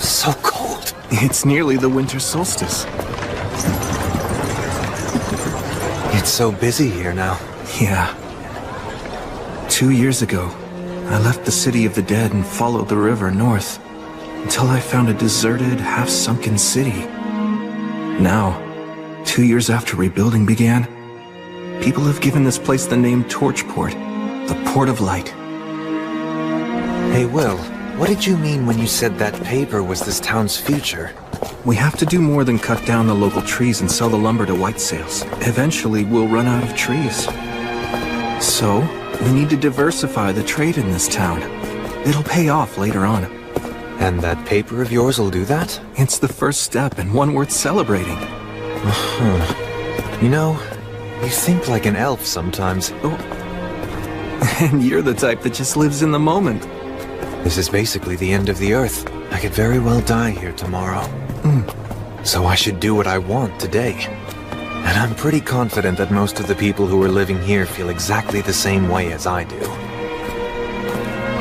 So cold. It's nearly the winter solstice. It's so busy here now. Yeah. 2 years ago, I left the city of the dead and followed the river north, until I found a deserted, half-sunken city. Now, 2 years after rebuilding began, people have given this place the name Torchport, the Port of Light. Hey, Will, what did you mean when you said that paper was this town's future? We have to do more than cut down the local trees and sell the lumber to white sales. Eventually, we'll run out of trees. So, we need to diversify the trade in this town. It'll pay off later on. And that paper of yours will do that? It's the first step and one worth celebrating. You know, you think like an elf sometimes. Oh. And you're the type that just lives in the moment. This is basically the end of the Earth. I could very well die here tomorrow. So I should do what I want today. And I'm pretty confident that most of the people who are living here feel exactly the same way as I do.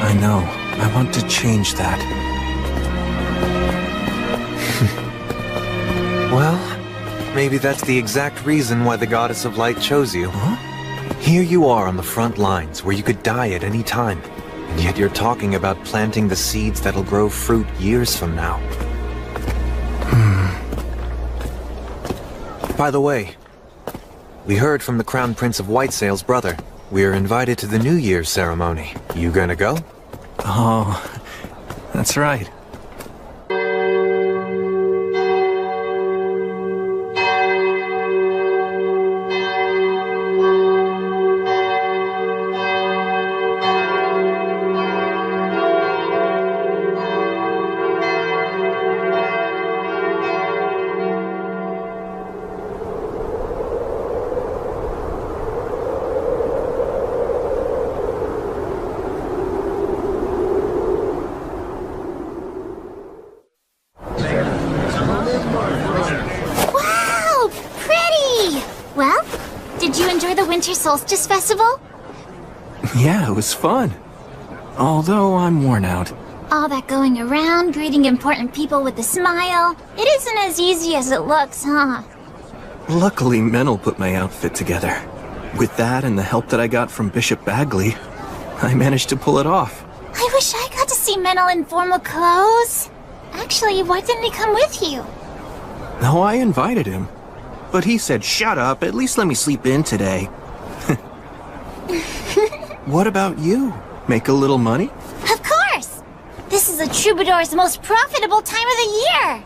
I know. I want to change that. Well, maybe that's the exact reason why the Goddess of Light chose you. Huh? Here you are on the front lines where you could die at any time. And yet you're talking about planting the seeds that'll grow fruit years from now. By the way, we heard from the Crown Prince of Whitesail's brother. We're invited to the New Year's ceremony. You gonna go? Oh, that's right. Winter Solstice Festival? Yeah, it was fun. Although I'm worn out. All that going around, greeting important people with a smile. It isn't as easy as it looks, huh? Luckily, Menel put my outfit together. With that and the help that I got from Bishop Bagley, I managed to pull it off. I wish I got to see Menel in formal clothes. Actually, why didn't he come with you? No, I invited him. But he said, shut up, at least let me sleep in today. What about you? Make a little money? Of course! This is a troubadour's most profitable time of the year!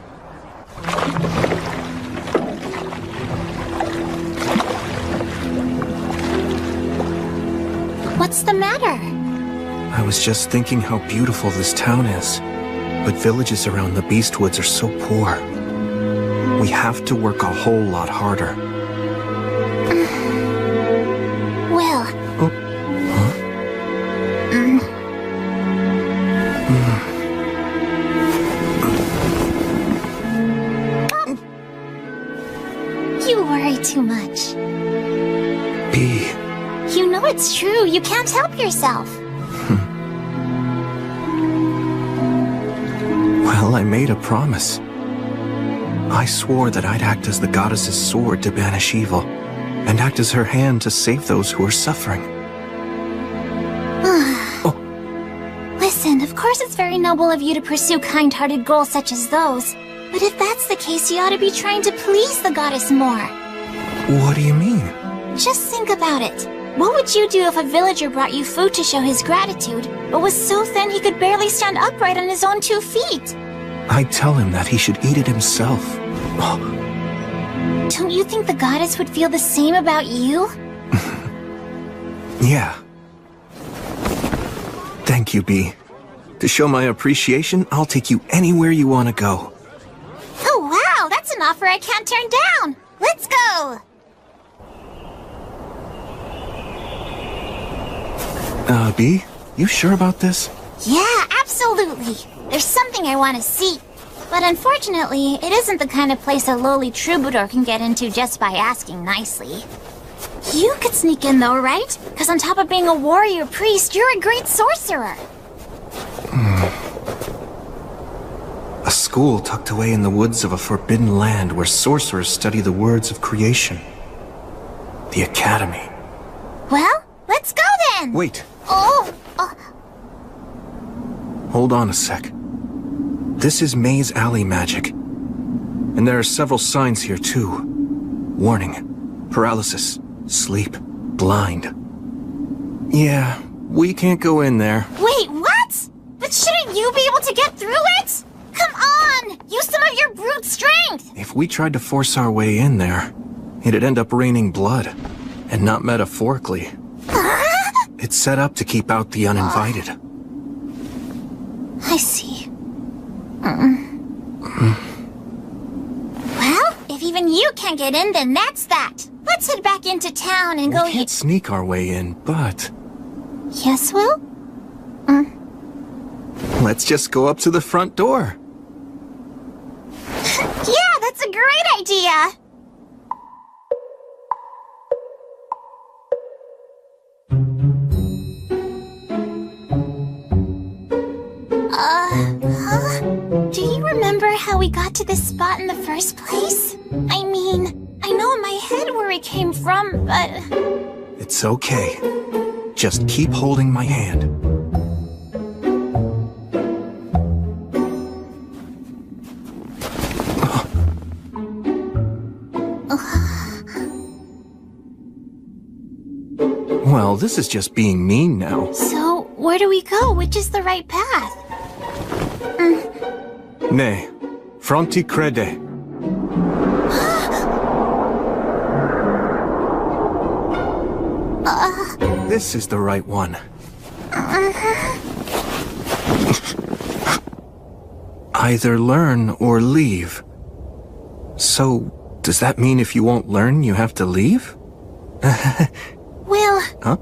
What's the matter? I was just thinking how beautiful this town is. But villages around the Beastwoods are so poor. We have to work a whole lot harder. Will. Oh. Huh? You worry too much. B. You know it's true. You can't help yourself. Well, I made a promise. I swore that I'd act as the goddess's sword to banish evil, and act as her hand to save those who are suffering. Oh. Listen, of course it's very noble of you to pursue kind-hearted goals such as those. But if that's the case, you ought to be trying to please the goddess more. What do you mean? Just think about it. What would you do if a villager brought you food to show his gratitude, but was so thin he could barely stand upright on his own 2 feet? I'd tell him that he should eat it himself. Oh. Don't you think the goddess would feel the same about you? Yeah. Thank you, B. To show my appreciation, I'll take you anywhere you want to go. Oh wow, that's an offer I can't turn down! Let's go! B, you sure about this? Yeah, absolutely. There's something I want to see. But unfortunately, it isn't the kind of place a lowly troubadour can get into just by asking nicely. You could sneak in though, right? Because on top of being a warrior priest, you're a great sorcerer. A school tucked away in the woods of a forbidden land where sorcerers study the words of creation. The Academy. Well, let's go then! Wait. Oh! Hold on a sec. This is Maze Alley magic. And there are several signs here too. Warning. Paralysis. Sleep. Blind. Yeah, we can't go in there. Wait, what? But shouldn't you be able to get through it? Come on! Use some of your brute strength! If we tried to force our way in there, it'd end up raining blood. And not metaphorically. It's set up to keep out the uninvited. I see. Well, if even you can't get in, then that's that. Let's head back into town and go... We can't sneak our way in, but... Yes, Will? Let's just go up to the front door. Yeah, that's a great idea! Do you remember how we got to this spot in the first place? I mean, I know in my head where we came from, but... It's okay. Just keep holding my hand. Well, this is just being mean now. So, where do we go? Which is the right path? Ne, fronti crede. This is the right one. Either learn or leave. So, does that mean if you won't learn, you have to leave? Will. Huh?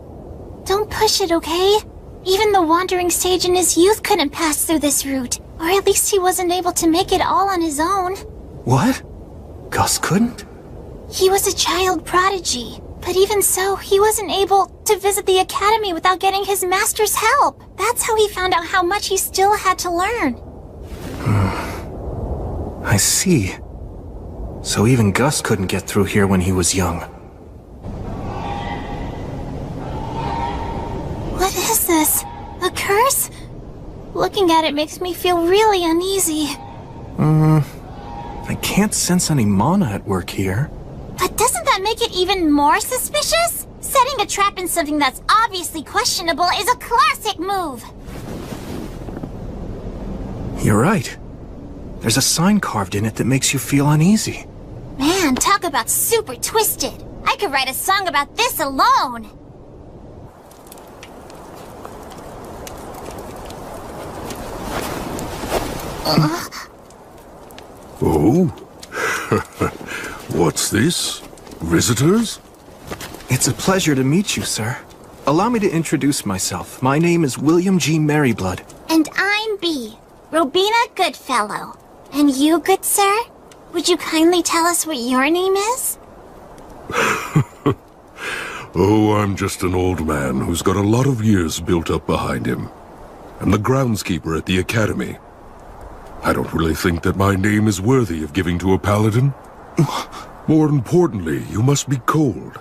Don't push it, okay? Even the wandering sage in his youth couldn't pass through this route. Or at least he wasn't able to make it all on his own. What? Gus couldn't? He was a child prodigy. But even so, he wasn't able to visit the academy without getting his master's help. That's how he found out how much he still had to learn. I see. So even Gus couldn't get through here when he was young. What is this? A curse? Looking at it makes me feel really uneasy. I can't sense any mana at work here. But doesn't that make it even more suspicious? Setting a trap in something that's obviously questionable is a classic move. You're right. There's a sign carved in it that makes you feel uneasy. Man, talk about super twisted. I could write a song about this alone. Oh? What's this? Visitors? It's a pleasure to meet you, sir. Allow me to introduce myself. My name is William G. Merryblood. And I'm B. Robina Goodfellow. And you, good sir? Would you kindly tell us what your name is? Oh, I'm just an old man who's got a lot of years built up behind him. I'm the groundskeeper at the academy. I don't really think that my name is worthy of giving to a paladin. More importantly, you must be cold.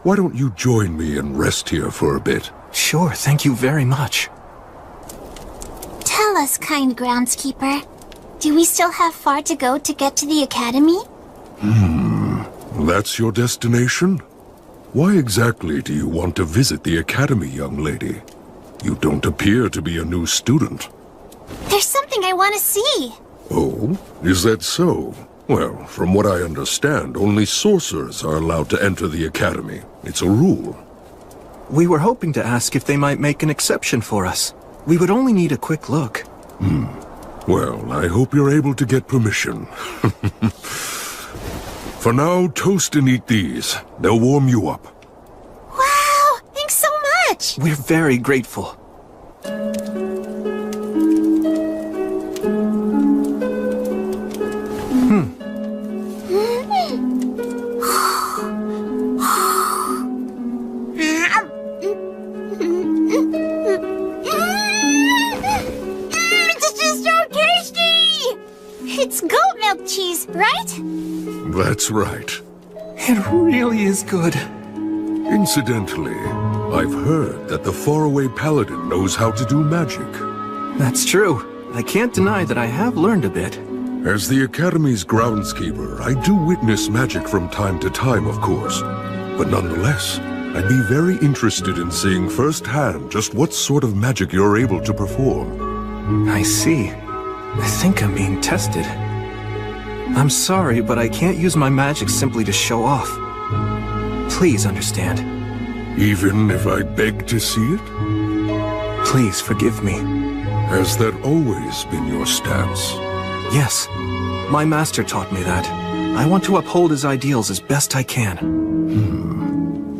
Why don't you join me and rest here for a bit? Sure, thank you very much. Tell us, kind groundskeeper. Do we still have far to go to get to the academy? That's your destination? Why exactly do you want to visit the academy, young lady? You don't appear to be a new student. There's something I want to see. Oh? Is that so? Well, from what I understand, only sorcerers are allowed to enter the academy. It's a rule. We were hoping to ask if they might make an exception for us. We would only need a quick look. Well, I hope you're able to get permission. For now, toast and eat these. They'll warm you up. Wow, thanks so much. We're very grateful. milk cheese, right? That's right. It really is good. Incidentally, I've heard that the faraway paladin knows how to do magic. That's true. I can't deny that I have learned a bit. As the Academy's groundskeeper, I do witness magic from time to time, of course. But nonetheless, I'd be very interested in seeing firsthand just what sort of magic you're able to perform. I see. I think I'm being tested. I'm sorry, but I can't use my magic simply to show off. Please understand. Even if I beg to see it? Please forgive me. Has that always been your stance? Yes. My master taught me that. I want to uphold his ideals as best I can.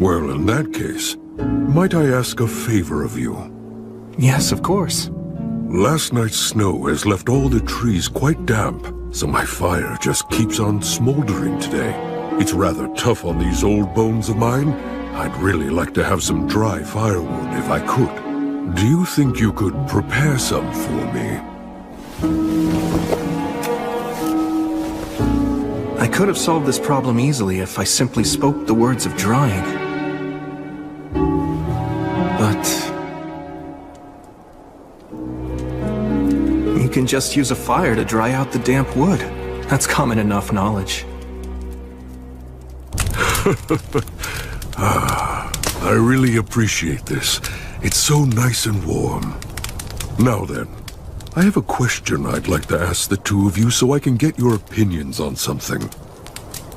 Well, in that case, might I ask a favor of you? Yes, of course. Last night's snow has left all the trees quite damp, so my fire just keeps on smoldering today. It's rather tough on these old bones of mine. I'd really like to have some dry firewood if I could. Do you think you could prepare some for me? I could have solved this problem easily if I simply spoke the words of drying. But you can just use a fire to dry out the damp wood. That's common enough knowledge. I really appreciate this. It's so nice and warm. Now then, I have a question I'd like to ask the two of you so I can get your opinions on something.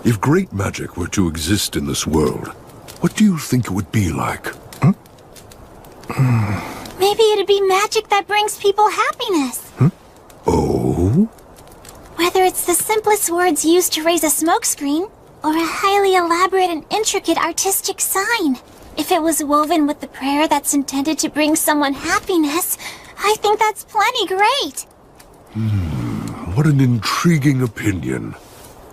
If great magic were to exist in this world, what do you think it would be like? Maybe it'd be magic that brings people happiness. Oh? Whether it's the simplest words used to raise a smokescreen, or a highly elaborate and intricate artistic sign. If it was woven with the prayer that's intended to bring someone happiness, I think that's plenty great. What an intriguing opinion.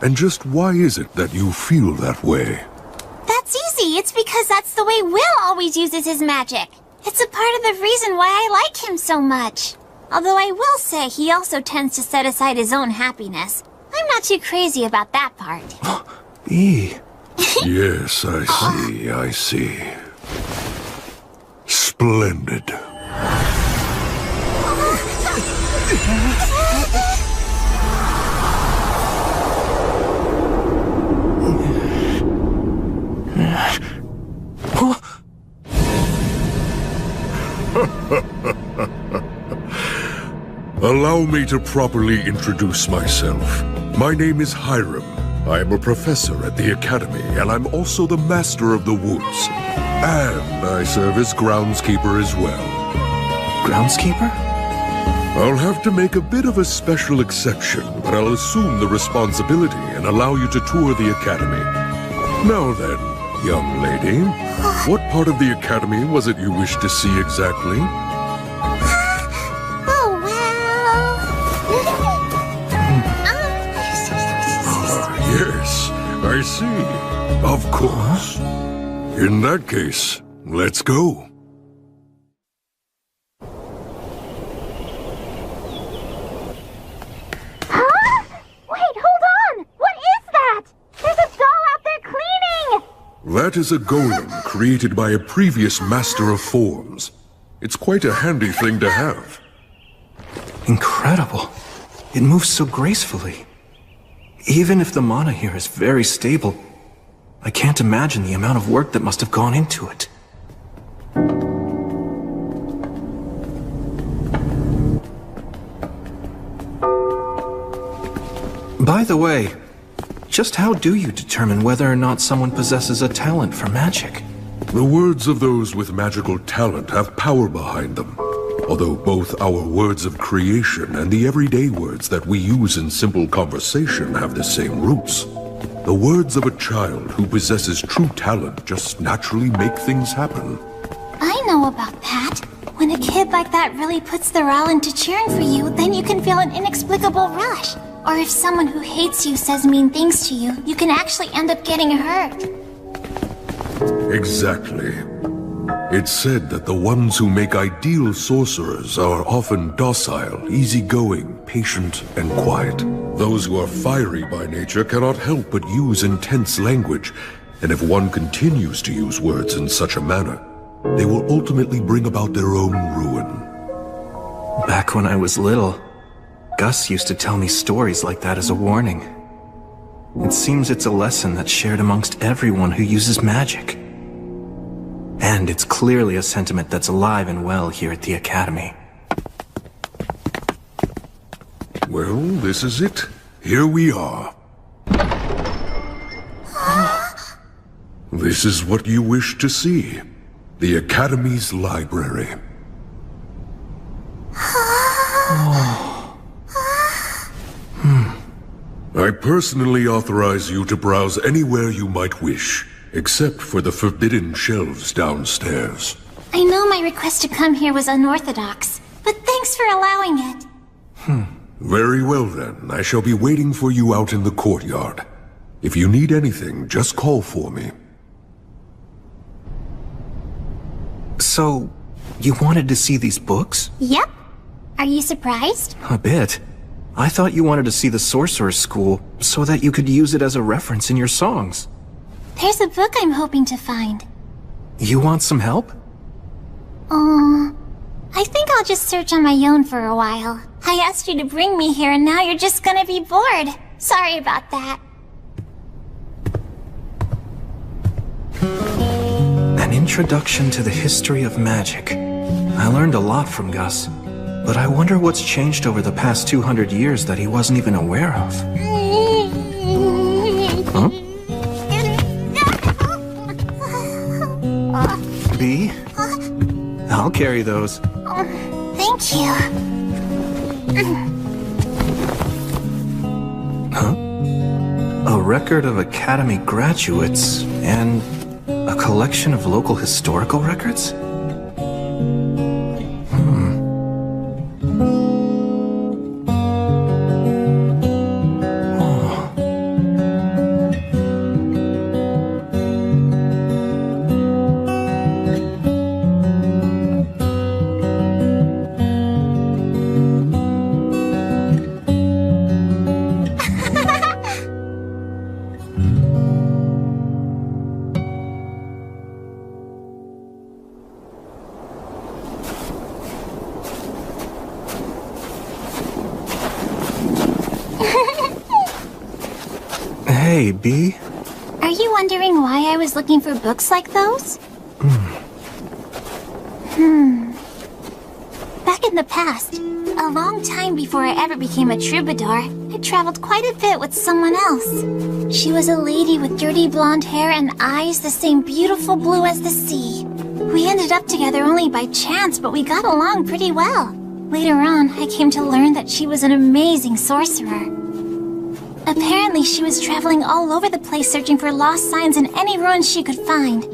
And just why is it that you feel that way? That's easy. It's because that's the way Will always uses his magic. It's a part of the reason why I like him so much. Although I will say he also tends to set aside his own happiness. I'm not too crazy about that part. Yes, I see. Splendid. Allow me to properly introduce myself. My name is Harem. I am a professor at the Academy, and I'm also the Master of the Woods. And I serve as groundskeeper as well. Groundskeeper? I'll have to make a bit of a special exception, but I'll assume the responsibility and allow you to tour the Academy. Now then, young lady, what part of the Academy was it you wished to see exactly? Yes, I see. Of course. In that case, let's go. Huh? Wait, hold on! What is that? There's a doll out there cleaning! That is a golem created by a previous master of forms. It's quite a handy thing to have. Incredible. It moves so gracefully. Even if the mana here is very stable, I can't imagine the amount of work that must have gone into it. By the way, just how do you determine whether or not someone possesses a talent for magic? The words of those with magical talent have power behind them. Although both our words of creation and the everyday words that we use in simple conversation have the same roots. The words of a child who possesses true talent just naturally make things happen. I know about that. When a kid like that really puts their all into cheering for you, then you can feel an inexplicable rush. Or if someone who hates you says mean things to you, you can actually end up getting hurt. Exactly. It's said that the ones who make ideal sorcerers are often docile, easygoing, patient, and quiet. Those who are fiery by nature cannot help but use intense language, and if one continues to use words in such a manner, they will ultimately bring about their own ruin. Back when I was little, Gus used to tell me stories like that as a warning. It seems it's a lesson that's shared amongst everyone who uses magic. And it's clearly a sentiment that's alive and well here at the Academy. Well, this is it. Here we are. This is what you wish to see. The Academy's library. I personally authorize you to browse anywhere you might wish, except for the forbidden shelves downstairs. I know my request to come here was unorthodox, but thanks for allowing it. Very well then, I shall be waiting for you out in the courtyard. If you need anything, just call for me. So, you wanted to see these books? Yep. Are you surprised? A bit. I thought you wanted to see the Sorcerer's School so that you could use it as a reference in your songs. There's a book I'm hoping to find. You want some help? I think I'll just search on my own for a while. I asked you to bring me here and now you're just gonna be bored. Sorry about that. An introduction to the history of magic. I learned a lot from Gus, but I wonder what's changed over the past 200 years that he wasn't even aware of. Huh? B? I'll carry those. Thank you. Huh? A record of Academy graduates and a collection of local historical records? Hey, B? Are you wondering why I was looking for books like those? Back in the past, a long time before I ever became a troubadour, I traveled quite a bit with someone else. She was a lady with dirty blonde hair and eyes the same beautiful blue as the sea. We ended up together only by chance, but we got along pretty well. Later on, I came to learn that she was an amazing sorcerer. Apparently, she was traveling all over the place searching for lost signs in any ruins she could find.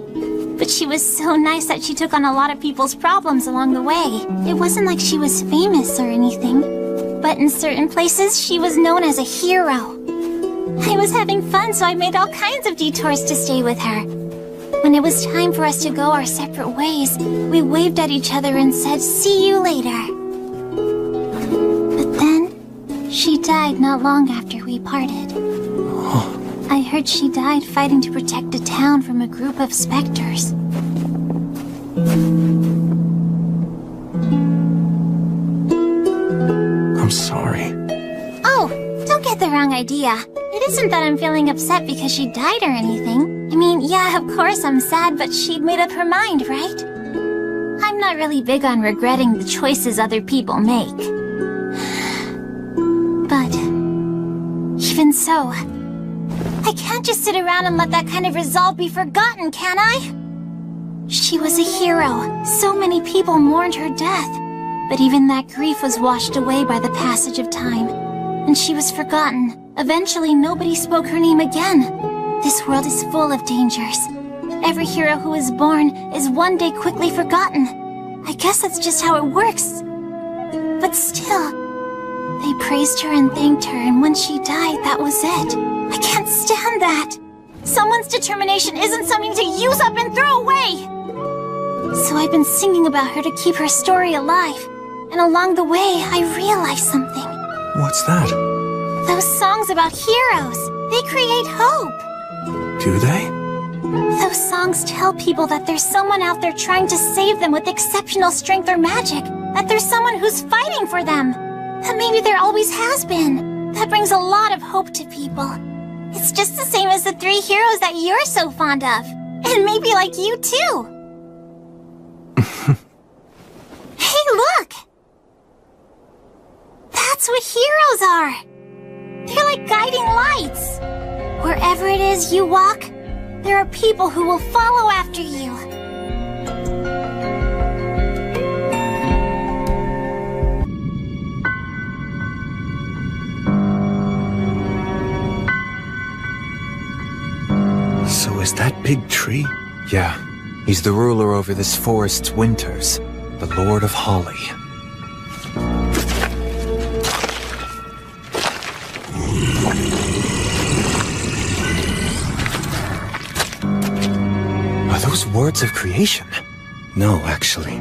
But she was so nice that she took on a lot of people's problems along the way. It wasn't like she was famous or anything, but in certain places, she was known as a hero. I was having fun, so I made all kinds of detours to stay with her. When it was time for us to go our separate ways, we waved at each other and said, "See you later." But then, she died not long after we parted. I heard she died fighting to protect a town from a group of specters. I'm sorry. Oh, don't get the wrong idea. It isn't that I'm feeling upset because she died or anything. I mean, yeah, of course I'm sad, but she'd made up her mind, right? I'm not really big on regretting the choices other people make. But even so, I can't just sit around and let that kind of resolve be forgotten, can I? She was a hero. So many people mourned her death. But even that grief was washed away by the passage of time. And she was forgotten. Eventually, nobody spoke her name again. This world is full of dangers. Every hero who is born is one day quickly forgotten. I guess that's just how it works. But still, they praised her and thanked her, and when she died, that was it. I can't stand that. Someone's determination isn't something to use up and throw away. So I've been singing about her to keep her story alive. And along the way, I realized something. What's that? Those songs about heroes, they create hope. Do they? Those songs tell people that there's someone out there trying to save them with exceptional strength or magic. That there's someone who's fighting for them. That maybe there always has been. That brings a lot of hope to people. It's just the same as the 3 heroes that you're so fond of. And maybe like you too. Hey, look! That's what heroes are. They're like guiding lights. Wherever it is you walk, there are people who will follow after you. So is that big tree? Yeah, he's the ruler over this forest's winters, the Lord of Holly. Are those words of creation? No, actually.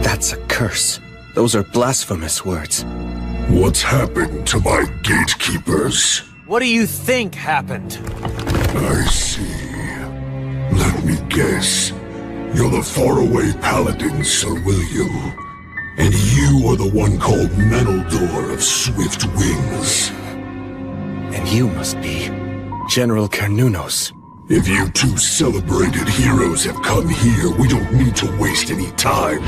That's a curse. Those are blasphemous words. What's happened to my gatekeepers? What do you think happened? I see. Let me guess. You're the faraway paladin, Sir William. And you are the one called Menaldor of Swift Wings. And you must be General Carnunos. If you 2 celebrated heroes have come here, we don't need to waste any time.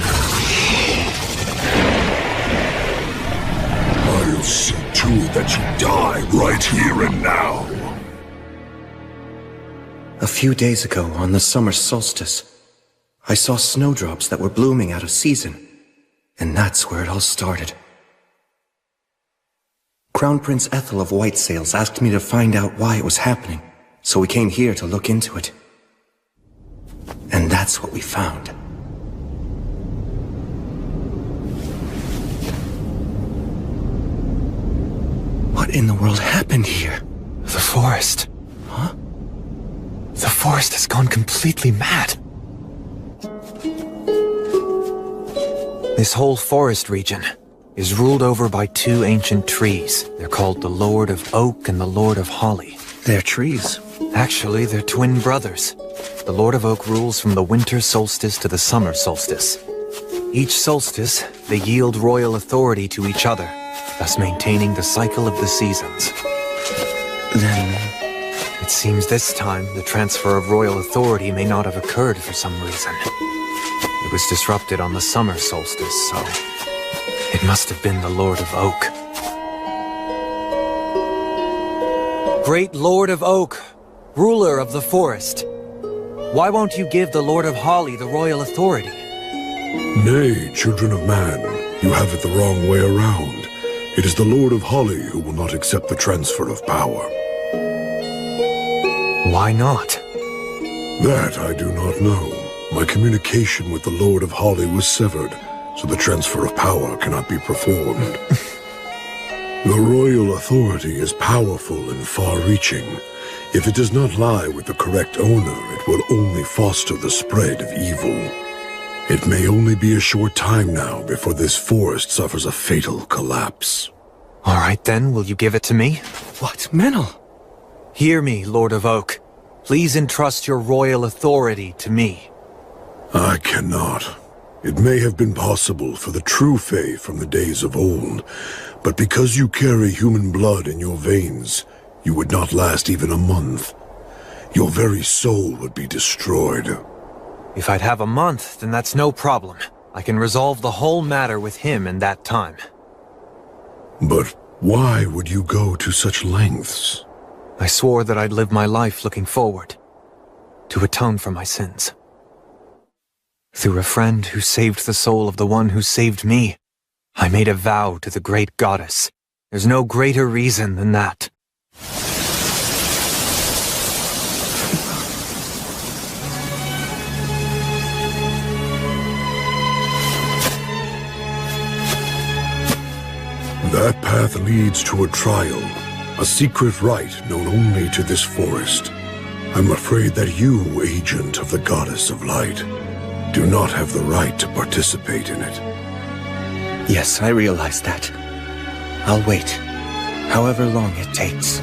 I'll see to it that you die right here and now. A few days ago, on the summer solstice, I saw snowdrops that were blooming out of season. And that's where it all started. Crown Prince Ethel of White Sails asked me to find out why it was happening, so we came here to look into it. And that's what we found. What in the world happened here? The forest. Huh? The forest has gone completely mad. This whole forest region is ruled over by 2 ancient trees. They're called the Lord of Oak and the Lord of Holly. They're trees. Actually, they're twin brothers. The Lord of Oak rules from the winter solstice to the summer solstice. Each solstice, they yield royal authority to each other, thus maintaining the cycle of the seasons. Then It seems this time the transfer of royal authority may not have occurred for some reason. It was disrupted on the summer solstice, so it must have been the Lord of Oak. Great Lord of Oak, ruler of the forest, why won't you give the Lord of Holly the royal authority? Nay, children of man, you have it the wrong way around. It is the Lord of Holly who will not accept the transfer of power. Why not? That I do not know. My communication with the Lord of Holly was severed, so the transfer of power cannot be performed. The royal authority is powerful and far-reaching. If it does not lie with the correct owner, it will only foster the spread of evil. It may only be a short time now before this forest suffers a fatal collapse. All right then, will you give it to me? what? Menel? Hear me, Lord of Oak. Please entrust your royal authority to me. I cannot. It may have been possible for the true Fae from the days of old, but because you carry human blood in your veins, you would not last even a month. Your very soul would be destroyed. If I'd have a month, then that's no problem. I can resolve the whole matter with him in that time. But why would you go to such lengths? I swore that I'd live my life looking forward, to atone for my sins. Through a friend who saved the soul of the one who saved me, I made a vow to the great goddess. There's no greater reason than that. That path leads to a trial, a secret rite known only to this forest. I'm afraid that you, agent of the Goddess of Light, do not have the right to participate in it. Yes, I realize that. I'll wait, however long it takes.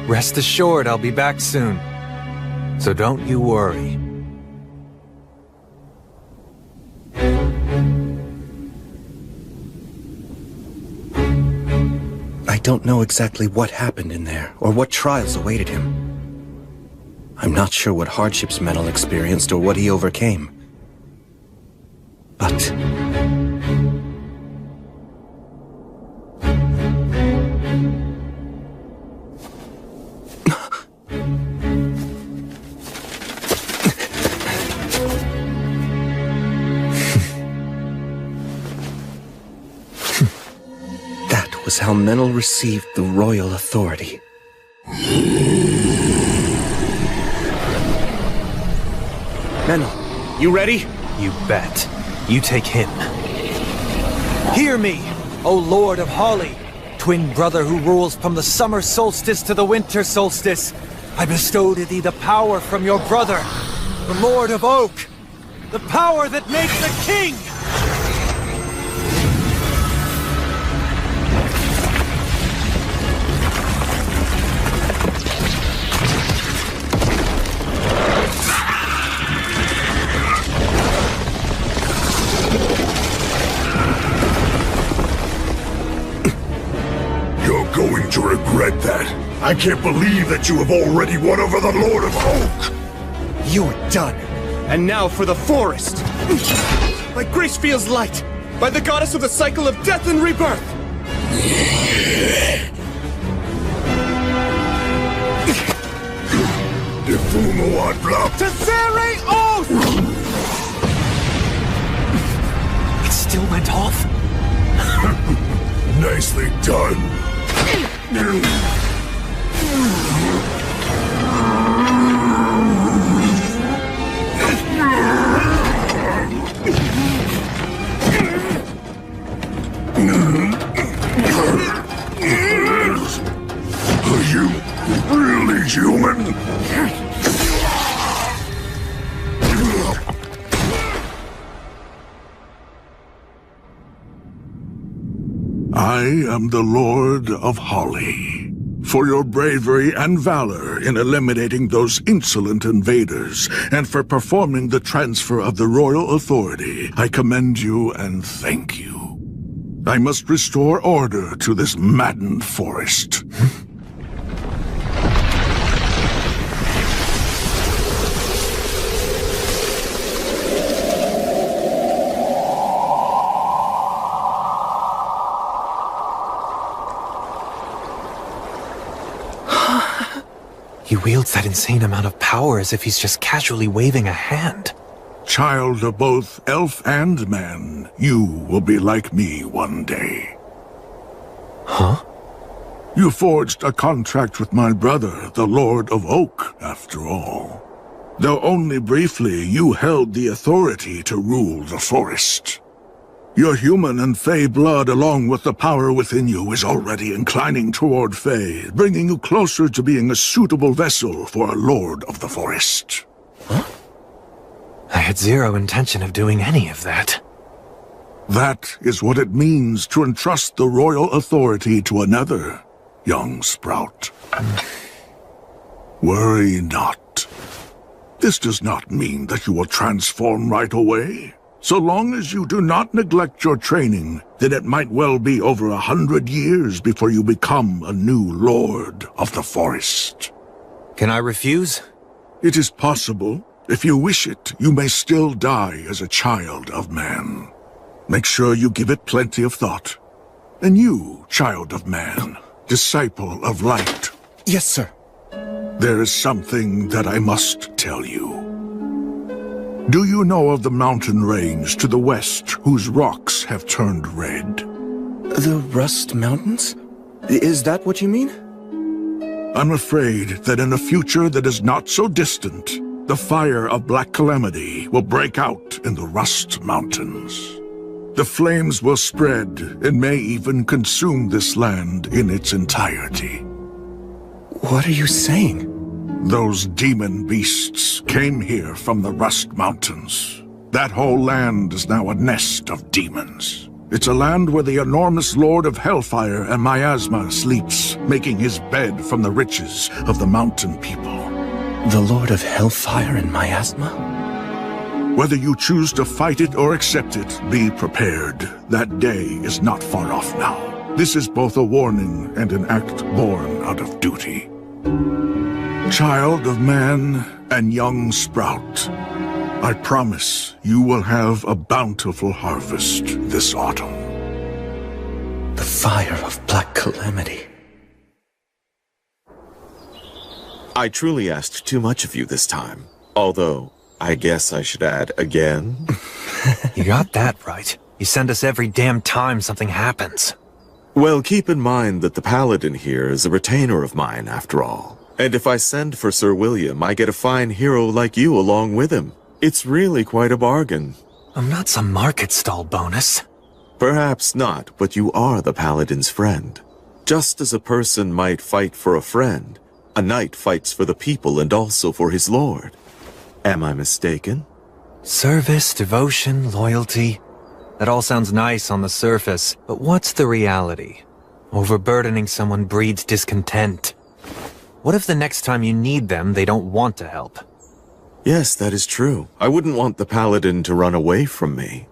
Rest assured, I'll be back soon. So don't you worry. I don't know exactly what happened in there, or what trials awaited him. I'm not sure what hardships Menel experienced or what he overcame. But... that was how Menel received the royal authority. Menel, you ready? You bet. You take him. Hear me, O Lord of Holly, twin brother who rules from the summer solstice to the winter solstice. I bestow to thee the power from your brother, the Lord of Oak, the power that makes a king! Going to regret that. I can't believe that you have already won over the Lord of Oak! You're done. And now for the forest. My grace feels light, by the goddess of the cycle of death and rebirth. Defumo Adblop! Tessere Oath! It still went off? Nicely done. Are you really human? I am the Lord of Holly. For your bravery and valor in eliminating those insolent invaders, and for performing the transfer of the royal authority, I commend you and thank you. I must restore order to this maddened forest. He wields that insane amount of power as if he's just casually waving a hand. Child of both elf and man, you will be like me one day. Huh? You forged a contract with my brother, the Lord of Oak, after all. Though only briefly, you held the authority to rule the forest. Your human and Fey blood, along with the power within you, is already inclining toward Fey, bringing you closer to being a suitable vessel for a Lord of the Forest. Huh? I had zero intention of doing any of that. That is what it means to entrust the royal authority to another, young sprout. Worry not. This does not mean that you will transform right away. So long as you do not neglect your training, then it might well be over 100 years before you become a new Lord of the Forest. Can I refuse? It is possible. If you wish it, you may still die as a child of man. Make sure you give it plenty of thought. And you, child of man, disciple of light. Yes, sir. There is something that I must tell you. Do you know of the mountain range to the west whose rocks have turned red? The Rust Mountains? Is that what you mean? I'm afraid that in a future that is not so distant, the fire of Black Calamity will break out in the Rust Mountains. The flames will spread and may even consume this land in its entirety. What are you saying? Those demon beasts came here from the Rust Mountains. That whole land is now a nest of demons. It's a land where the enormous Lord of Hellfire and Miasma sleeps, making his bed from the riches of the mountain people. The Lord of Hellfire and Miasma? Whether you choose to fight it or accept it, be prepared. That day is not far off now. This is both a warning and an act born out of duty. Child of man and young sprout, I promise you will have a bountiful harvest this autumn. The fire of black calamity. I truly asked too much of you this time. Although, I guess I should add again. You got that right. You send us every damn time something happens. Well, keep in mind that the paladin here is a retainer of mine, after all. And if I send for Sir William, I get a fine hero like you along with him. It's really quite a bargain. I'm not some market stall bonus. Perhaps not, but you are the paladin's friend. Just as a person might fight for a friend, a knight fights for the people and also for his lord. Am I mistaken? Service, devotion, loyalty. That all sounds nice on the surface, but what's the reality? Overburdening someone breeds discontent. What if the next time you need them, they don't want to help? Yes, that is true. I wouldn't want the paladin to run away from me.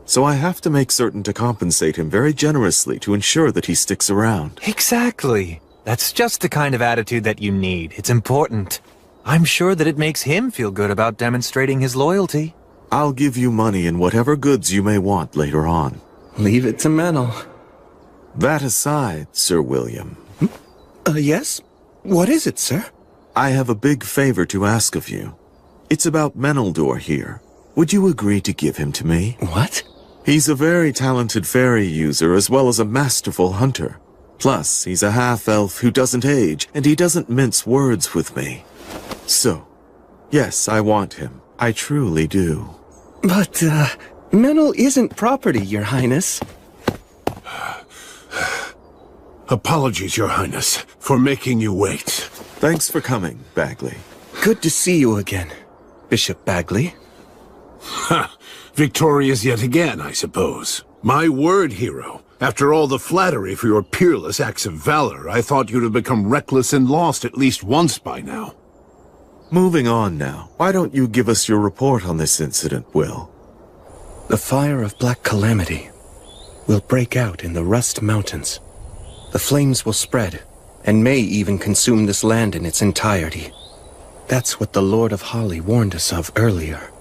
So I have to make certain to compensate him very generously to ensure that he sticks around. Exactly. That's just the kind of attitude that you need. It's important. I'm sure that it makes him feel good about demonstrating his loyalty. I'll give you money and whatever goods you may want later on. Leave it to Menel. That aside, Sir William. Yes? What is it, sir? I have a big favor to ask of you. It's about Meneldor here. Would you agree to give him to me? What? He's a very talented fairy user as well as a masterful hunter. Plus, he's a half-elf who doesn't age, and he doesn't mince words with me. So, yes, I want him. I truly do. But, Menel isn't property, Your Highness. Apologies, Your Highness, for making you wait. Thanks for coming, Bagley. Good to see you again, Bishop Bagley. Ha! Victorious yet again, I suppose. My word, hero. After all the flattery for your peerless acts of valor, I thought you'd have become reckless and lost at least once by now. Moving on now. Why don't you give us your report on this incident, Will? The fire of black calamity will break out in the Rust Mountains. The flames will spread, and may even consume this land in its entirety. That's what the Lord of Holly warned us of earlier.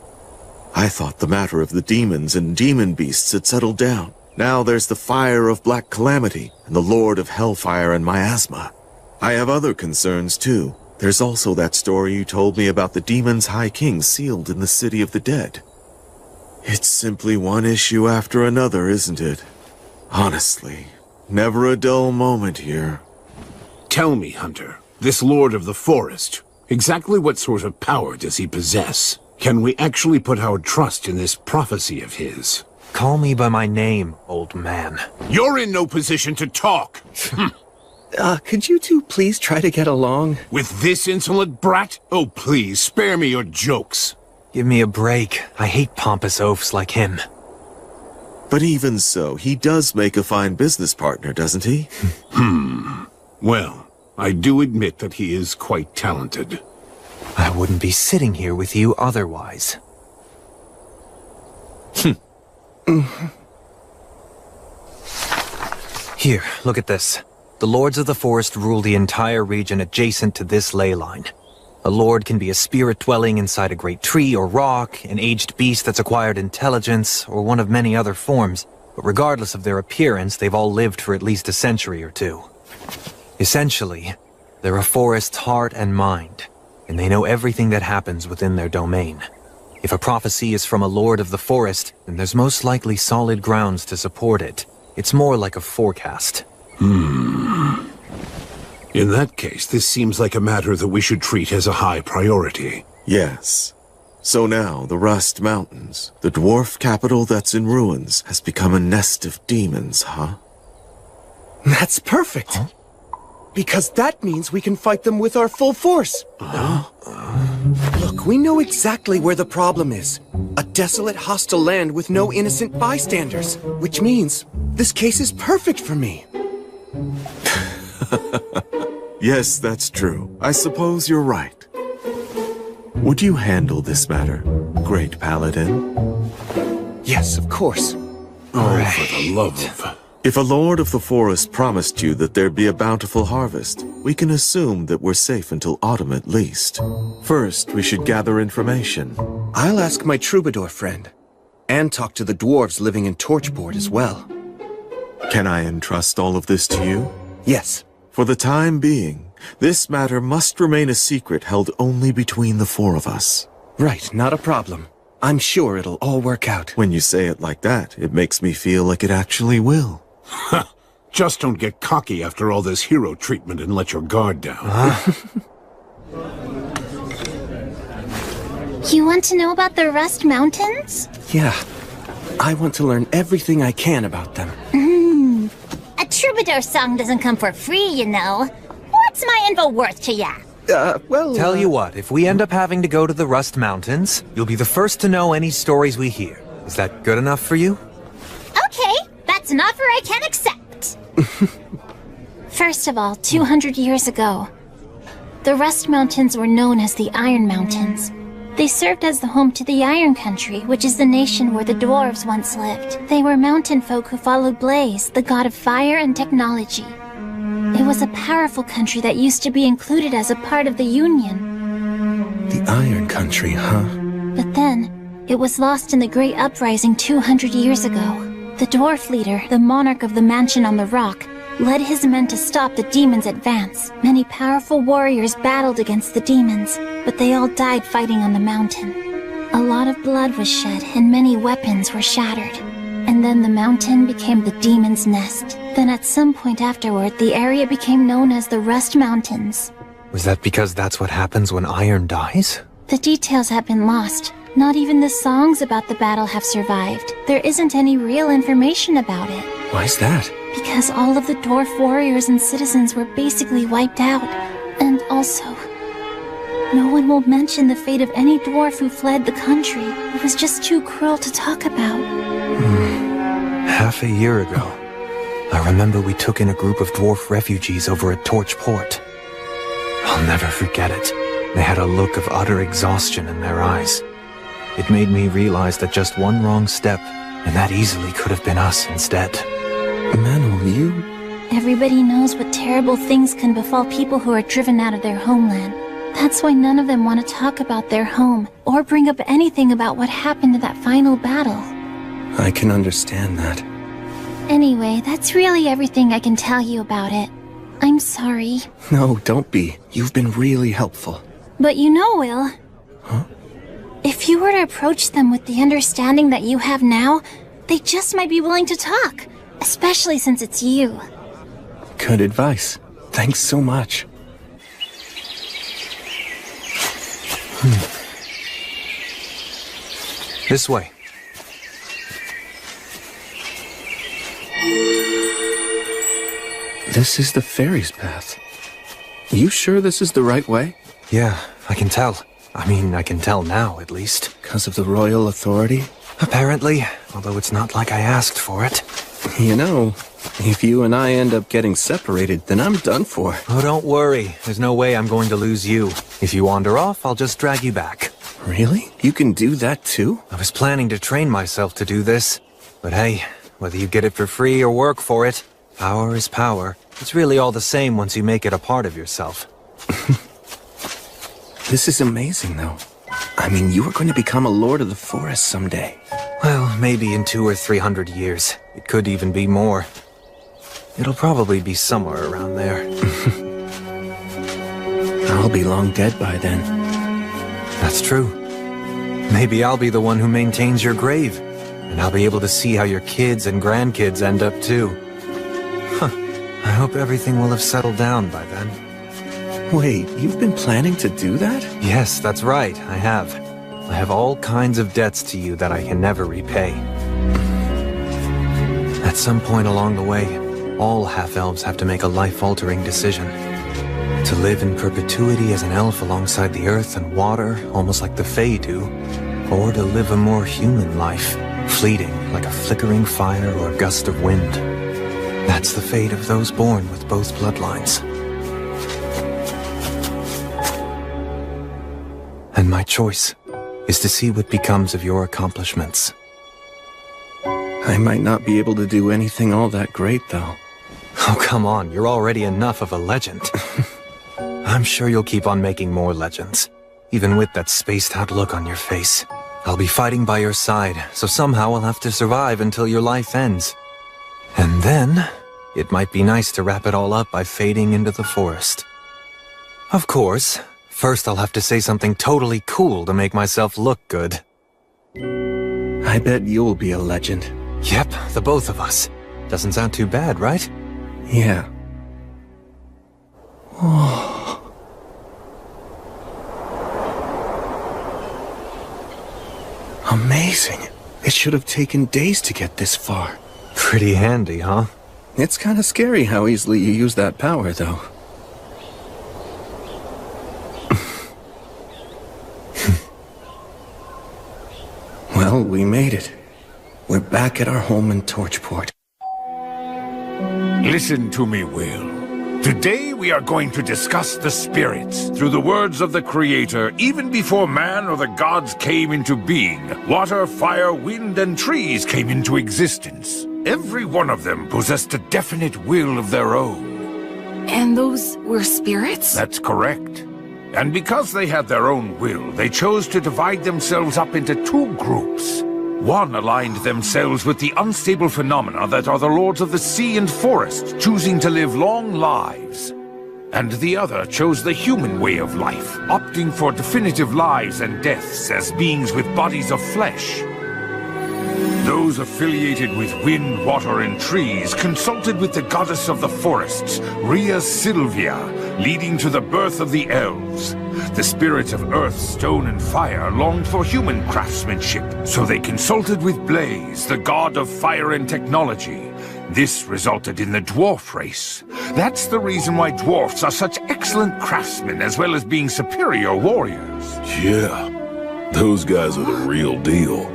I thought the matter of the demons and demon beasts had settled down. Now there's the fire of black calamity, and the Lord of Hellfire and Miasma. I have other concerns, too. There's also that story you told me about the demon's High King sealed in the City of the Dead. It's simply one issue after another, isn't it? Honestly, never a dull moment here. Tell me, Hunter, this Lord of the Forest, exactly what sort of power does he possess? Can we actually put our trust in this prophecy of his? Call me by my name, old man. You're in no position to talk! Could you two please try to get along? With this insolent brat? Oh, please, spare me your jokes. Give me a break. I hate pompous oafs like him. But even so, he does make a fine business partner, doesn't he? Well, I do admit that he is quite talented. I wouldn't be sitting here with you otherwise. Here, look at this. The Lords of the Forest rule the entire region adjacent to this ley line. A lord can be a spirit dwelling inside a great tree or rock, an aged beast that's acquired intelligence, or one of many other forms. But regardless of their appearance, they've all lived for at least a century or two. Essentially, they're a forest's heart and mind, and they know everything that happens within their domain. If a prophecy is from a Lord of the Forest, then there's most likely solid grounds to support it. It's more like a forecast. In that case, this seems like a matter that we should treat as a high priority. Yes. So now, the Rust Mountains, the dwarf capital that's in ruins, has become a nest of demons, huh? That's perfect. Huh? Because that means we can fight them with our full force. Look, we know exactly where the problem is. A desolate, hostile land with no innocent bystanders. Which means this case is perfect for me. Yes, that's true. I suppose you're right. Would you handle this matter, Great Paladin? Yes, of course. Oh, for the love of... If a lord of the forest promised you that there'd be a bountiful harvest, we can assume that we're safe until autumn at least. First, we should gather information. I'll ask my troubadour friend, and talk to the dwarves living in Torchboard as well. Can I entrust all of this to you? Yes. For the time being, this matter must remain a secret held only between the four of us. Right, not a problem. I'm sure it'll all work out. When you say it like that, it makes me feel like it actually will. Just don't get cocky after all this hero treatment and let your guard down. You want to know about the Rust Mountains? Yeah. I want to learn everything I can about them. A troubadour song doesn't come for free, you know. What's my info worth to ya? Tell you what, if we end up having to go to the Rust Mountains, you'll be the first to know any stories we hear. Is that good enough for you? Okay, that's an offer I can accept. First of all, 200 years ago, the Rust Mountains were known as the Iron Mountains. They served as the home to the Iron Country, which is the nation where the dwarves once lived. They were mountain folk who followed Blaze, the god of fire and technology. It was a powerful country that used to be included as a part of the Union. The Iron Country, huh? But then, it was lost in the Great Uprising 200 years ago. The dwarf leader, the monarch of the mansion on the rock, led his men to stop the demons' advance. Many powerful warriors battled against the demons, but they all died fighting on the mountain. A lot of blood was shed, and many weapons were shattered. And then the mountain became the demon's nest. Then at some point afterward, the area became known as the Rust Mountains. Was that because that's what happens when iron dies? The details have been lost. Not even the songs about the battle have survived. There isn't any real information about it. Why's that? Because all of the dwarf warriors and citizens were basically wiped out. And also, no one will mention the fate of any dwarf who fled the country. It was just too cruel to talk about. Half a year ago, I remember we took in a group of dwarf refugees over at Torchport. I'll never forget it. They had a look of utter exhaustion in their eyes. It made me realize that just one wrong step, and that easily could have been us instead. Manuel, you... Everybody knows what terrible things can befall people who are driven out of their homeland. That's why none of them want to talk about their home, or bring up anything about what happened in that final battle. I can understand that. Anyway, that's really everything I can tell you about it. I'm sorry. No, don't be. You've been really helpful. But you know, Will... Huh? If you were to approach them with the understanding that you have now, they just might be willing to talk. Especially since it's you. Good advice. Thanks so much. This way. This is the fairy's path. You sure this is the right way? Yeah, I can tell. I mean, I can tell now, at least. Because of the royal authority? Apparently, although it's not like I asked for it. You know, if you and I end up getting separated, then I'm done for. Oh, don't worry. There's no way I'm going to lose you. If you wander off, I'll just drag you back. Really? You can do that too? I was planning to train myself to do this. But hey, whether you get it for free or work for it, power is power. It's really all the same once you make it a part of yourself. This is amazing, though. I mean, you are going to become a lord of the forest someday. Well, maybe in 200 or 300 years. It could even be more. It'll probably be somewhere around there. I'll be long dead by then. That's true. Maybe I'll be the one who maintains your grave. And I'll be able to see how your kids and grandkids end up too. Huh. I hope everything will have settled down by then. Wait, you've been planning to do that? Yes, that's right, I have. I have all kinds of debts to you that I can never repay. At some point along the way, all half-elves have to make a life-altering decision. To live in perpetuity as an elf alongside the earth and water, almost like the Fae do, or to live a more human life, fleeting like a flickering fire or a gust of wind. That's the fate of those born with both bloodlines. And my choice is to see what becomes of your accomplishments. I might not be able to do anything all that great, though. Oh, come on, you're already enough of a legend. I'm sure you'll keep on making more legends, even with that spaced-out look on your face. I'll be fighting by your side, so somehow I'll have to survive until your life ends. And then, it might be nice to wrap it all up by fading into the forest. Of course, first I'll have to say something totally cool to make myself look good. I bet you'll be a legend. Yep, the both of us. Doesn't sound too bad, right? Yeah. Amazing. It should have taken days to get this far. Pretty handy, huh? It's kind of scary how easily you use that power, though. Well, we made it. We're back at our home in Torchport. Listen to me, Will. Today we are going to discuss the spirits. Through the words of the Creator, even before man or the gods came into being, water, fire, wind, and trees came into existence. Every one of them possessed a definite will of their own. And those were spirits? That's correct. And because they had their own will, they chose to divide themselves up into two groups. One aligned themselves with the unstable phenomena that are the lords of the sea and forest, choosing to live long lives. And the other chose the human way of life, opting for definitive lives and deaths as beings with bodies of flesh. Those affiliated with wind, water, and trees consulted with the goddess of the forests, Rhea Sylvia, leading to the birth of the elves. The spirits of earth, stone, and fire longed for human craftsmanship, so they consulted with Blaze, the god of fire and technology. This resulted in the dwarf race. That's the reason why dwarfs are such excellent craftsmen as well as being superior warriors. Yeah, those guys are the real deal.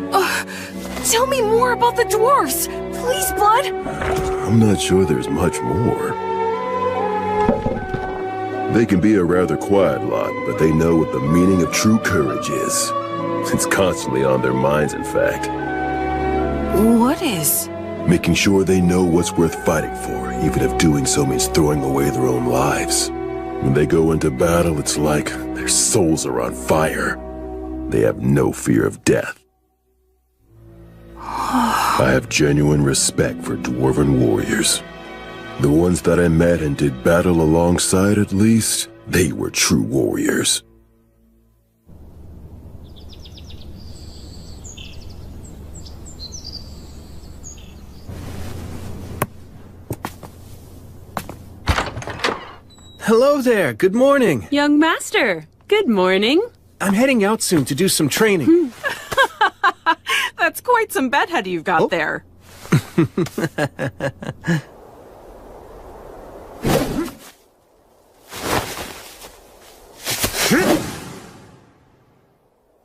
Tell me more about the dwarfs! Please, Blood! I'm not sure there's much more. They can be a rather quiet lot, but they know what the meaning of true courage is. It's constantly on their minds, in fact. What is? Making sure they know what's worth fighting for, even if doing so means throwing away their own lives. When they go into battle, it's like their souls are on fire. They have no fear of death. I have genuine respect for dwarven warriors. The ones that I met and did battle alongside, at least, they were true warriors. Hello there, good morning. Young Master, good morning. I'm heading out soon to do some training. That's quite some bedhead you've got there.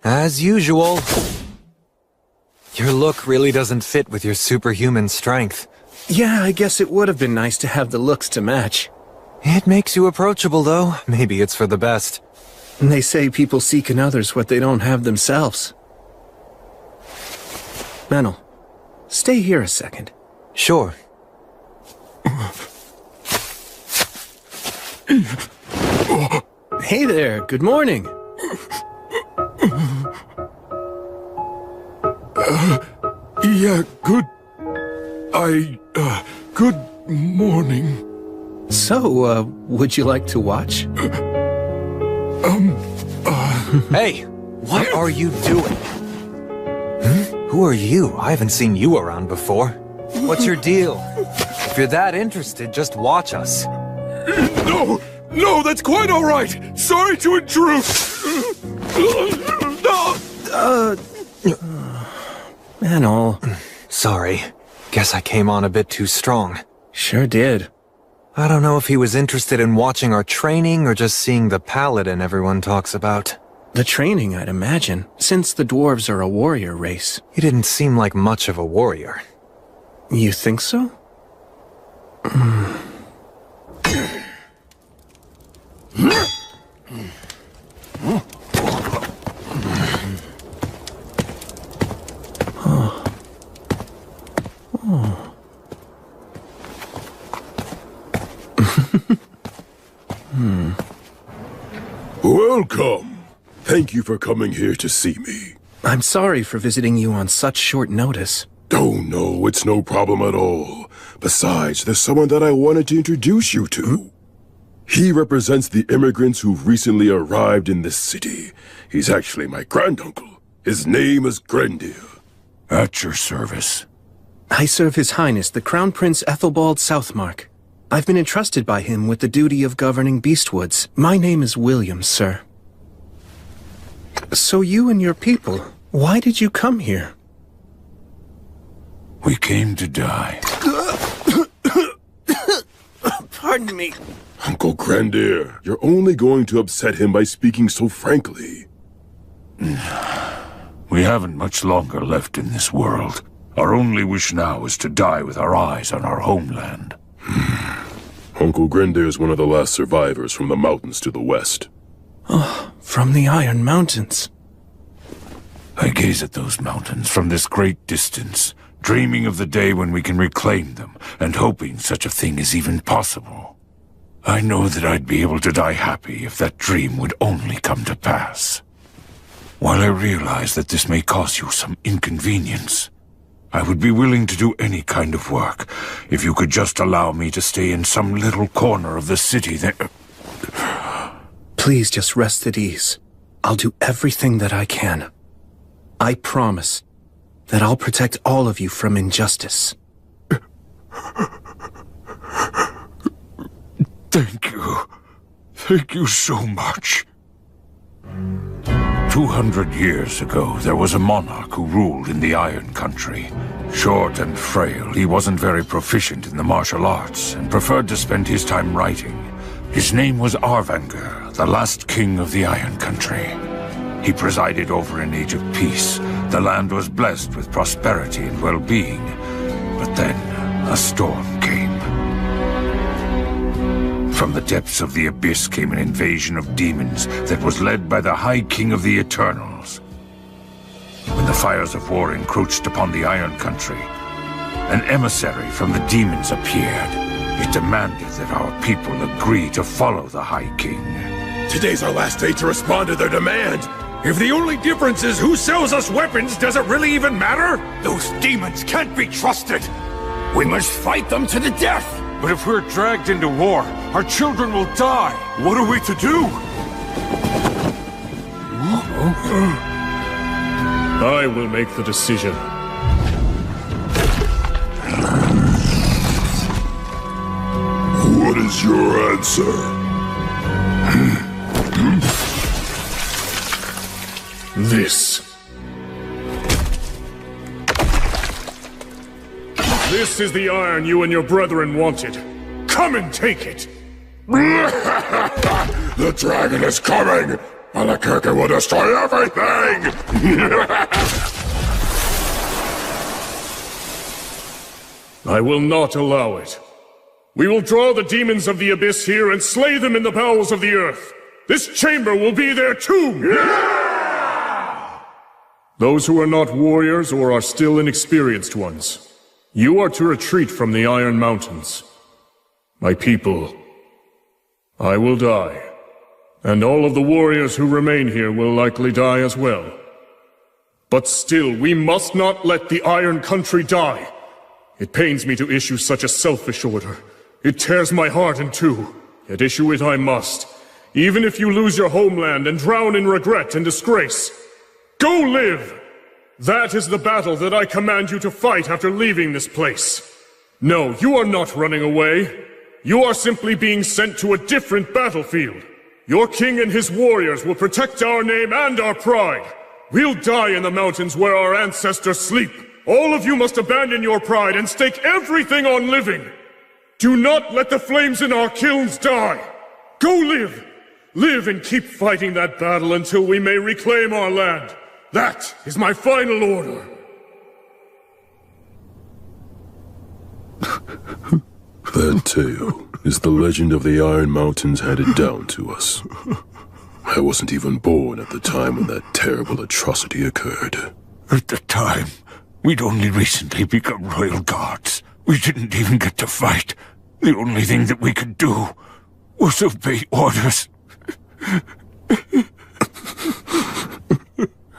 As usual. Your look really doesn't fit with your superhuman strength. Yeah, I guess it would have been nice to have the looks to match. It makes you approachable, though. Maybe it's for the best. And they say people seek in others what they don't have themselves. Menel, stay here a second. Sure. Hey there, good morning. Yeah, good morning. So, would you like to watch? Hey, what are you doing? Who are you? I haven't seen you around before. What's your deal? If you're that interested, just watch us. No, that's quite all right. Sorry to intrude. Menel. Sorry. Guess I came on a bit too strong. Sure did. I don't know if he was interested in watching our training or just seeing the paladin everyone talks about. The training, I'd imagine, since the dwarves are a warrior race. He didn't seem like much of a warrior. You think so? Welcome. Thank you for coming here to see me. I'm sorry for visiting you on such short notice. Oh no, it's no problem at all. Besides, there's someone that I wanted to introduce you to. He represents the immigrants who've recently arrived in this city. He's actually my granduncle. His name is Grendir. At your service. I serve His Highness the Crown Prince Ethelbald Southmark. I've been entrusted by him with the duty of governing Beastwoods. My name is William, sir. So you and your people, why did you come here? We came to die. Pardon me. Uncle Grendir, you're only going to upset him by speaking so frankly. We haven't much longer left in this world. Our only wish now is to die with our eyes on our homeland. Uncle Grendir is one of the last survivors from the mountains to the west. Oh, from the Iron Mountains. I gaze at those mountains from this great distance, dreaming of the day when we can reclaim them, and hoping such a thing is even possible. I know that I'd be able to die happy if that dream would only come to pass. While I realize that this may cause you some inconvenience, I would be willing to do any kind of work if you could just allow me to stay in some little corner of the city that... Please just rest at ease. I'll do everything that I can. I promise that I'll protect all of you from injustice. Thank you. Thank you so much. 200 years ago, there was a monarch who ruled in the Iron Country. Short and frail, he wasn't very proficient in the martial arts and preferred to spend his time writing. His name was Arvanger, the last king of the Iron Country. He presided over an age of peace. The land was blessed with prosperity and well-being. But then, a storm came. From the depths of the abyss came an invasion of demons that was led by the High King of the Eternals. When the fires of war encroached upon the Iron Country, an emissary from the demons appeared. It demanded that our people agree to follow the High King. Today's our last day to respond to their demand. If the only difference is who sells us weapons, does it really even matter? Those demons can't be trusted! We must fight them to the death! But if we're dragged into war, our children will die! What are we to do? I will make the decision. What is your answer? This. This is the iron you and your brethren wanted. Come and take it! The dragon is coming! Malakirka will destroy everything! I will not allow it. We will draw the demons of the abyss here and slay them in the bowels of the earth. This chamber will be their tomb! Yeah! Those who are not warriors or are still inexperienced ones, you are to retreat from the Iron Mountains. My people, I will die, and all of the warriors who remain here will likely die as well. But still, we must not let the Iron Country die. It pains me to issue such a selfish order. It tears my heart in two, yet issue it I must, even if you lose your homeland and drown in regret and disgrace. Go live! That is the battle that I command you to fight after leaving this place. No, you are not running away. You are simply being sent to a different battlefield. Your king and his warriors will protect our name and our pride. We'll die in the mountains where our ancestors sleep. All of you must abandon your pride and stake everything on living. Do not let the flames in our kilns die! Go live! Live and keep fighting that battle until we may reclaim our land. That is my final order. That tale is the legend of the Iron Mountains handed down to us. I wasn't even born at the time when that terrible atrocity occurred. At the time, we'd only recently become royal guards. We didn't even get to fight. The only thing that we could do was obey orders.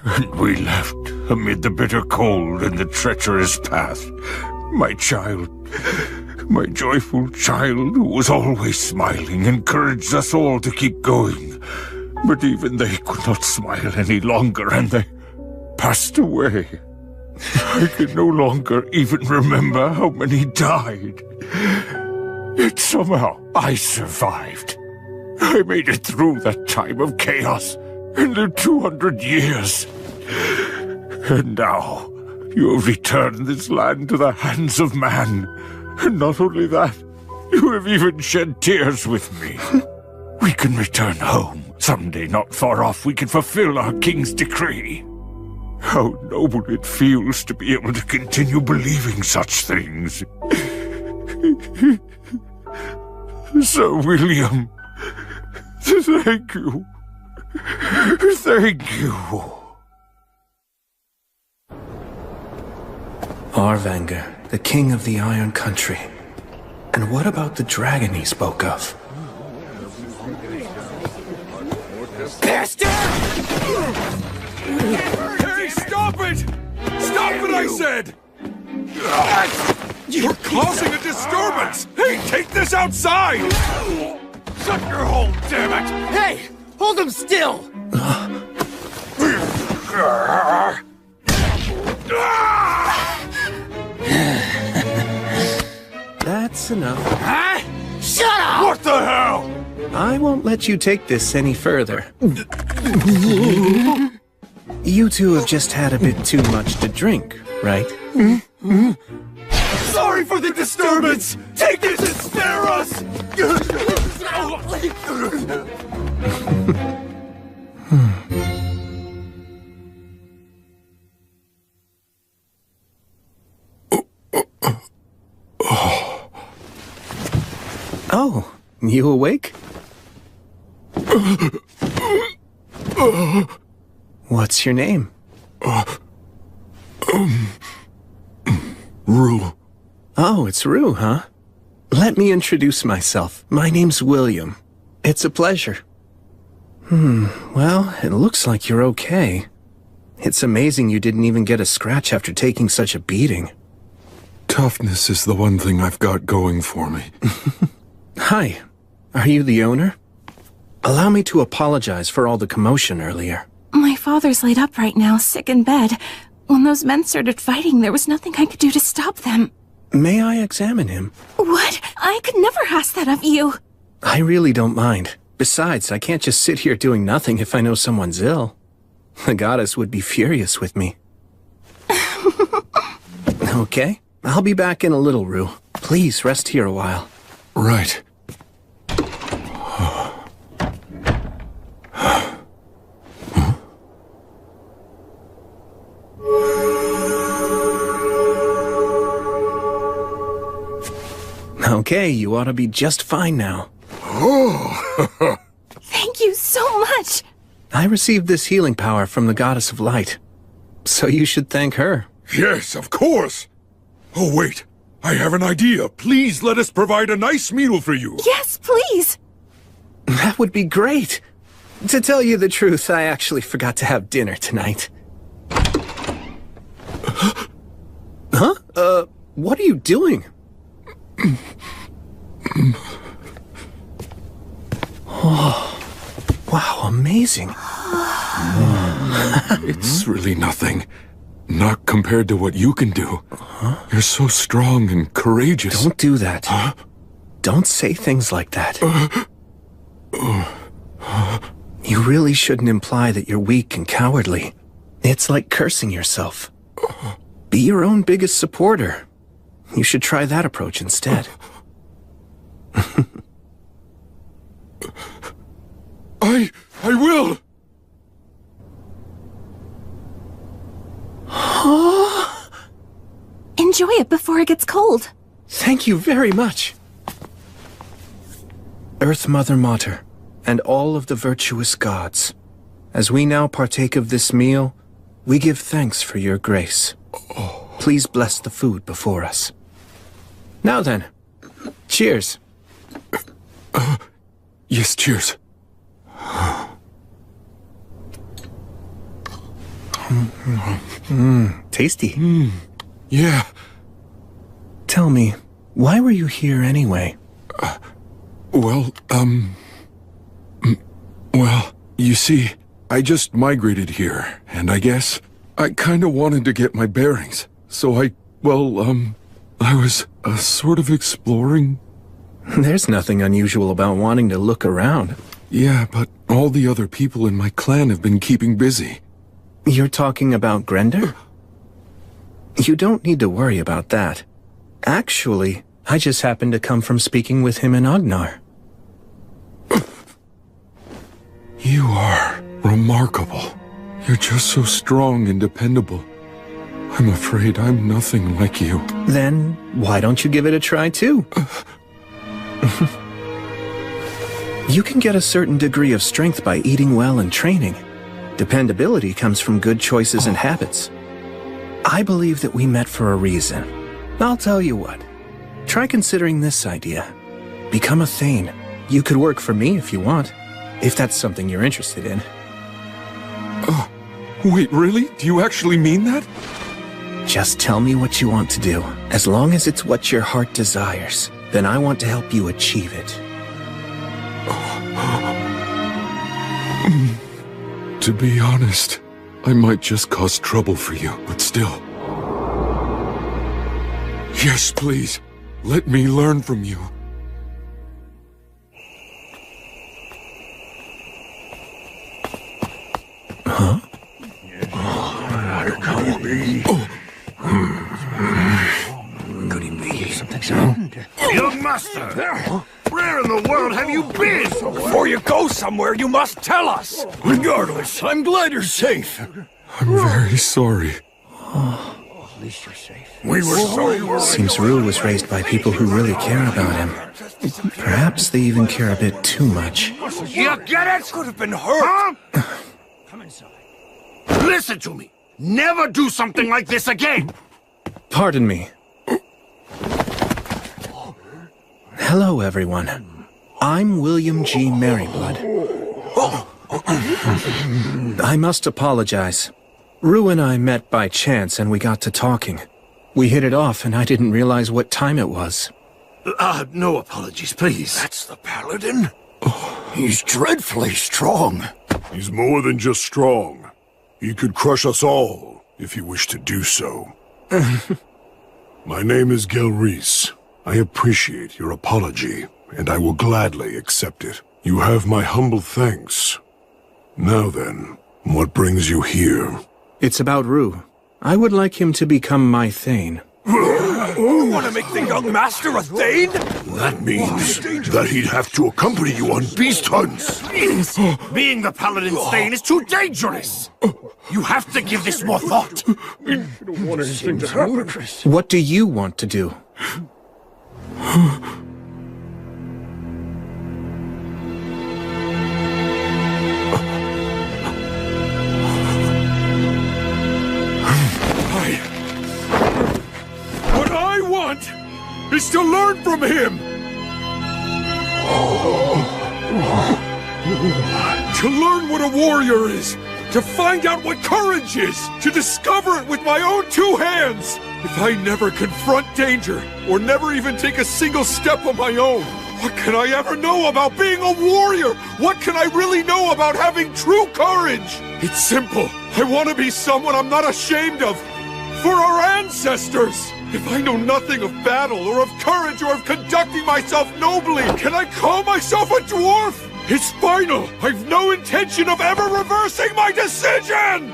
And we left amid the bitter cold and the treacherous path. My child, my joyful child who was always smiling, encouraged us all to keep going. But even they could not smile any longer, and they passed away. I can no longer even remember how many died. Yet somehow I survived. I made it through that time of chaos and lived 200 years. And now you have returned this land to the hands of man. And not only that, you have even shed tears with me. We can return home. Someday not far off we can fulfill our king's decree. How noble it feels to be able to continue believing such things. Sir William, thank you. Thank you. Arvanger, the king of the Iron Country. And what about the dragon he spoke of? Bastard! Hey, stop it! Stop it, I said! You're causing a disturbance! Hey, take this outside! Shut your hole, damn it! Hey! Hold him still! That's enough. Huh? Shut up! What the hell? I won't let you take this any further. You two have just had a bit too much to drink, right? Sorry for the disturbance! Take this and spare us! Oh, you awake? What's your name? Rue. Oh, it's Rue, huh? Let me introduce myself. My name's William. It's a pleasure. Well, it looks like you're okay. It's amazing you didn't even get a scratch after taking such a beating. Toughness is the one thing I've got going for me. Hi. Are you the owner? Allow me to apologize for all the commotion earlier. My father's laid up right now, sick in bed. When those men started fighting, there was nothing I could do to stop them. May I examine him? What? I could never ask that of you. I really don't mind. Besides, I can't just sit here doing nothing if I know someone's ill. The goddess would be furious with me. Okay, I'll be back in a little, Rue. Please rest here a while. Right. Okay, you ought to be just fine now. Oh! Thank you so much! I received this healing power from the Goddess of Light. So you should thank her. Yes, of course! Oh, wait. I have an idea. Please let us provide a nice meal for you. Yes, please! That would be great! To tell you the truth, I actually forgot to have dinner tonight. Huh? What are you doing? Oh, wow, amazing. It's really nothing. Not compared to what you can do. You're so strong and courageous. Don't do that. Don't say things like that. You really shouldn't imply that you're weak and cowardly. It's like cursing yourself. Be your own biggest supporter. You should try that approach instead. I will! Enjoy it before it gets cold. Thank you very much. Earth Mother Mater, and all of the virtuous gods, as we now partake of this meal, we give thanks for your grace. Please bless the food before us. Now then, cheers. Yes, cheers. Tasty. Yeah. Tell me, why were you here anyway? Well, you see, I just migrated here, and I guess I kinda wanted to get my bearings. So I was sort of exploring. There's nothing unusual about wanting to look around. Yeah, but all the other people in my clan have been keeping busy. You're talking about Grender? You don't need to worry about that. Actually, I just happened to come from speaking with him in Agnar. You are remarkable. You're just so strong and dependable. I'm afraid I'm nothing like you. Then, why don't you give it a try too? You can get a certain degree of strength by eating well and training. Dependability comes from good choices and habits. I believe that we met for a reason. I'll tell you what. Try considering this idea. Become a Thane. You could work for me if you want, if that's something you're interested in. Wait, really? Do you actually mean that? Just tell me what you want to do. As long as it's what your heart desires, then I want to help you achieve it. To be honest, I might just cause trouble for you, but still. Yes, please. Let me learn from you. Huh? Could he be? Something's happened. Young master! Where in the world have you been? Before you go somewhere, you must tell us! Regardless, I'm glad you're safe. I'm very sorry. At least you're safe. We were sorry you were... Seems Rue was raised by people who really care about him. Perhaps they even care a bit too much. You get it? Could have been hurt. Huh? Come inside. Listen to me. Never do something like this again. Pardon me. Hello, everyone. I'm William G. Merryblood. I must apologize. Rue and I met by chance and we got to talking. We hit it off and I didn't realize what time it was. No apologies, please. That's the paladin? He's dreadfully strong. He's more than just strong. He could crush us all, if he wished to do so. My name is Gelreese. I appreciate your apology, and I will gladly accept it. You have my humble thanks. Now then, what brings you here? It's about Rue. I would like him to become my Thane. You want to make the young master a Thane? That means that he'd have to accompany you on beast hunts. Being the paladin's Thane is too dangerous. You have to give this more thought. We don't want anything to happen. What do you want to do? What I want is to learn from him! To learn what a warrior is! To find out what courage is! To discover it with my own two hands! If I never confront danger, or never even take a single step on my own, what can I ever know about being a warrior? What can I really know about having true courage? It's simple. I want to be someone I'm not ashamed of. For our ancestors! If I know nothing of battle, or of courage, or of conducting myself nobly, can I call myself a dwarf? It's final! I've no intention of ever reversing my decision!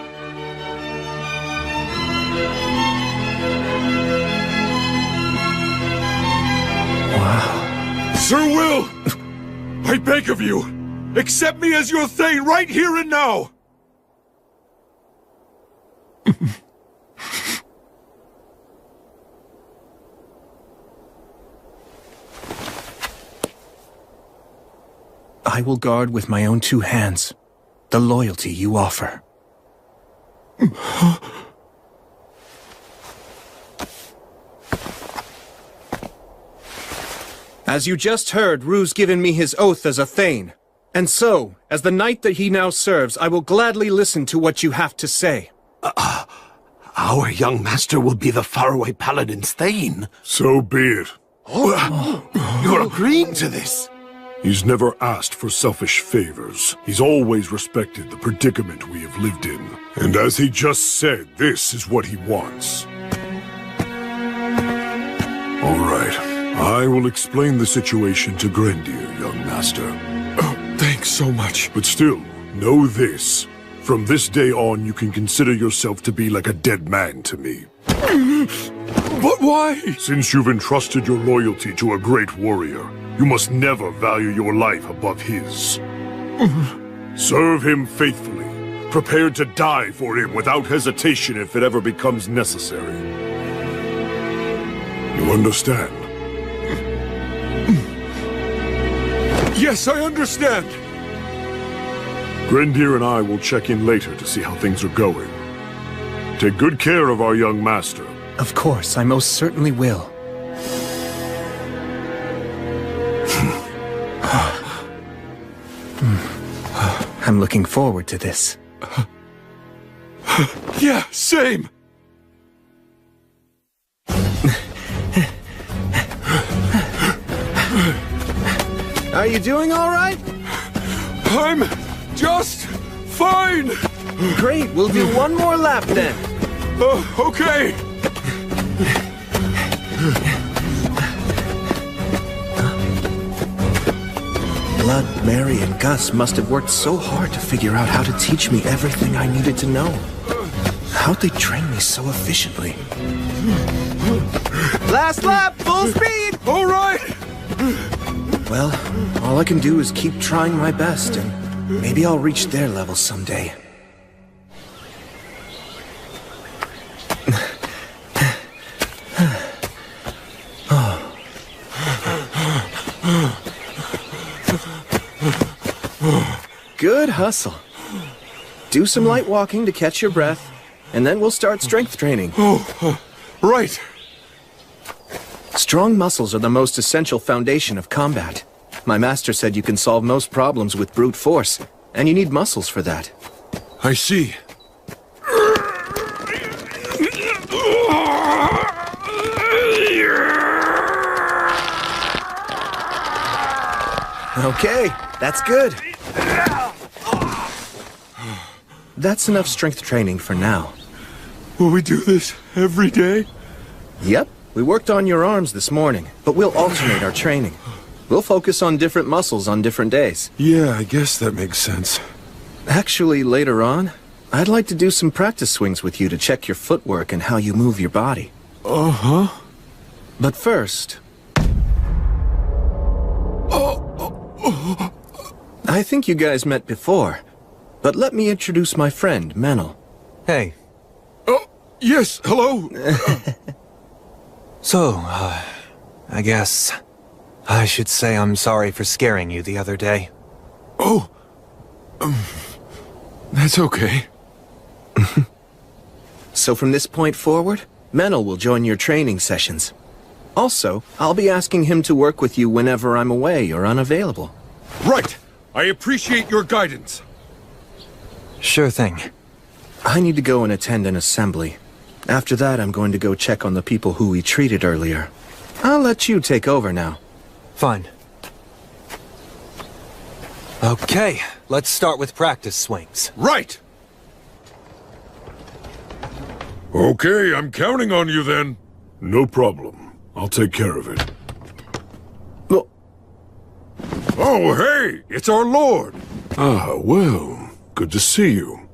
Wow. Sir Will! I beg of you, accept me as your Thane right here and now! I will guard with my own 2 hands the loyalty you offer. As you just heard, Rue's given me his oath as a Thane. And so, as the knight that he now serves, I will gladly listen to what you have to say. Our young master will be the faraway paladin's Thane. So be it. You're agreeing to this? He's never asked for selfish favors. He's always respected the predicament we have lived in. And as he just said, this is what he wants. All right. I will explain the situation to Grendir, young master. Oh, thanks so much. But still, know this. From this day on, you can consider yourself to be like a dead man to me. But why? Since you've entrusted your loyalty to a great warrior, you must never value your life above his. Serve him faithfully, prepared to die for him without hesitation if it ever becomes necessary. You understand? Yes, I understand. Grendir and I will check in later to see how things are going. Take good care of our young master. Of course, I most certainly will. I'm looking forward to this. Yeah, same! Are you doing all right? I'm just fine! Great, we'll do one more lap then. Okay! Blood, Mary, and Gus must have worked so hard to figure out how to teach me everything I needed to know. How'd they train me so efficiently? Last lap, full speed! All right! Well, all I can do is keep trying my best, and maybe I'll reach their level someday. Good hustle. Do some light walking to catch your breath, and then we'll start strength training. Right. Strong muscles are the most essential foundation of combat. My master said you can solve most problems with brute force, and you need muscles for that. I see. Okay, that's good. That's enough strength training for now. Will we do this every day? Yep, we worked on your arms this morning, but we'll alternate our training. We'll focus on different muscles on different days. Yeah, I guess that makes sense. Actually, later on, I'd like to do some practice swings with you to check your footwork and how you move your body. Uh-huh. But first... I think you guys met before, but let me introduce my friend, Menel. Hey. Oh, yes, hello. So, I guess I should say I'm sorry for scaring you the other day. Oh, that's okay. So from this point forward, Menel will join your training sessions. Also, I'll be asking him to work with you whenever I'm away or unavailable. Right. I appreciate your guidance. Sure thing. I need to go and attend an assembly. After that, I'm going to go check on the people who we treated earlier. I'll let you take over now. Fine. Okay, let's start with practice swings. Right! Okay, I'm counting on you then. No problem. I'll take care of it. Well... Oh, hey! It's our Lord! Ah, well, good to see you.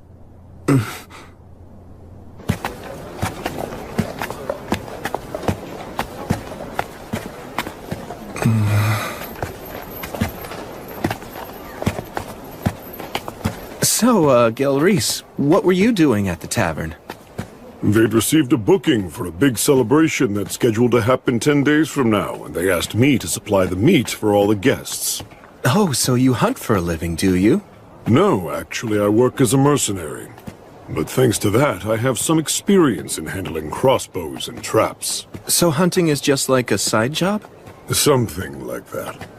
So, Gelreese, what were you doing at the tavern? They'd received a booking for a big celebration that's scheduled to happen 10 days from now, and they asked me to supply the meat for all the guests. Oh, so you hunt for a living, do you? No, actually, I work as a mercenary. But thanks to that, I have some experience in handling crossbows and traps. So hunting is just like a side job? Something like that.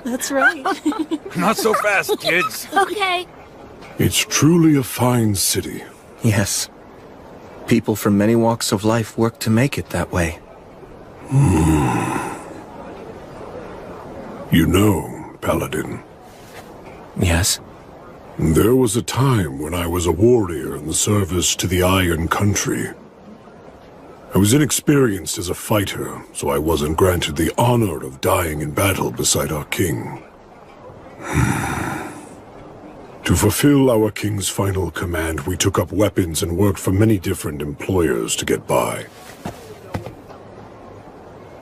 That's right. Not so fast, kids. Okay. It's truly a fine city. Yes. People from many walks of life work to make it that way. You know, Paladin. Yes? There was a time when I was a warrior in the service to the Iron Country. I was inexperienced as a fighter, so I wasn't granted the honor of dying in battle beside our king. To fulfill our king's final command, we took up weapons and worked for many different employers to get by.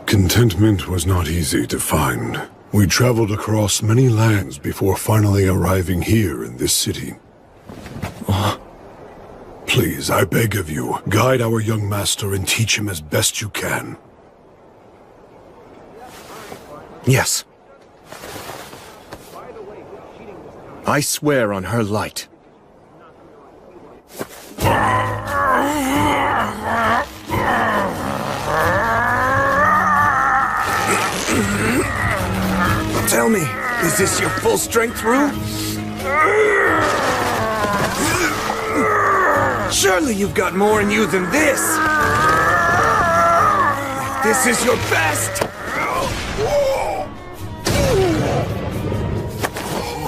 Contentment was not easy to find. We traveled across many lands before finally arriving here in this city. Please, I beg of you, guide our young master and teach him as best you can. Yes. I swear on her light. Tell me, is this your full strength room? Surely you've got more in you than this! This is your best!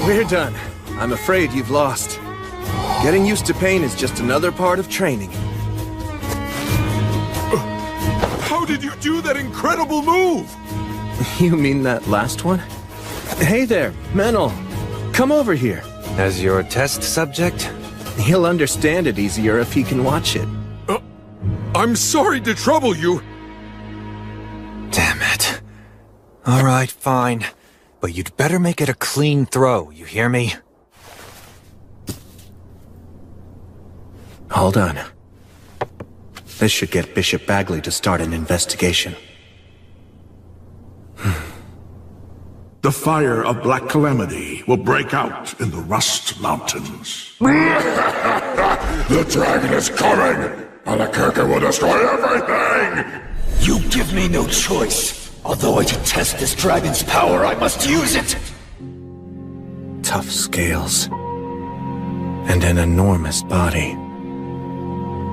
We're done. I'm afraid you've lost. Getting used to pain is just another part of training. How did you do that incredible move? You mean that last one? Hey there, Menel. Come over here. As your test subject? He'll understand it easier if he can watch it. I'm sorry to trouble you. Damn it. Alright, fine. But you'd better make it a clean throw, you hear me? Hold on. This should get Bishop Bagley to start an investigation. The fire of Black Calamity will break out in the Rust Mountains. The dragon is coming! Alakirka will destroy everything! You give me no choice. Although I detest this dragon's power, I must use it! Tough scales. And an enormous body.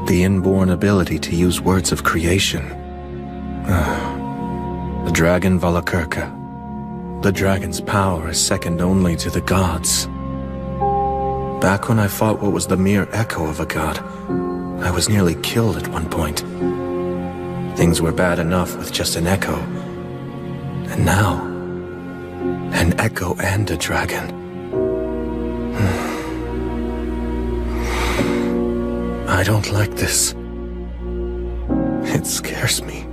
The inborn ability to use words of creation. The dragon Valakirka. The dragon's power is second only to the gods. Back when I fought what was the mere echo of a god, I was nearly killed at one point. Things were bad enough with just an echo. And now, an echo and a dragon. I don't like this. It scares me.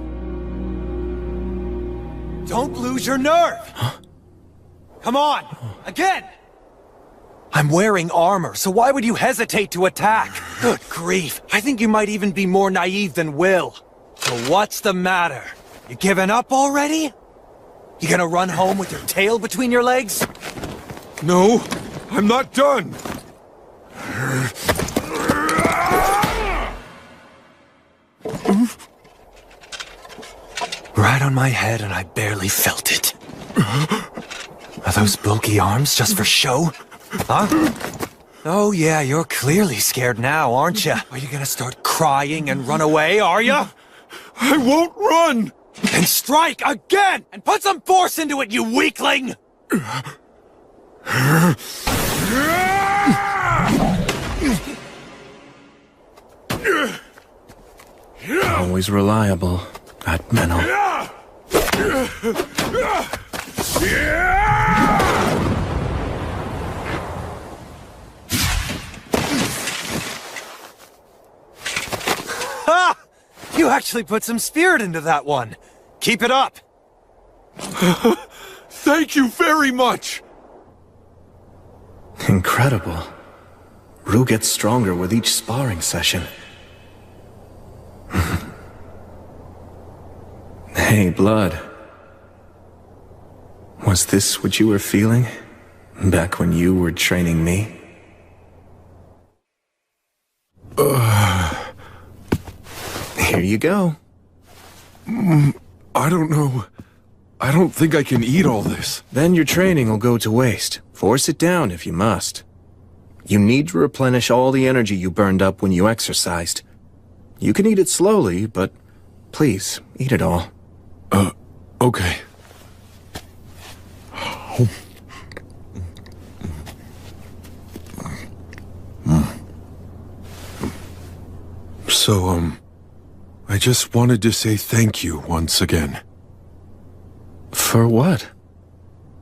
Don't lose your nerve! Huh? Come on! Again! I'm wearing armor, so why would you hesitate to attack? Good grief, I think you might even be more naive than Will. So what's the matter? You giving up already? You gonna run home with your tail between your legs? No, I'm not done. Right on my head and I barely felt it. Are those bulky arms just for show? Huh? Oh yeah, you're clearly scared now, aren't you? Are you gonna start crying and run away, are you? I won't run! Then strike again! And put some force into it, you weakling! Always reliable, that Menel. Ha! You actually put some spirit into that one. Keep it up. Thank you very much! Incredible. Rue gets stronger with each sparring session. Hey, Blood. Was this what you were feeling back when you were training me? Here you go. I don't know. I don't think I can eat all this. Then your training will go to waste. Force it down if you must. You need to replenish all the energy you burned up when you exercised. You can eat it slowly, but please, eat it all. Okay. So, I just wanted to say thank you once again. For what?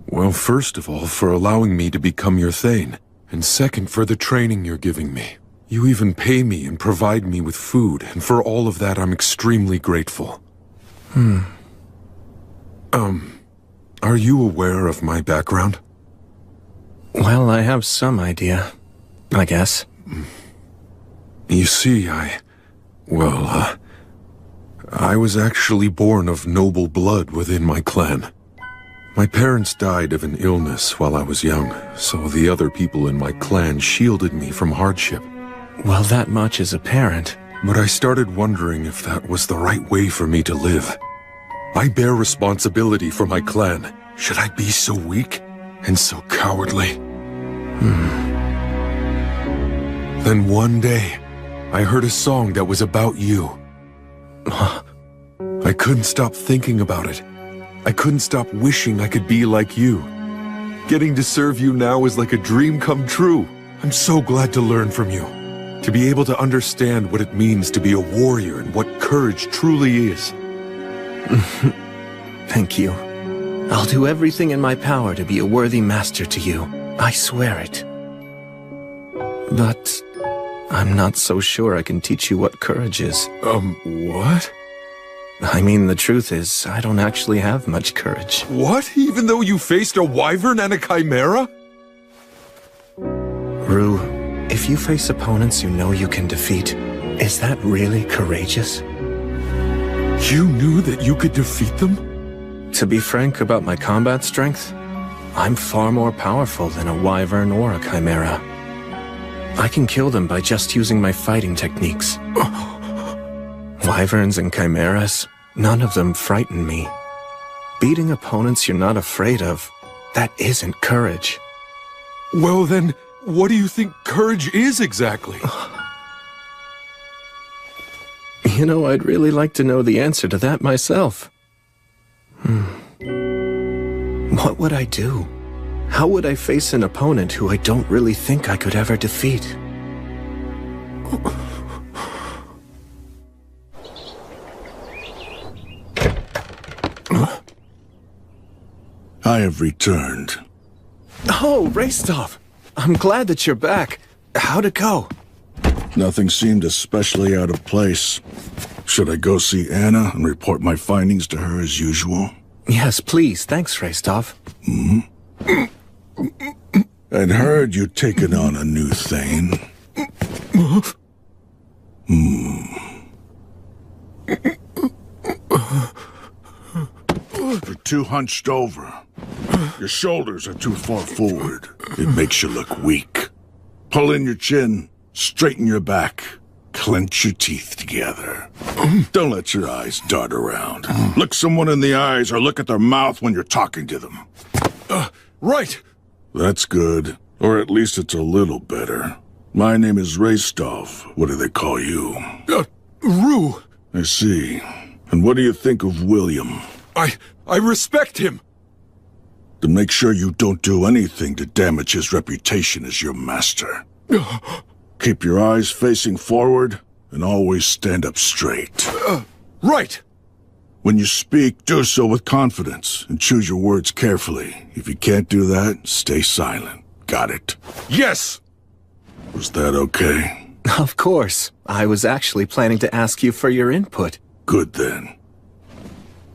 Well, first of all, for allowing me to become your Thane, and second, for the training you're giving me. You even pay me and provide me with food, and for all of that, I'm extremely grateful. Are you aware of my background? Well, I have some idea, I guess. You see, I was actually born of noble blood within my clan. My parents died of an illness while I was young, so the other people in my clan shielded me from hardship. Well, that much is apparent. But I started wondering if that was the right way for me to live. I bear responsibility for my clan. Should I be so weak and so cowardly? Then one day, I heard a song that was about you. I couldn't stop thinking about it. I couldn't stop wishing I could be like you. Getting to serve you now is like a dream come true. I'm so glad to learn from you. To be able to understand what it means to be a warrior and what courage truly is. Thank you. I'll do everything in my power to be a worthy master to you. I swear it. But I'm not so sure I can teach you what courage is. What? I mean, the truth is, I don't actually have much courage. What? Even though you faced a wyvern and a chimera? Rue, if you face opponents you know you can defeat, is that really courageous? You knew that you could defeat them? To be frank about my combat strength, I'm far more powerful than a wyvern or a chimera. I can kill them by just using my fighting techniques. Wyverns and chimeras, none of them frighten me. Beating opponents you're not afraid of, that isn't courage. Well then, what do you think courage is exactly? You know, I'd really like to know the answer to that myself. What would I do? How would I face an opponent who I don't really think I could ever defeat? I have returned. Oh, Raistov! I'm glad that you're back. How'd it go? Nothing seemed especially out of place. Should I go see Anna and report my findings to her as usual? Yes, please. Thanks, Raistov. I'd heard you'd taken on a new Thane. You're too hunched over. Your shoulders are too far forward. It makes you look weak. Pull in your chin, straighten your back, clench your teeth together. Don't let your eyes dart around. Look someone in the eyes or look at their mouth when you're talking to them. Right! That's good. Or at least it's a little better. My name is Raistov. What do they call you? Rue! I see. And what do you think of William? I respect him! Then make sure you don't do anything to damage his reputation as your master. Keep your eyes facing forward, and always stand up straight. Right! When you speak, do so with confidence, and choose your words carefully. If you can't do that, stay silent. Got it? Yes! Was that okay? Of course. I was actually planning to ask you for your input. Good then.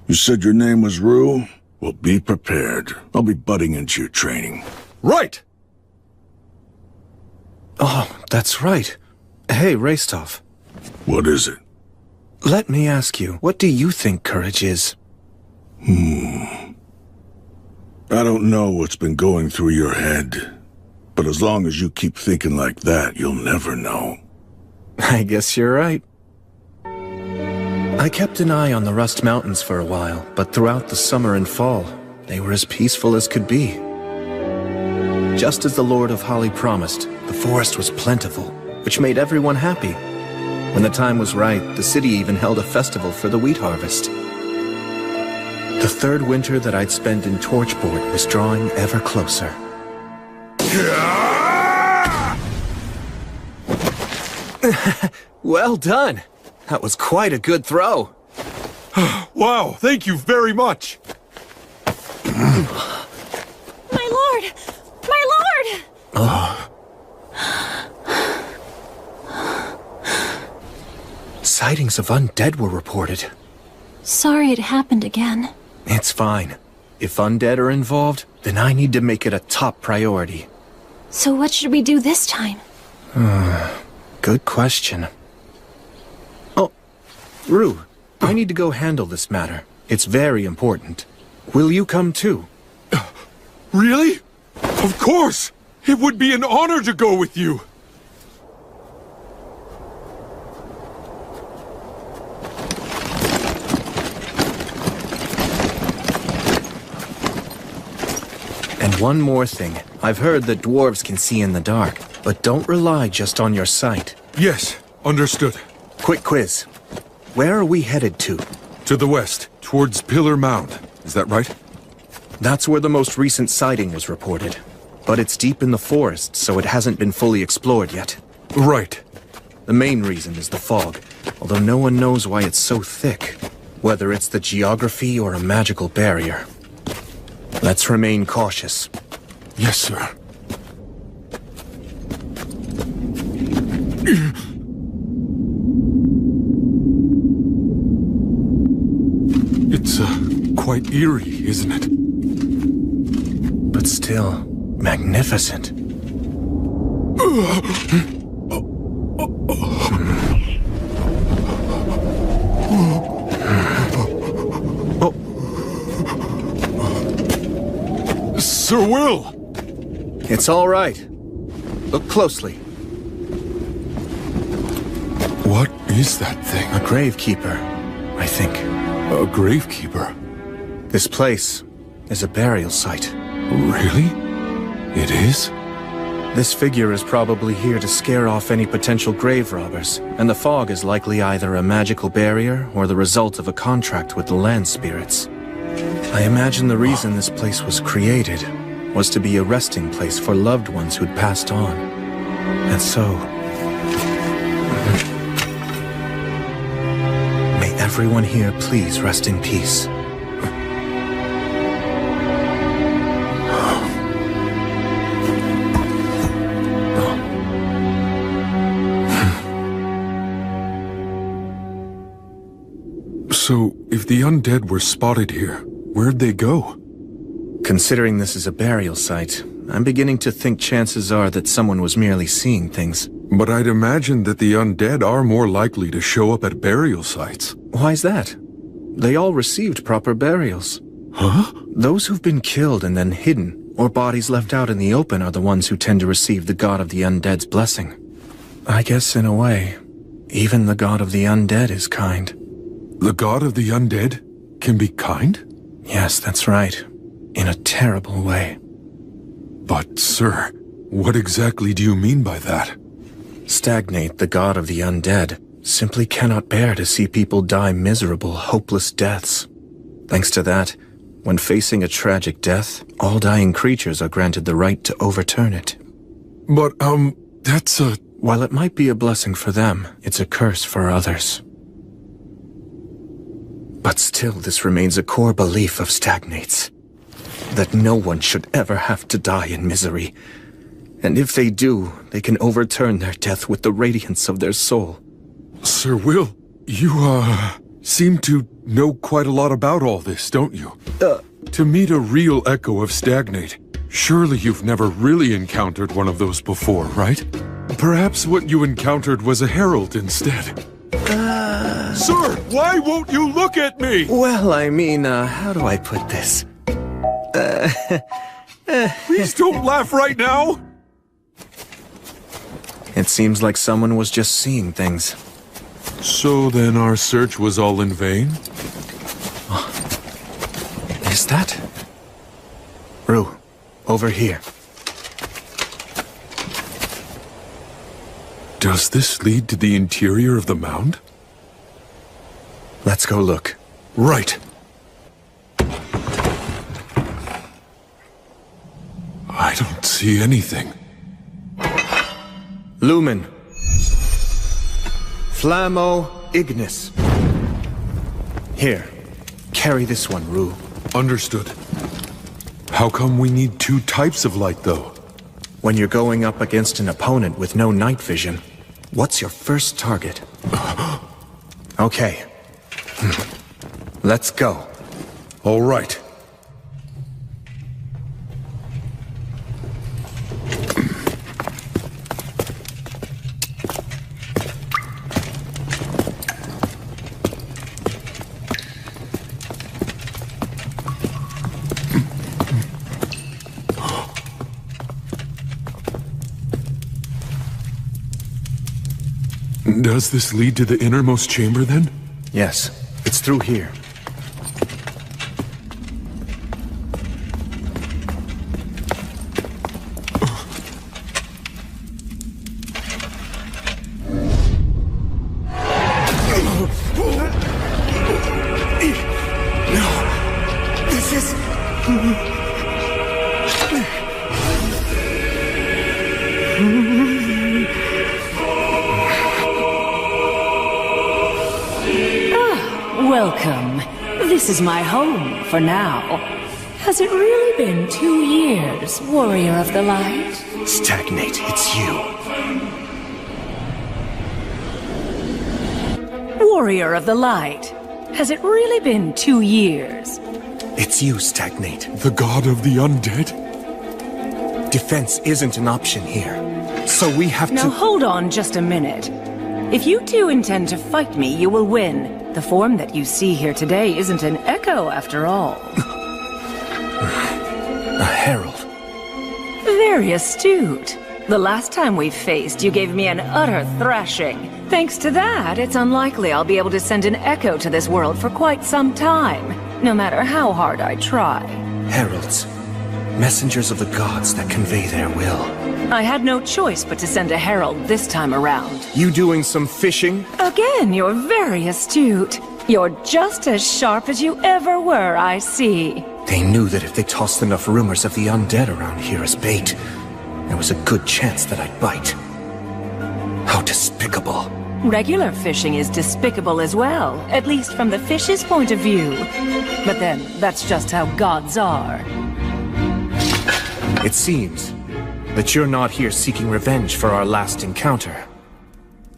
You said your name was Rue? Well, be prepared. I'll be butting into your training. Right! Oh, that's right. Hey, Rastov. What is it? Let me ask you, what do you think courage is? I don't know what's been going through your head, but as long as you keep thinking like that, you'll never know. I guess you're right. I kept an eye on the Rust Mountains for a while, but throughout the summer and fall, they were as peaceful as could be. Just as the Lord of Holly promised, the forest was plentiful, which made everyone happy. When the time was right, the city even held a festival for the wheat harvest. The third winter that I'd spent in Torchport was drawing ever closer. Well done! That was quite a good throw. Wow, thank you very much. My lord! My lord! Sightings of undead were reported. Sorry it happened again. It's fine. If undead are involved, then I need to make it a top priority. So what should we do this time? Good question. Oh, Rue, I need to go handle this matter. It's very important. Will you come too? Really? Of course! It would be an honor to go with you! And one more thing. I've heard that dwarves can see in the dark, but don't rely just on your sight. Yes, understood. Quick quiz. Where are we headed to? To the west, towards Pillar Mound. Is that right? That's where the most recent sighting was reported. But it's deep in the forest, so it hasn't been fully explored yet. Right. The main reason is the fog, although no one knows why it's so thick. Whether it's the geography or a magical barrier. Let's remain cautious. Yes, sir. It's, quite eerie, isn't it? But still, magnificent. Sir Will! It's all right. Look closely. What is that thing? A gravekeeper, I think. A gravekeeper? This place is a burial site. Really? It is? This figure is probably here to scare off any potential grave robbers, and the fog is likely either a magical barrier or the result of a contract with the land spirits. I imagine the reason this place was created was to be a resting place for loved ones who'd passed on. And so, may everyone here please rest in peace. So, if the undead were spotted here, where'd they go? Considering this is a burial site, I'm beginning to think chances are that someone was merely seeing things. But I'd imagine that the undead are more likely to show up at burial sites. Why's that? They all received proper burials. Huh? Those who've been killed and then hidden, or bodies left out in the open are the ones who tend to receive the god of the undead's blessing. I guess in a way, even the god of the undead is kind. The god of the undead can be kind? Yes, that's right. In a terrible way. But, sir, what exactly do you mean by that? Stagnate, the god of the undead, simply cannot bear to see people die miserable, hopeless deaths. Thanks to that, when facing a tragic death, all dying creatures are granted the right to overturn it. But, that's a... While it might be a blessing for them, it's a curse for others. But still, this remains a core belief of Stagnate's. That no one should ever have to die in misery. And if they do, they can overturn their death with the radiance of their soul. Sir Will, you, seem to know quite a lot about all this, don't you? To meet a real echo of Stagnate, surely you've never really encountered one of those before, right? Perhaps what you encountered was a herald instead. Sir, why won't you look at me? Well, I mean, how do I put this? Please don't laugh right now. It seems like someone was just seeing things. So then our search was all in vain? Is that? Rue, over here. Does this lead to the interior of the mound? Let's go look. Right. I don't see anything. Lumen. Flammo Ignis. Here, carry this one, Rue. Understood. How come we need two types of light, though? When you're going up against an opponent with no night vision, what's your first target? Okay. Let's go. All right. Does this lead to the innermost chamber, then? Yes, it's through here. Welcome. This is my home for now. Has it really been 2 years, Warrior of the Light? Stagnate, it's you. Warrior of the Light. Has it really been 2 years? It's you, Stagnate. The god of the undead? Defense isn't an option here. So we have to— Now hold on just a minute. If you two intend to fight me, you will win. The form that you see here today isn't an echo, after all. A herald. Very astute. The last time we faced, you gave me an utter thrashing. Thanks to that, it's unlikely I'll be able to send an echo to this world for quite some time, no matter how hard I try. Heralds. Messengers of the gods that convey their will. I had no choice but to send a herald this time around. You doing some fishing? Again, you're very astute. You're just as sharp as you ever were, I see. They knew that if they tossed enough rumors of the undead around here as bait, there was a good chance that I'd bite. How despicable. Regular fishing is despicable as well, at least from the fish's point of view. But then, that's just how gods are. It seems that you're not here seeking revenge for our last encounter.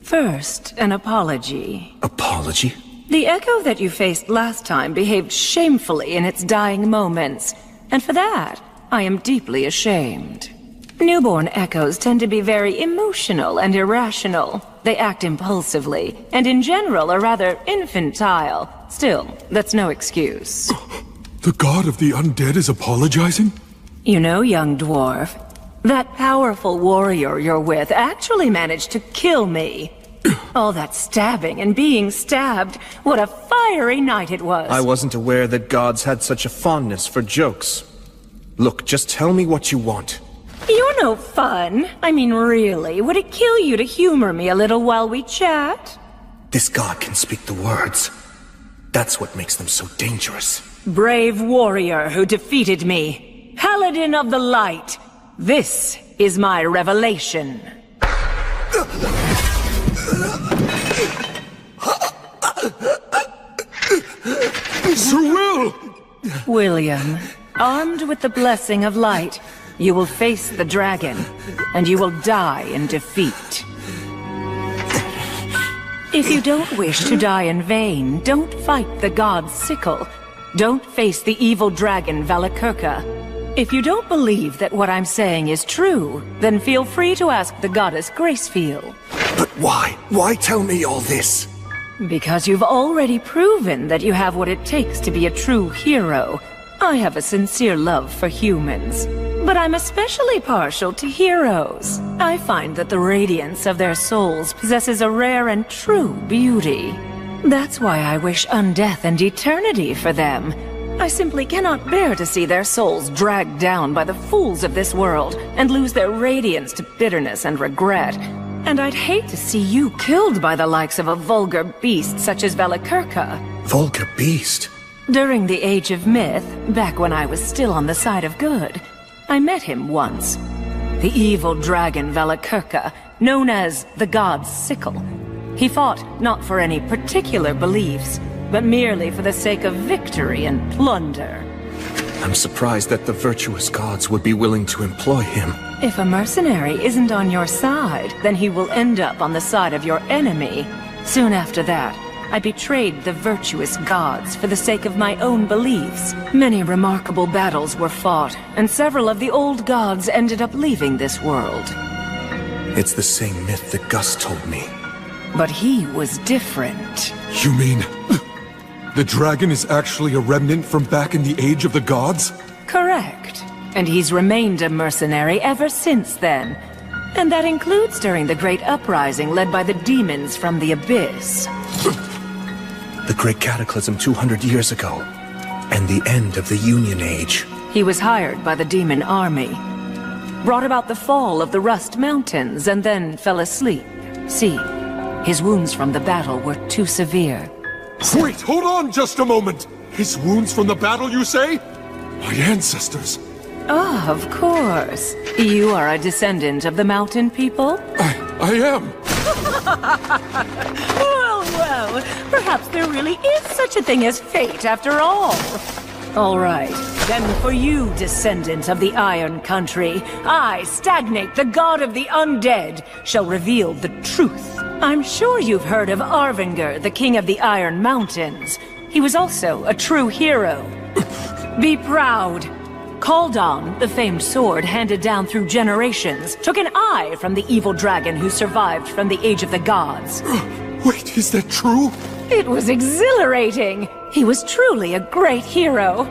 First, an apology. Apology? The echo that you faced last time behaved shamefully in its dying moments, and for that, I am deeply ashamed. Newborn echoes tend to be very emotional and irrational. They act impulsively, and in general are rather infantile. Still, that's no excuse. The god of the undead is apologizing? You know, young dwarf, that powerful warrior you're with actually managed to kill me. All that stabbing and being stabbed, what a fiery night it was. I wasn't aware that gods had such a fondness for jokes. Look, just tell me what you want. You're no fun. I mean, really, would it kill you to humor me a little while we chat? This god can speak the words. That's what makes them so dangerous. Brave warrior who defeated me. Paladin of the Light. This is my revelation. Sir Will! William, armed with the blessing of light, you will face the dragon, and you will die in defeat. If you don't wish to die in vain, don't fight the god's sickle. Don't face the evil dragon Valakirka. If you don't believe that what I'm saying is true, then feel free to ask the goddess Gracefeel. But why? Why tell me all this? Because you've already proven that you have what it takes to be a true hero. I have a sincere love for humans, but I'm especially partial to heroes. I find that the radiance of their souls possesses a rare and true beauty. That's why I wish undeath and eternity for them. I simply cannot bear to see their souls dragged down by the fools of this world and lose their radiance to bitterness and regret. And I'd hate to see you killed by the likes of a vulgar beast such as Valakirka. Vulgar beast? During the Age of Myth, back when I was still on the side of good, I met him once. The evil dragon Valakirka, known as the God's Sickle. He fought not for any particular beliefs, but merely for the sake of victory and plunder. I'm surprised that the virtuous gods would be willing to employ him. If a mercenary isn't on your side, then he will end up on the side of your enemy. Soon after that, I betrayed the virtuous gods for the sake of my own beliefs. Many remarkable battles were fought, and several of the old gods ended up leaving this world. It's the same myth that Gus told me. But he was different. You mean... the dragon is actually a remnant from back in the Age of the Gods? Correct. And he's remained a mercenary ever since then. And that includes during the Great Uprising led by the demons from the Abyss. The Great Cataclysm 200 years ago, and the end of the Union Age. He was hired by the demon army, brought about the fall of the Rust Mountains, and then fell asleep. See, his wounds from the battle were too severe. Wait, hold on just a moment! His wounds from the battle, you say? My ancestors. Ah, of course. You are a descendant of the mountain people? I am. Well, perhaps there really is such a thing as fate after all. All right, then for you, descendant of the Iron Country, I, Stagnate, the god of the undead, shall reveal the truth. I'm sure you've heard of Arvinger, the king of the Iron Mountains. He was also a true hero. Be proud. Kaldon, the famed sword handed down through generations, took an eye from the evil dragon who survived from the Age of the Gods. Wait, is that true? It was exhilarating. He was truly a great hero.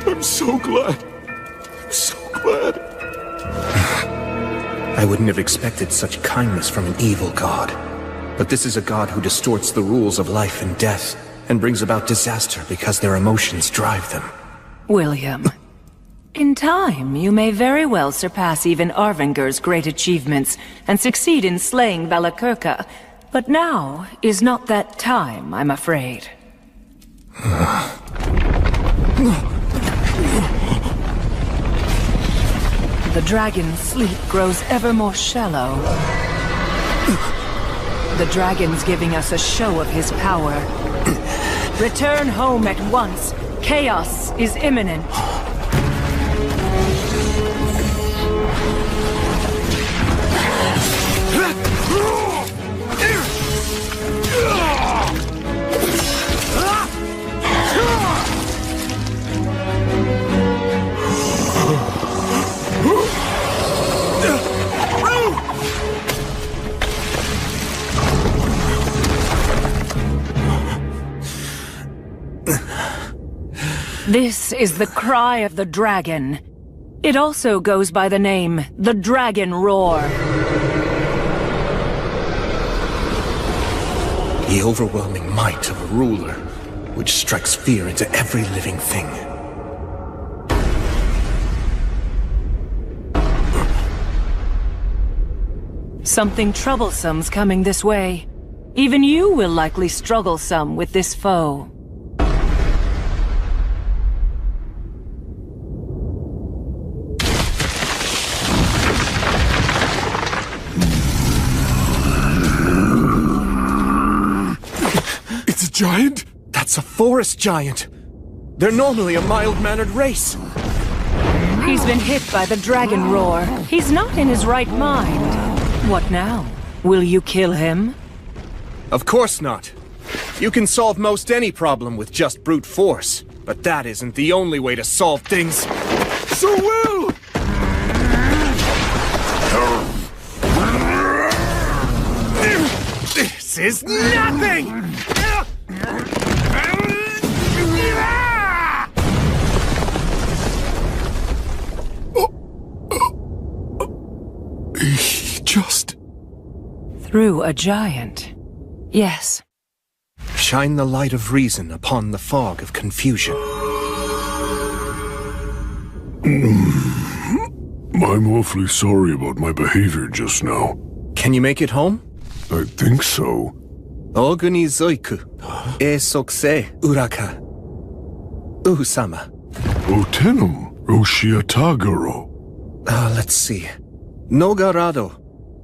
I'm so glad. I'm so glad. I wouldn't have expected such kindness from an evil god. But this is a god who distorts the rules of life and death, and brings about disaster because their emotions drive them. William, in time, you may very well surpass even Arvinger's great achievements and succeed in slaying Valakirka. But now is not that time, I'm afraid. The dragon's sleep grows ever more shallow. The dragon's giving us a show of his power. Return home at once. Chaos is imminent. This is the cry of the dragon. It also goes by the name, the Dragon Roar. The overwhelming might of a ruler, which strikes fear into every living thing. Something troublesome's coming this way. Even you will likely struggle some with this foe. Giant? That's a forest giant. They're normally a mild-mannered race. He's been hit by the dragon roar. He's not in his right mind. What now? Will you kill him? Of course not. You can solve most any problem with just brute force, but that isn't the only way to solve things. Sir Will! This is nothing! He just... Through a giant. Yes. Shine the light of reason upon the fog of confusion. I'm awfully sorry about my behavior just now. Can you make it home? I think so. Oguni zoiku, e sokse uraka. Uhusama. Otenum, Roshiatagaro. Let's see. Nogarado,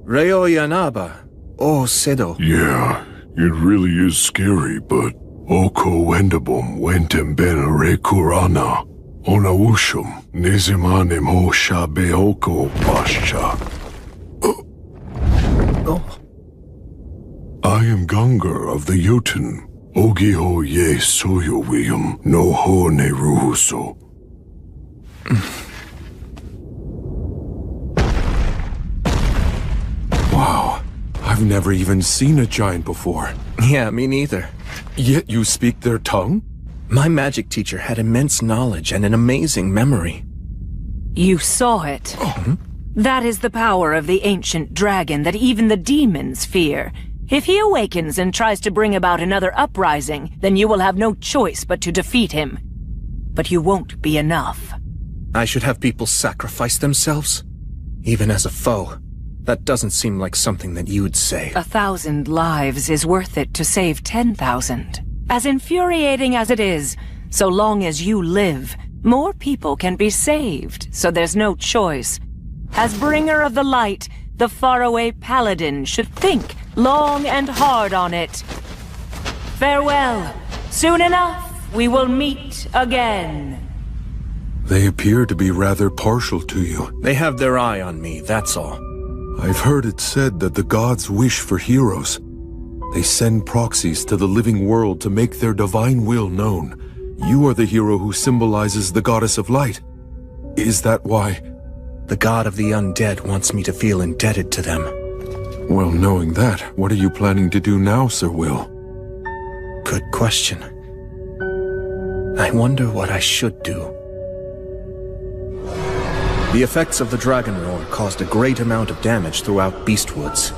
Reo Yanaba, O Sedo. Yeah, it really is scary, but Oko Wendabum wentem benere kurana. Onawushum, Nizimanim ho shabe oko pascha. I am Gungar of the Jotun. Ogiho ye soyo wium, no ho ne ruhuso. Wow, I've never even seen a giant before. Yeah, me neither. Yet you speak their tongue? My magic teacher had immense knowledge and an amazing memory. You saw it. Oh. That is the power of the ancient dragon that even the demons fear. If he awakens and tries to bring about another uprising, then you will have no choice but to defeat him. But you won't be enough. I should have people sacrifice themselves? Even as a foe? That doesn't seem like something that you'd say. 1,000 lives is worth it to save 10,000. As infuriating as it is, so long as you live, more people can be saved, so there's no choice. As bringer of the light, the faraway paladin should think long and hard on it. Farewell. Soon enough, we will meet again. They appear to be rather partial to you. They have their eye on me, that's all. I've heard it said that the gods wish for heroes. They send proxies to the living world to make their divine will known. You are the hero who symbolizes the goddess of light. Is that why? The god of the undead wants me to feel indebted to them. Well, knowing that, what are you planning to do now, Sir Will? Good question. I wonder what I should do. The effects of the dragon roar caused a great amount of damage throughout Beastwoods.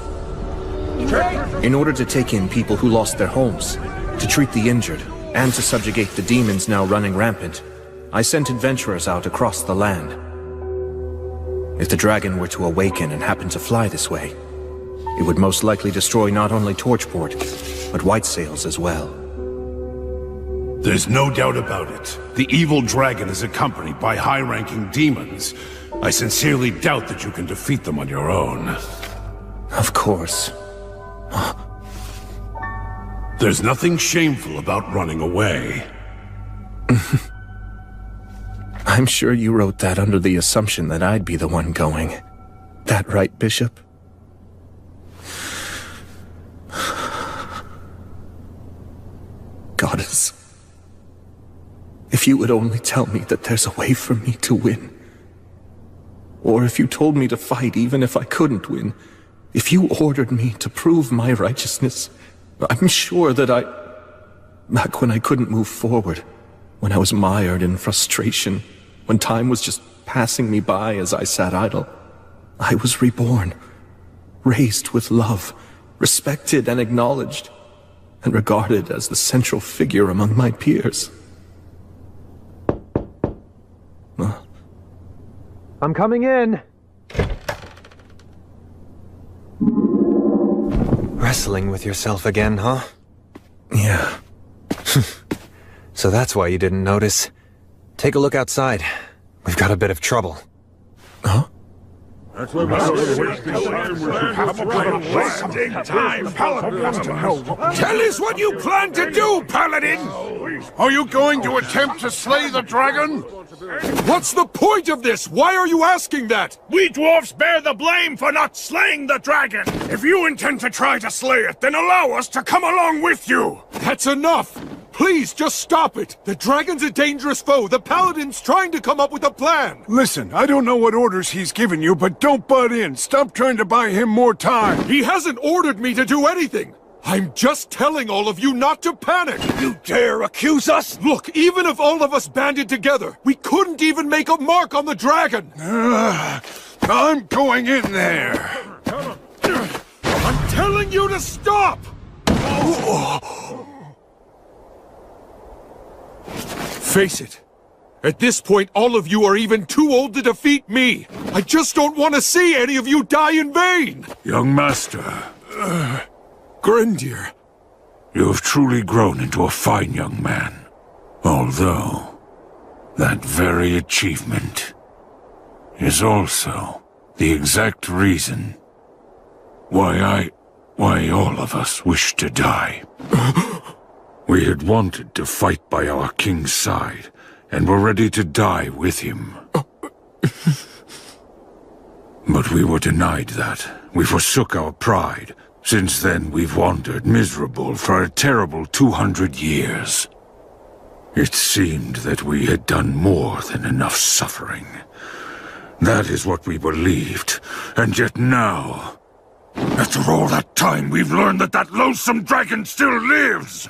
In order to take in people who lost their homes, to treat the injured, and to subjugate the demons now running rampant, I sent adventurers out across the land. If the dragon were to awaken and happen to fly this way, it would most likely destroy not only Torchport, but White Sails as well. There's no doubt about it. The evil dragon is accompanied by high-ranking demons. I sincerely doubt that you can defeat them on your own. Of course. There's nothing shameful about running away. I'm sure you wrote that under the assumption that I'd be the one going. That right, Bishop? Goddess, if you would only tell me that there's a way for me to win. Or if you told me to fight even if I couldn't win. If you ordered me to prove my righteousness, I'm sure that back when I couldn't move forward, when I was mired in frustration, when time was just passing me by as I sat idle, I was reborn, raised with love, respected and acknowledged, and regarded as the central figure among my peers. I'm coming in. Wrestling with yourself again, huh? Yeah. So that's why you didn't notice. Take a look outside. We've got a bit of trouble. Huh? That's where we're wasting time. Paladin wants to know. Tell us what you plan to do, Paladin! Are you going to attempt to slay the dragon? What's the point of this? Why are you asking that? We dwarfs bear the blame for not slaying the dragon! If you intend to try to slay it, then allow us to come along with you! That's enough! Please, just stop it! The dragon's a dangerous foe! The paladin's trying to come up with a plan! Listen, I don't know what orders he's given you, but don't butt in. Stop trying to buy him more time. He hasn't ordered me to do anything! I'm just telling all of you not to panic! You dare accuse us? Look, even if all of us banded together, we couldn't even make a mark on the dragon! I'm going in there! I'm telling you to stop! Face it. At this point, all of you are even too old to defeat me! I just don't want to see any of you die in vain! Young master, Grendir. you have truly grown into a fine young man. Although, that very achievement is also the exact reason why all of us wish to die. We had wanted to fight by our king's side, and were ready to die with him. But we were denied that. We forsook our pride. Since then, we've wandered miserable for a terrible 200 years. It seemed that we had done more than enough suffering. That is what we believed, and yet now, after all that time, we've learned that that loathsome dragon still lives!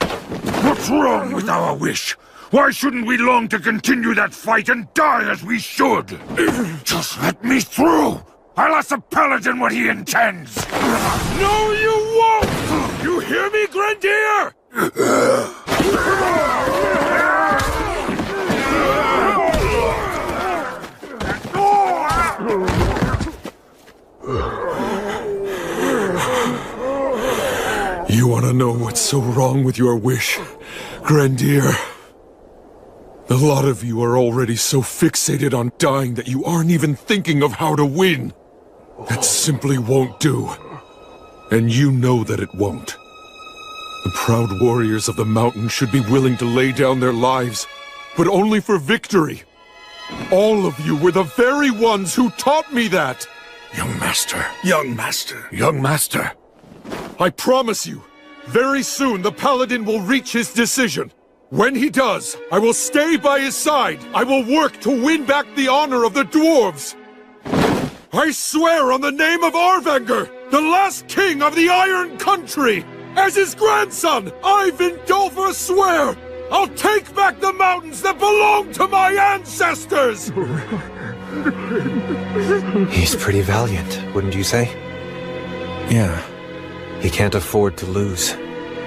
What's wrong with our wish? Why shouldn't we long to continue that fight and die as we should? Just let me through! I'll ask the paladin what he intends! No, you won't! You hear me, Grendir? You want to know what's so wrong with your wish, Grendir? A lot of you are already so fixated on dying that you aren't even thinking of how to win. That simply won't do. And you know that it won't. The proud warriors of the mountain should be willing to lay down their lives, but only for victory. All of you were the very ones who taught me that. Young master, young master, Young master, I promise you, very soon the paladin will reach his decision. When he does, I will stay by his side. I will work to win back the honor of the dwarves. I swear on the name of Arvanger, the last king of the Iron Country, as his grandson, I, Vindolfur, swear, I'll take back the mountains that belong to my ancestors! He's pretty valiant, wouldn't you say? Yeah. He can't afford to lose.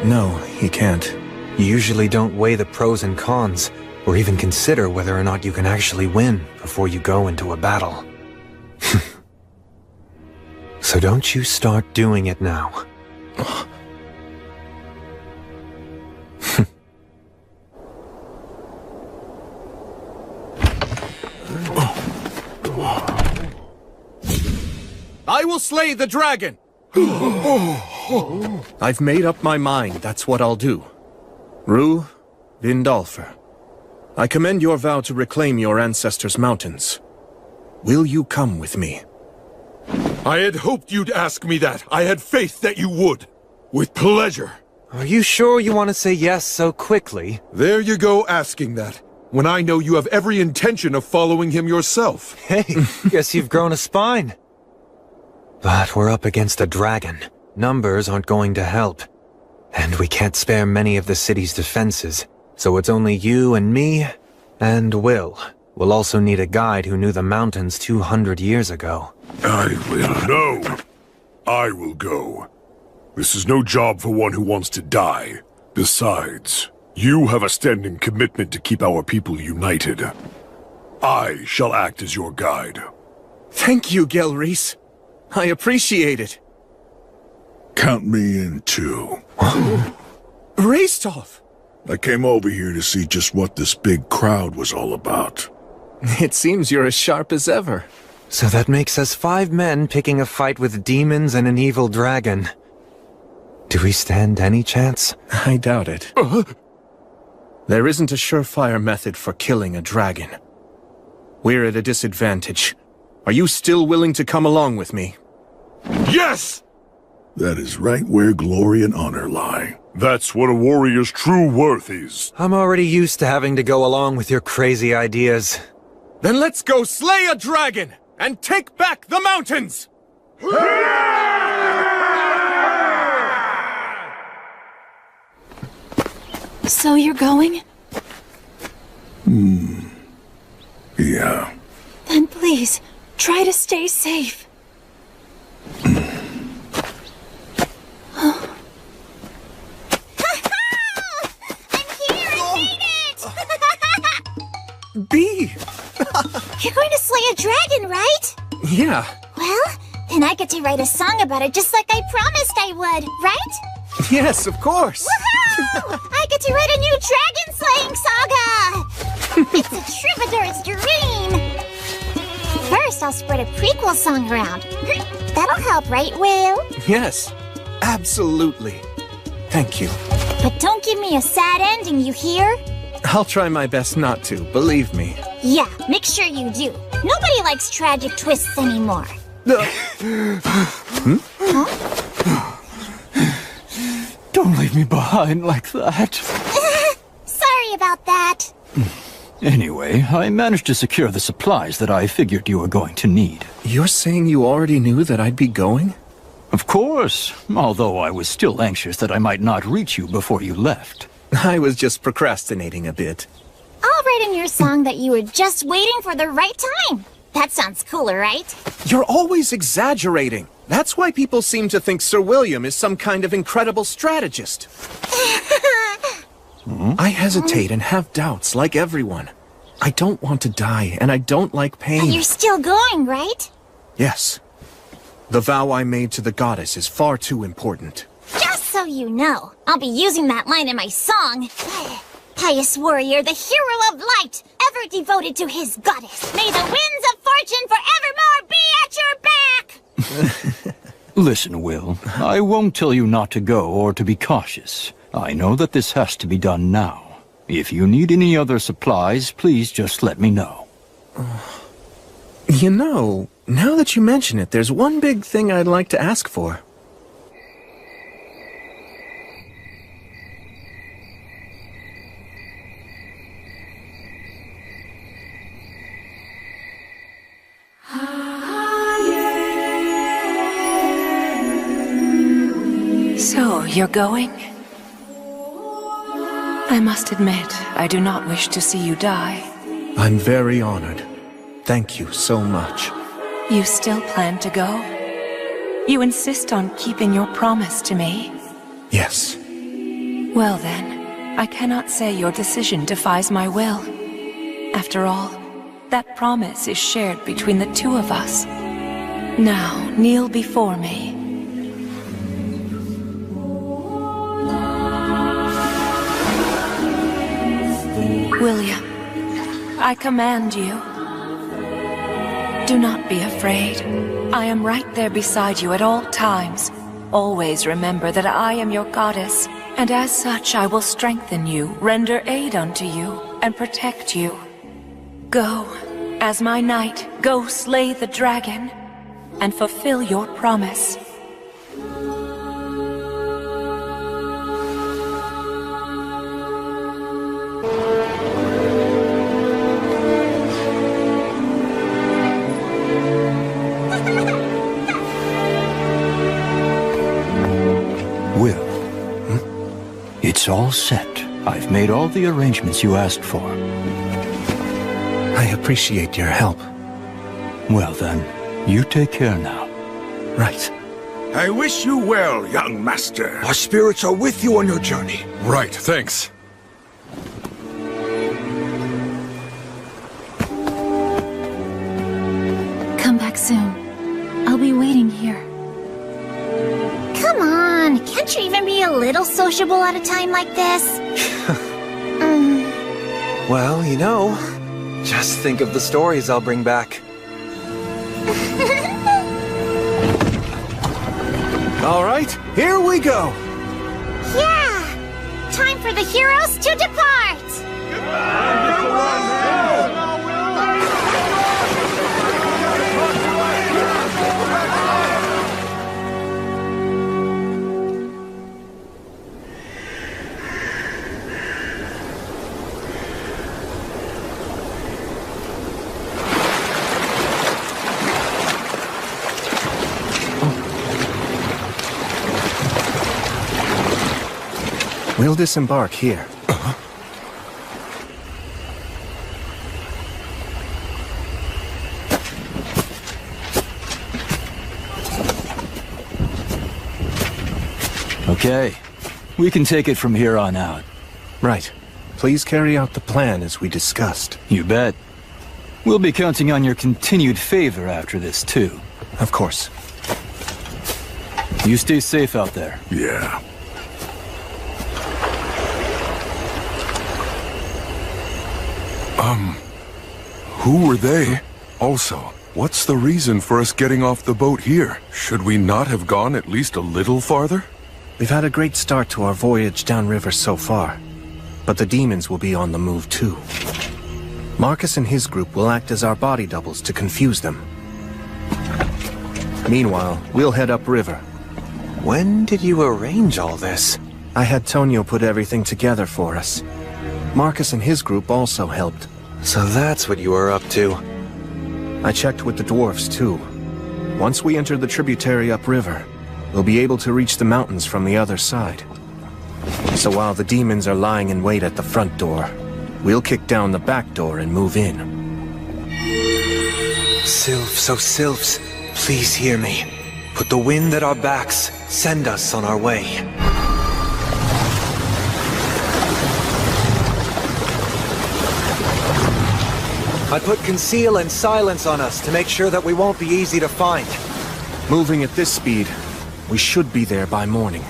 No, he can't. You usually don't weigh the pros and cons, or even consider whether or not you can actually win before you go into a battle. So don't you start doing it now. I will slay the dragon! I've made up my mind, that's what I'll do. Rue, Vindolfur, I commend your vow to reclaim your ancestors' mountains. Will you come with me? I had hoped you'd ask me that. I had faith that you would. With pleasure. Are you sure you want to say yes so quickly? There you go asking that, when I know you have every intention of following him yourself. Hey, guess you've grown a spine. But we're up against a dragon. Numbers aren't going to help. And we can't spare many of the city's defenses, so it's only you and me, and Will. We'll also need a guide who knew the mountains 200 years ago. I will. No! I will go. This is no job for one who wants to die. Besides, you have a standing commitment to keep our people united. I shall act as your guide. Thank you, Gelreese. I appreciate it. Count me in too. Rastov! I came over here to see just what this big crowd was all about. It seems you're as sharp as ever. So that makes us 5 men picking a fight with demons and an evil dragon. Do we stand any chance? I doubt it. There isn't a surefire method for killing a dragon. We're at a disadvantage. Are you still willing to come along with me? Yes! That is right where glory and honor lie. That's what a warrior's true worth is. I'm already used to having to go along with your crazy ideas. Then let's go slay a dragon and take back the mountains! So you're going? Yeah. Then please, try to stay safe. B! You're going to slay a dragon, right? Yeah. Well, then I get to write a song about it just like I promised I would, right? Yes, of course. Woohoo! I get to write a new dragon slaying saga! It's a troubadour's dream! First, I'll spread a prequel song around. That'll help, right, Will? Yes, absolutely. Thank you. But don't give me a sad ending, you hear? I'll try my best not to, believe me. Yeah, make sure you do. Nobody likes tragic twists anymore. Don't leave me behind like that. Sorry about that. Anyway, I managed to secure the supplies that I figured you were going to need. You're saying you already knew that I'd be going? Of course, although I was still anxious that I might not reach you before you left. I was just procrastinating a bit. I'll write in your song that you were just waiting for the right time. That sounds cooler, right? You're always exaggerating. That's why people seem to think Sir William is some kind of incredible strategist. I hesitate and have doubts, like everyone. I don't want to die, and I don't like pain. But you're still going, right? Yes. The vow I made to the goddess is far too important. Just so you know, I'll be using that line in my song. Pious warrior, the hero of light, ever devoted to his goddess. May the winds of fortune forevermore be at your back! Listen, Will, I won't tell you not to go or to be cautious. I know that this has to be done now. If you need any other supplies, please just let me know. You know, now that you mention it, there's one big thing I'd like to ask for. So, you're going? I must admit, I do not wish to see you die. I'm very honored. Thank you so much. You still plan to go? You insist on keeping your promise to me? Yes. Well then, I cannot say your decision defies my will. After all, that promise is shared between the two of us. Now, kneel before me. William, I command you. Do not be afraid. I am right there beside you at all times. Always remember that I am your goddess, and as such I will strengthen you, render aid unto you, and protect you. Go, as my knight, go slay the dragon, and fulfill your promise. It's all set. I've made all the arrangements you asked for. I appreciate your help. Well then, you take care now. Right. I wish you well, young master. Our spirits are with you on your journey. Right, thanks. Come back soon. I'll be waiting here. Come on, can't you even be a little sociable at a time like this? Well, you know, just think of the stories I'll bring back. All right, here we go. Yeah! Time for the heroes to depart! We'll disembark here. Okay. We can take it from here on out. Right. Please carry out the plan as we discussed. You bet. We'll be counting on your continued favor after this, too. Of course. You stay safe out there. Yeah. Who were they? Also, what's the reason for us getting off the boat here? Should we not have gone at least a little farther? We've had a great start to our voyage downriver so far, but the demons will be on the move too. Marcus and his group will act as our body doubles to confuse them. Meanwhile, we'll head upriver. When did you arrange all this? I had Tonio put everything together for us. Marcus and his group also helped. So that's what you were up to. I checked with the dwarves too. Once we enter the tributary upriver, we'll be able to reach the mountains from the other side. So while the demons are lying in wait at the front door, we'll kick down the back door and move in. Sylphs, oh Sylphs, please hear me. Put the wind at our backs. Send us on our way. I put conceal and silence on us to make sure that we won't be easy to find. Moving at this speed, we should be there by morning.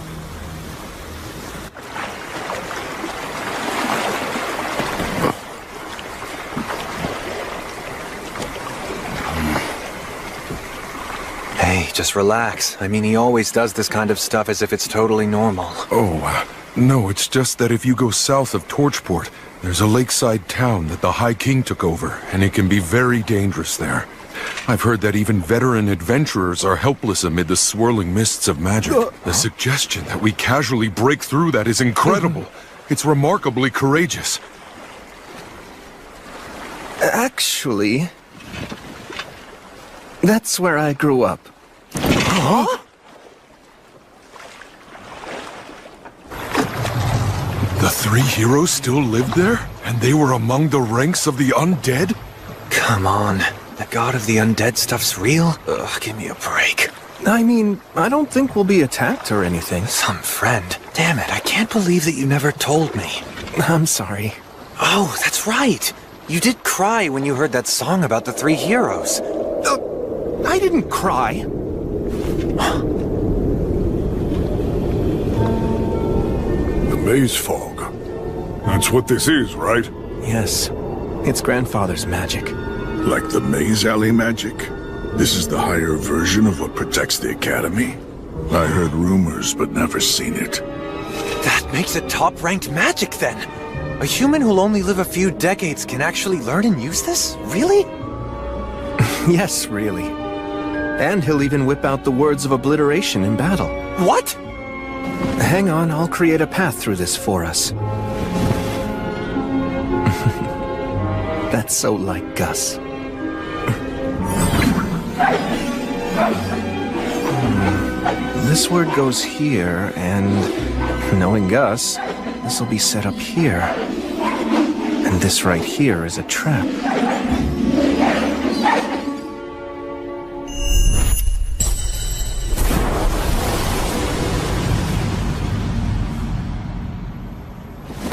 Hey, just relax. I mean, he always does this kind of stuff as if it's totally normal. Oh, no, it's just that if you go south of Torchport, there's a lakeside town that the High King took over, and it can be very dangerous there. I've heard that even veteran adventurers are helpless amid the swirling mists of magic. The suggestion that we casually break through that is incredible. It's remarkably courageous. Actually, that's where I grew up. Huh? The three heroes still lived there? And they were among the ranks of the undead? Come on. The god of the undead stuff's real? Ugh, give me a break. I mean, I don't think we'll be attacked or anything. Some friend. Damn it, I can't believe that you never told me. I'm sorry. Oh, that's right. You did cry when you heard that song about the three heroes. I didn't cry. The maze fog. That's what this is, right? Yes. It's grandfather's magic. Like the maze alley magic? This is the higher version of what protects the Academy? I heard rumors, but never seen it. That makes it top-ranked magic, then! A human who'll only live a few decades can actually learn and use this? Really? Yes, really. And he'll even whip out the words of obliteration in battle. What? Hang on, I'll create a path through this for us. That's so like Gus. This word goes here, and knowing Gus, this will be set up here. And this right here is a trap.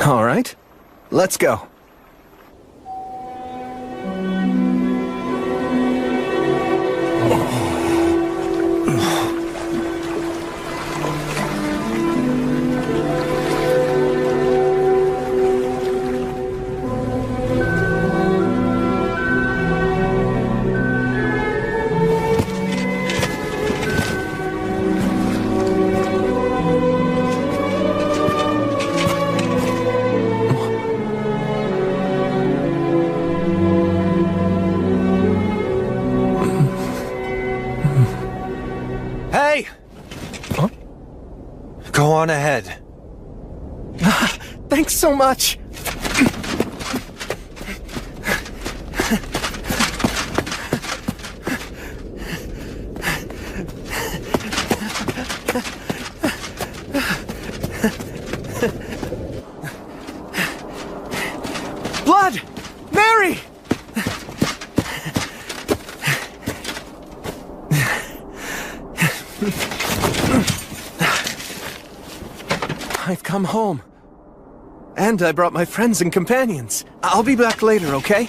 All right, let's go. Go on ahead. Thanks so much. Blood! Mary! I've come home. And I brought my friends and companions. I'll be back later, okay?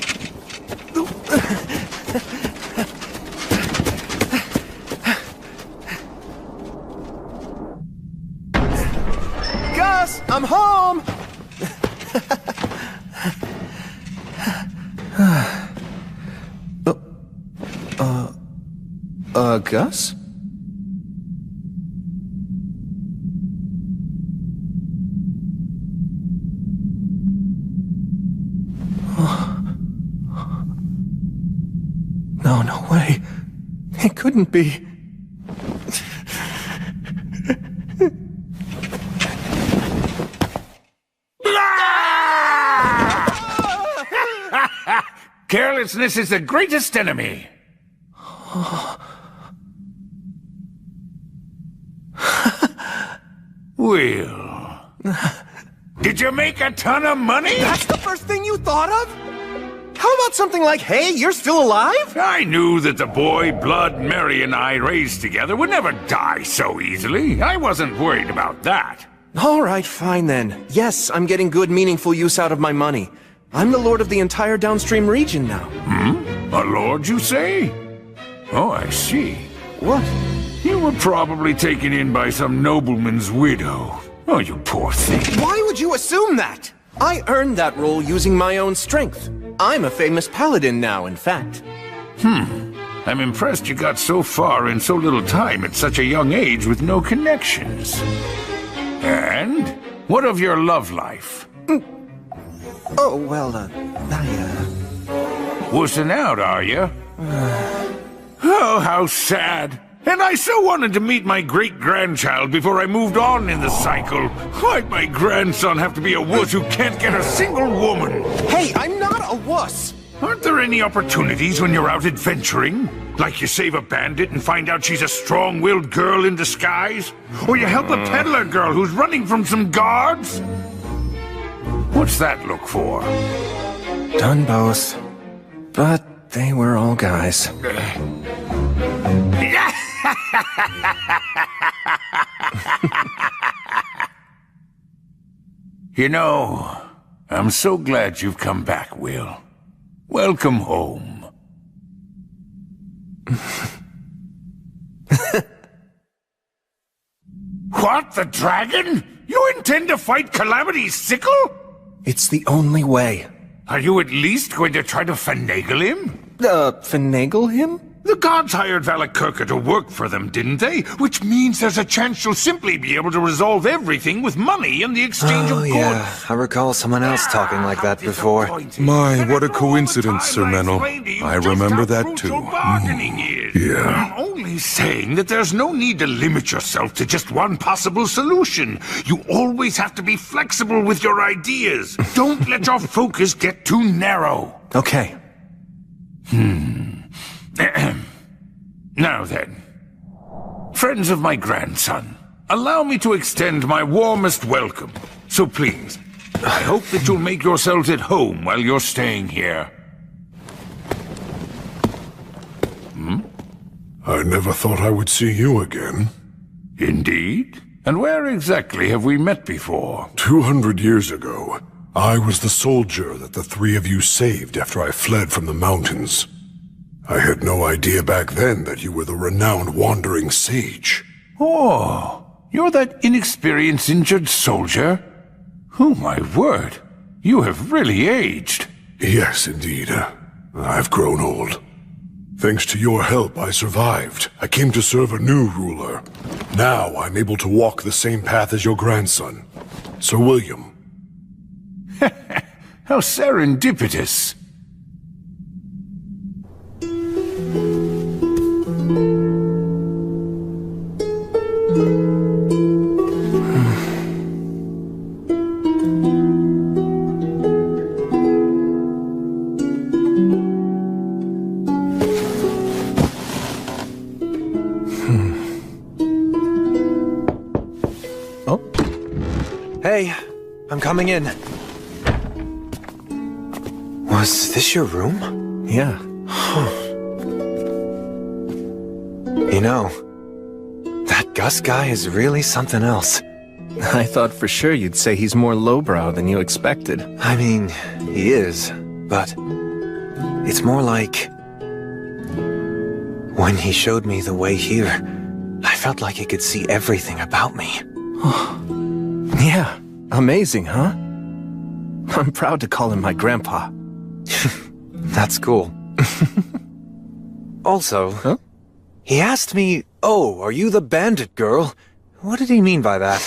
Gus, I'm home! Gus? No way. It couldn't be. Carelessness is the greatest enemy. Will, did you make a ton of money? That's the first thing you thought of? How about something like, hey, you're still alive? I knew that the boy Blood Mary and I raised together would never die so easily. I wasn't worried about that. All right, fine then. Yes, I'm getting good, meaningful use out of my money. I'm the lord of the entire downstream region now. A lord, you say? Oh, I see. What? You were probably taken in by some nobleman's widow. Oh, you poor thing. Why would you assume that? I earned that role using my own strength. I'm a famous paladin now, in fact. I'm impressed you got so far in so little time at such a young age with no connections. And? What of your love life? Oh, well, Wussing out, are you? Oh, how sad. And I so wanted to meet my great-grandchild before I moved on in the cycle. Why'd my grandson have to be a wuss who can't get a single woman? Hey, I'm not a wuss! Aren't there any opportunities when you're out adventuring? Like you save a bandit and find out she's a strong-willed girl in disguise? Or you help a peddler girl who's running from some guards? What's that look for? Done both. But they were all guys. You know, I'm so glad you've come back, Will. Welcome home. What, the dragon? You intend to fight Calamity's sickle? It's the only way. Are you at least going to try to finagle him? Finagle him? The gods hired Valakirka to work for them, didn't they? Which means there's a chance you'll simply be able to resolve everything with money in the exchange of goods. Yeah, I recall someone else talking like that before. My, what a coincidence, Sir Menno. I remember that too. Yeah. I'm only saying that there's no need to limit yourself to just one possible solution. You always have to be flexible with your ideas. Don't let your focus get too narrow. Okay. Now then, friends of my grandson, allow me to extend my warmest welcome. So please, I hope that you'll make yourselves at home while you're staying here. I never thought I would see you again. Indeed? And where exactly have we met before? 200 years ago, I was the soldier that the three of you saved after I fled from the mountains. I had no idea back then that you were the renowned wandering sage. Oh, you're that inexperienced injured soldier? Oh my word, you have really aged. Yes, indeed. I've grown old. Thanks to your help, I survived. I came to serve a new ruler. Now I'm able to walk the same path as your grandson, Sir William. How serendipitous. Okay, I'm coming in. Was this your room? Yeah. You know, that Gus guy is really something else. I thought for sure you'd say he's more lowbrow than you expected. I mean, he is, but it's more like... When he showed me the way here, I felt like he could see everything about me. Yeah, amazing, huh? I'm proud to call him my grandpa. That's cool. Also, huh? He asked me, "Oh, are you the bandit girl?" What did he mean by that?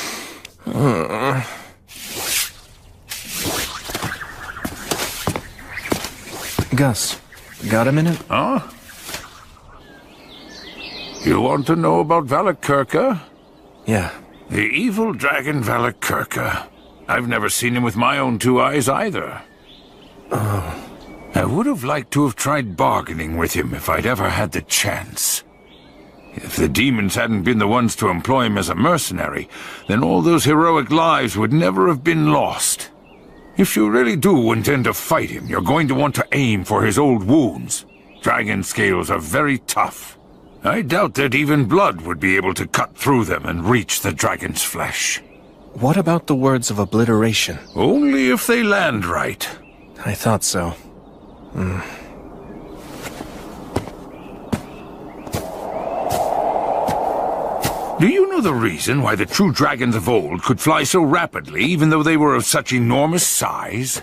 Gus, got a minute? Huh? You want to know about Valakirka? Yeah. The evil dragon Valakirka. I've never seen him with my own two eyes either. Oh. I would have liked to have tried bargaining with him if I'd ever had the chance. If the demons hadn't been the ones to employ him as a mercenary, then all those heroic lives would never have been lost. If you really do intend to fight him, you're going to want to aim for his old wounds. Dragon scales are very tough. I doubt that even blood would be able to cut through them and reach the dragon's flesh. What about the words of obliteration? Only if they land right. I thought so. Do you know the reason why the true dragons of old could fly so rapidly, even though they were of such enormous size?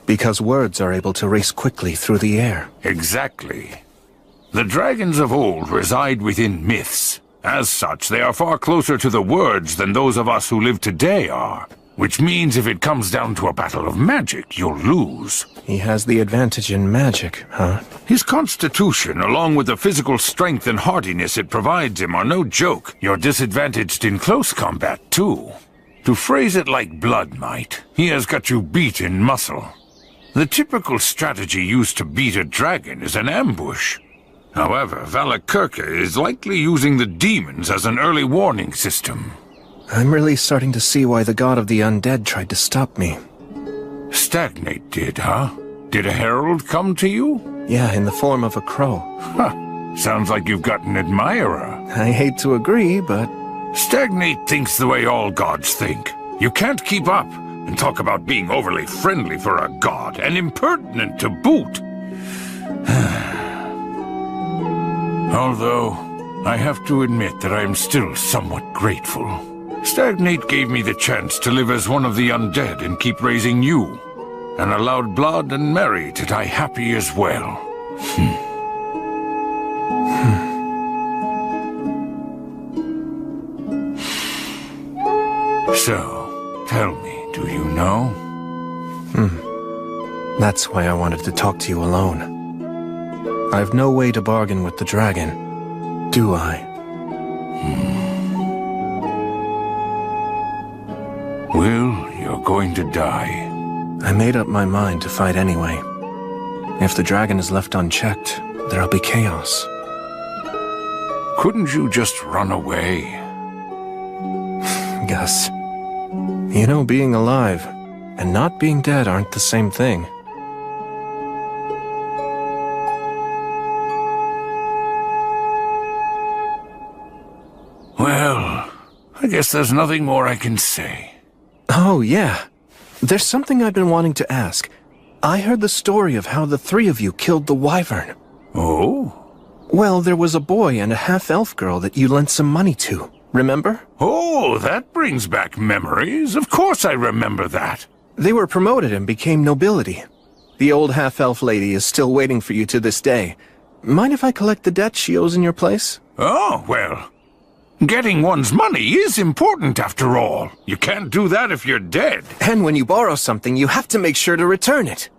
Because words are able to race quickly through the air. Exactly. The dragons of old reside within myths. As such, they are far closer to the words than those of us who live today are. Which means if it comes down to a battle of magic, you'll lose. He has the advantage in magic, huh? His constitution, along with the physical strength and hardiness it provides him, are no joke. You're disadvantaged in close combat, too. To phrase it like blood might, he has got you beat in muscle. The typical strategy used to beat a dragon is an ambush. However, Valakirka is likely using the demons as an early warning system. I'm really starting to see why the god of the undead tried to stop me. Stagnate did, huh? Did a herald come to you? Yeah, in the form of a crow. Huh. Sounds like you've got an admirer. I hate to agree, but... Stagnate thinks the way all gods think. You can't keep up, and talk about being overly friendly for a god, and impertinent to boot. Although, I have to admit that I am still somewhat grateful. Stagnate gave me the chance to live as one of the undead and keep raising you, and allowed Blood and Mary to die happy as well. So, tell me, do you know? That's why I wanted to talk to you alone. I've no way to bargain with the dragon, do I? Well, you're going to die. I made up my mind to fight anyway. If the dragon is left unchecked, there'll be chaos. Couldn't you just run away? Gus, you know being alive and not being dead aren't the same thing. Well, I guess there's nothing more I can say. Oh, yeah. There's something I've been wanting to ask. I heard the story of how the three of you killed the wyvern. Oh? Well, there was a boy and a half-elf girl that you lent some money to. Remember? Oh, that brings back memories. Of course I remember that. They were promoted and became nobility. The old half-elf lady is still waiting for you to this day. Mind if I collect the debt she owes in your place? Oh, well... Getting one's money is important after all. You can't do that if you're dead. And when you borrow something, you have to make sure to return it.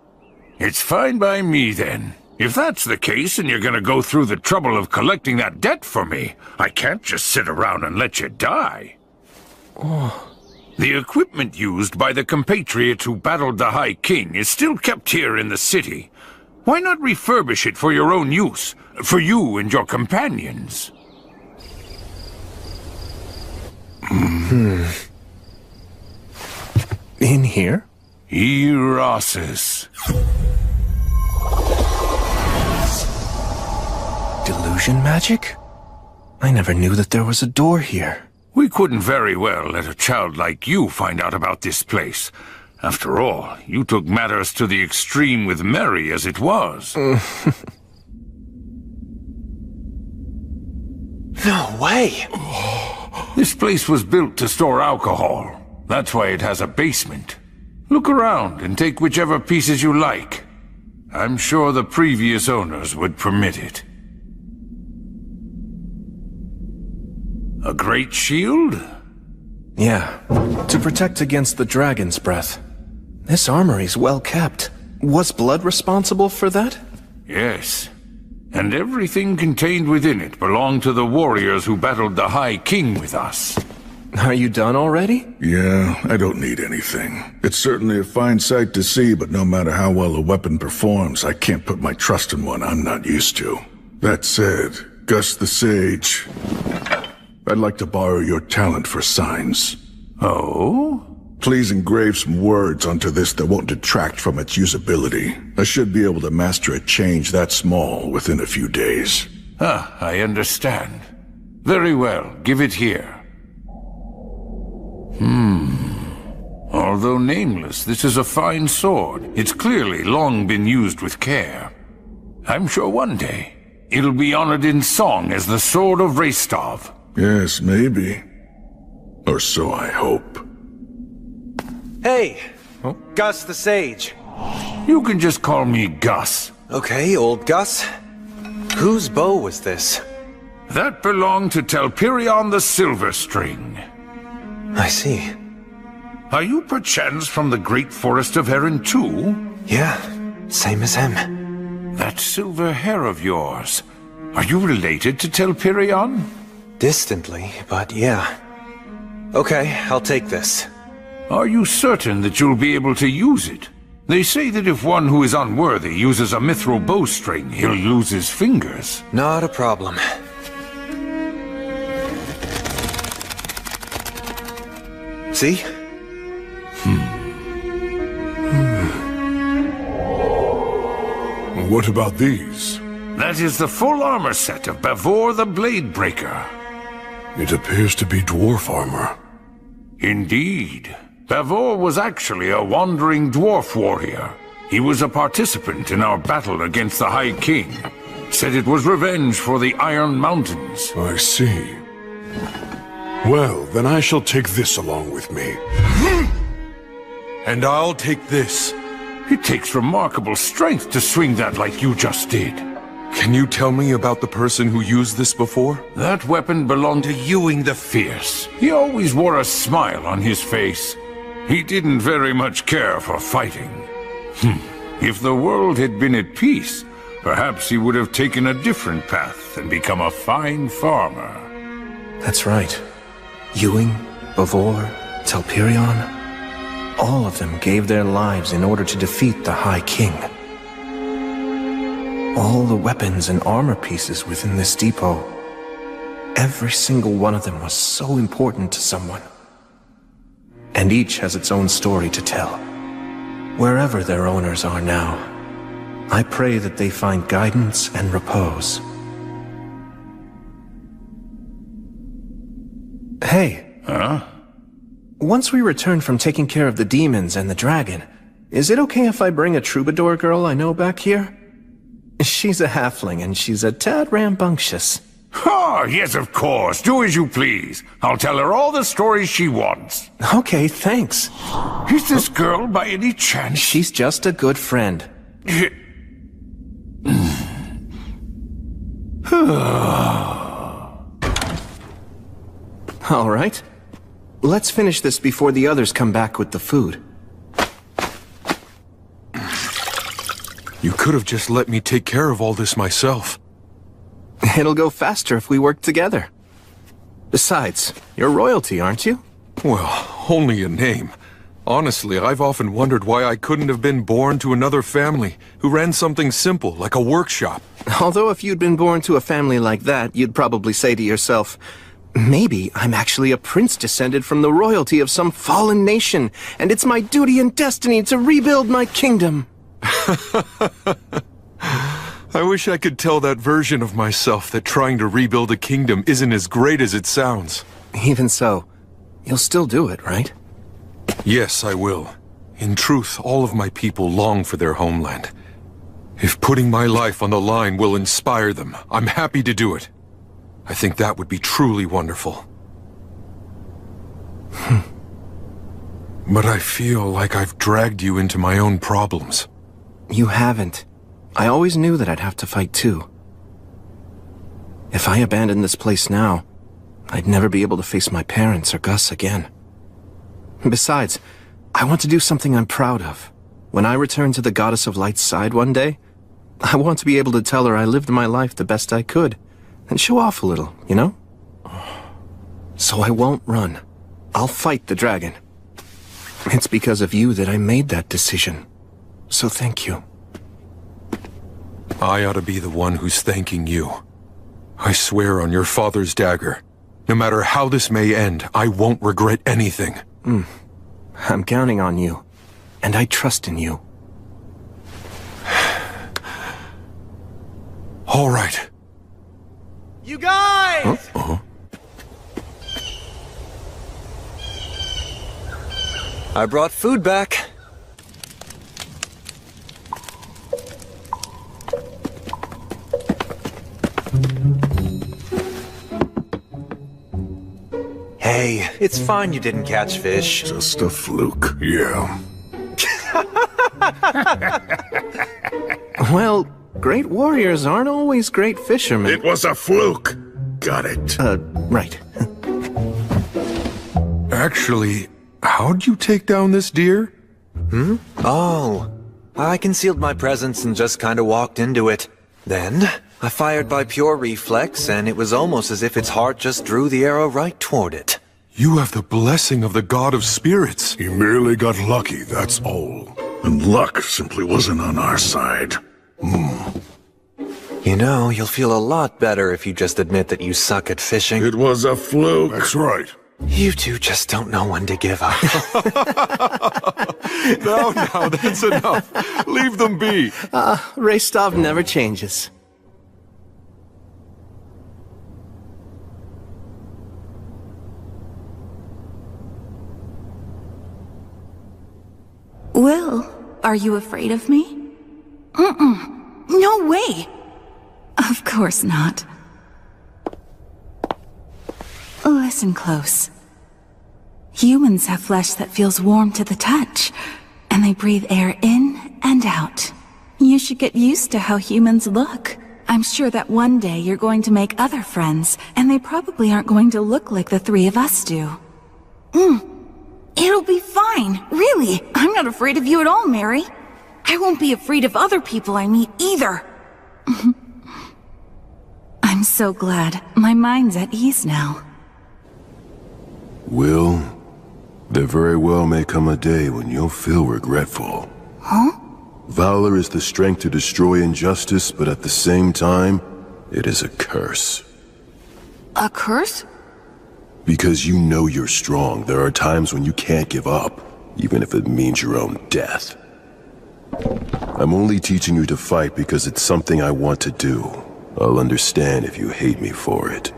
It's fine by me then. If that's the case and you're gonna go through the trouble of collecting that debt for me, I can't just sit around and let you die. Oh. The equipment used by the compatriots who battled the High King is still kept here in the city. Why not refurbish it for your own use? For you and your companions? In here? Erasis. Delusion magic? I never knew that there was a door here. We couldn't very well let a child like you find out about this place. After all, you took matters to the extreme with Mary as it was. No way! This place was built to store alcohol. That's why it has a basement. Look around and take whichever pieces you like. I'm sure the previous owners would permit it. A great shield? Yeah, to protect against the dragon's breath. This armory's well kept. Was blood responsible for that? Yes. And everything contained within it belonged to the warriors who battled the High King with us. Are you done already? Yeah, I don't need anything. It's certainly a fine sight to see, but no matter how well a weapon performs, I can't put my trust in one I'm not used to. That said, Gus the Sage, I'd like to borrow your talent for signs. Oh? Please engrave some words onto this that won't detract from its usability. I should be able to master a change that small within a few days. Ah, I understand. Very well, give it here. Although nameless, this is a fine sword. It's clearly long been used with care. I'm sure one day, it'll be honored in song as the Sword of Restov. Yes, maybe. Or so I hope. Hey! Gus the Sage. You can just call me Gus. Okay, old Gus. Whose bow was this? That belonged to Telperion the Silver String. I see. Are you perchance from the great forest of Heron too? Yeah, same as him. That silver hair of yours. Are you related to Telperion? Distantly, but yeah. Okay, I'll take this. Are you certain that you'll be able to use it? They say that if one who is unworthy uses a mithril bowstring, he'll lose his fingers. Not a problem. See? What about these? That is the full armor set of Bavor the Blade Breaker. It appears to be dwarf armor. Indeed. Bavor was actually a wandering dwarf warrior. He was a participant in our battle against the High King. Said it was revenge for the Iron Mountains. I see. Well, then I shall take this along with me. And I'll take this. It takes remarkable strength to swing that like you just did. Can you tell me about the person who used this before? That weapon belonged to Ewing the Fierce. He always wore a smile on his face. He didn't very much care for fighting. If the world had been at peace, perhaps he would have taken a different path and become a fine farmer. That's right. Ewing, Bavor, Telperion, all of them gave their lives in order to defeat the High King. All the weapons and armor pieces within this depot, every single one of them was so important to someone. And each has its own story to tell. Wherever their owners are now, I pray that they find guidance and repose. Hey. Huh? Once we return from taking care of the demons and the dragon, is it okay if I bring a troubadour girl I know back here? She's a halfling and she's a tad rambunctious. Oh, yes, of course. Do as you please. I'll tell her all the stories she wants. Okay, thanks. Is this girl by any chance? She's just a good friend. All right. Let's finish this before the others come back with the food. You could have just let me take care of all this myself. It'll go faster if we work together. Besides, you're royalty, aren't you? Well, only a name. Honestly, I've often wondered why I couldn't have been born to another family who ran something simple like a workshop. Although if you'd been born to a family like that, you'd probably say to yourself, Maybe I'm actually a prince descended from the royalty of some fallen nation, and it's my duty and destiny to rebuild my kingdom. I wish I could tell that version of myself that trying to rebuild a kingdom isn't as great as it sounds. Even so, you'll still do it, right? Yes, I will. In truth, all of my people long for their homeland. If putting my life on the line will inspire them, I'm happy to do it. I think that would be truly wonderful. But I feel like I've dragged you into my own problems. You haven't. I always knew that I'd have to fight too. If I abandoned this place now, I'd never be able to face my parents or Gus again. Besides, I want to do something I'm proud of. When I return to the Goddess of Light's side one day, I want to be able to tell her I lived my life the best I could, and show off a little, you know? So I won't run. I'll fight the dragon. It's because of you that I made that decision. So thank you. I ought to be the one who's thanking you. I swear on your father's dagger, no matter how this may end, I won't regret anything. I'm counting on you, and I trust in you. All right. You guys! I brought food back. Hey, it's fine you didn't catch fish. Just a fluke, yeah. Well, great warriors aren't always great fishermen. It was a fluke. Got it. Right. Actually, how'd you take down this deer? Oh, I concealed my presence and just kinda walked into it. Then, I fired by pure reflex, and it was almost as if its heart just drew the arrow right toward it. You have the blessing of the god of spirits. He merely got lucky, that's all. And luck simply wasn't on our side. You know, you'll feel a lot better if you just admit that you suck at fishing. It was a fluke. That's right. You two just don't know when to give up. No, that's enough. Leave them be. Restov never changes. Will, are you afraid of me? No way! Of course not. Listen close. Humans have flesh that feels warm to the touch, and they breathe air in and out. You should get used to how humans look. I'm sure that one day you're going to make other friends, and they probably aren't going to look like the three of us do. It'll be fine, really. I'm not afraid of you at all, Mary. I won't be afraid of other people I meet either. I'm so glad. My mind's at ease now. Will, there very well may come a day when you'll feel regretful. Huh? Valor is the strength to destroy injustice, but at the same time, it is a curse. A curse? Because you know you're strong, there are times when you can't give up, even if it means your own death. I'm only teaching you to fight because it's something I want to do. I'll understand if you hate me for it.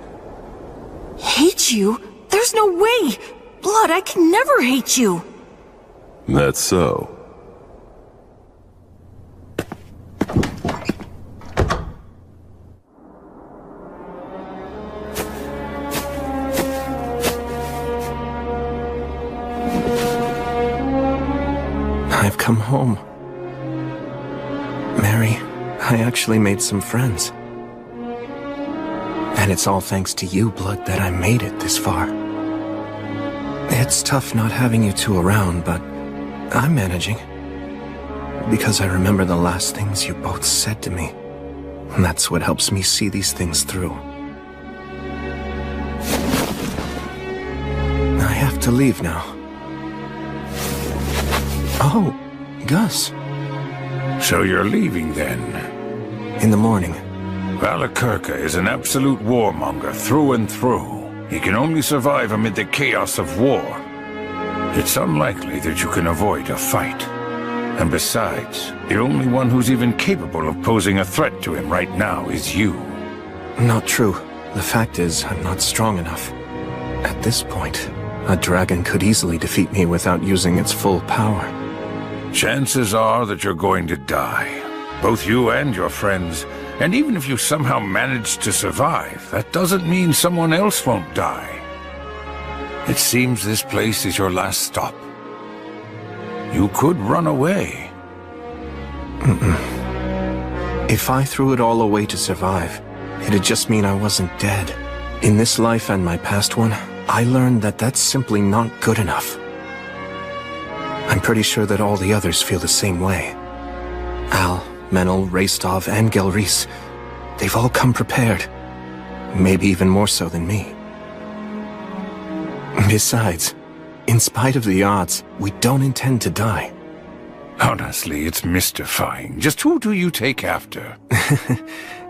Hate you? There's no way! Blood, I can never hate you! That's so. I've come home. Mary, I actually made some friends. And it's all thanks to you, Blood, that I made it this far. It's tough not having you two around, but I'm managing. Because I remember the last things you both said to me. And that's what helps me see these things through. I have to leave now. Oh, Gus. So you're leaving then? In the morning. Valakirka is an absolute warmonger through and through. He can only survive amid the chaos of war. It's unlikely that you can avoid a fight. And besides, the only one who's even capable of posing a threat to him right now is you. Not true. The fact is, I'm not strong enough. At this point, a dragon could easily defeat me without using its full power. Chances are that you're going to die. Both you and your friends. And even if you somehow manage to survive, that doesn't mean someone else won't die. It seems this place is your last stop. You could run away. If I threw it all away to survive, it'd just mean I wasn't dead. In this life and my past one, I learned that that's simply not good enough. I'm pretty sure that all the others feel the same way. Al, Menel, Raistov, and Gelreese, they've all come prepared. Maybe even more so than me. Besides, in spite of the odds, we don't intend to die. Honestly, it's mystifying. Just who do you take after?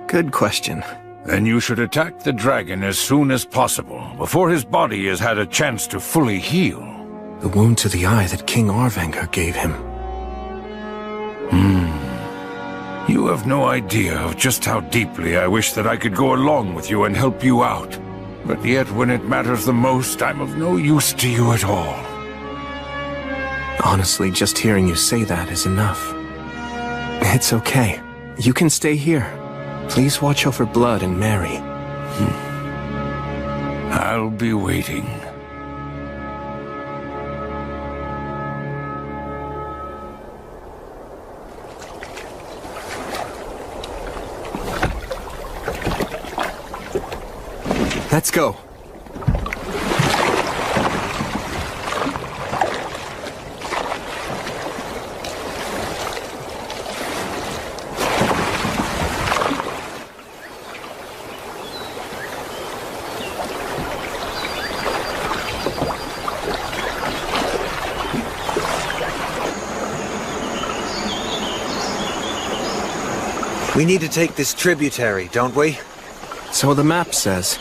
Good question. Then you should attack the dragon as soon as possible, before his body has had a chance to fully heal. The wound to the eye that King Arvanger gave him. You have no idea of just how deeply I wish that I could go along with you and help you out. But yet, when it matters the most, I'm of no use to you at all. Honestly, just hearing you say that is enough. It's okay. You can stay here. Please watch over Blood and Mary. I'll be waiting. Let's go. We need to take this tributary, don't we? So the map says.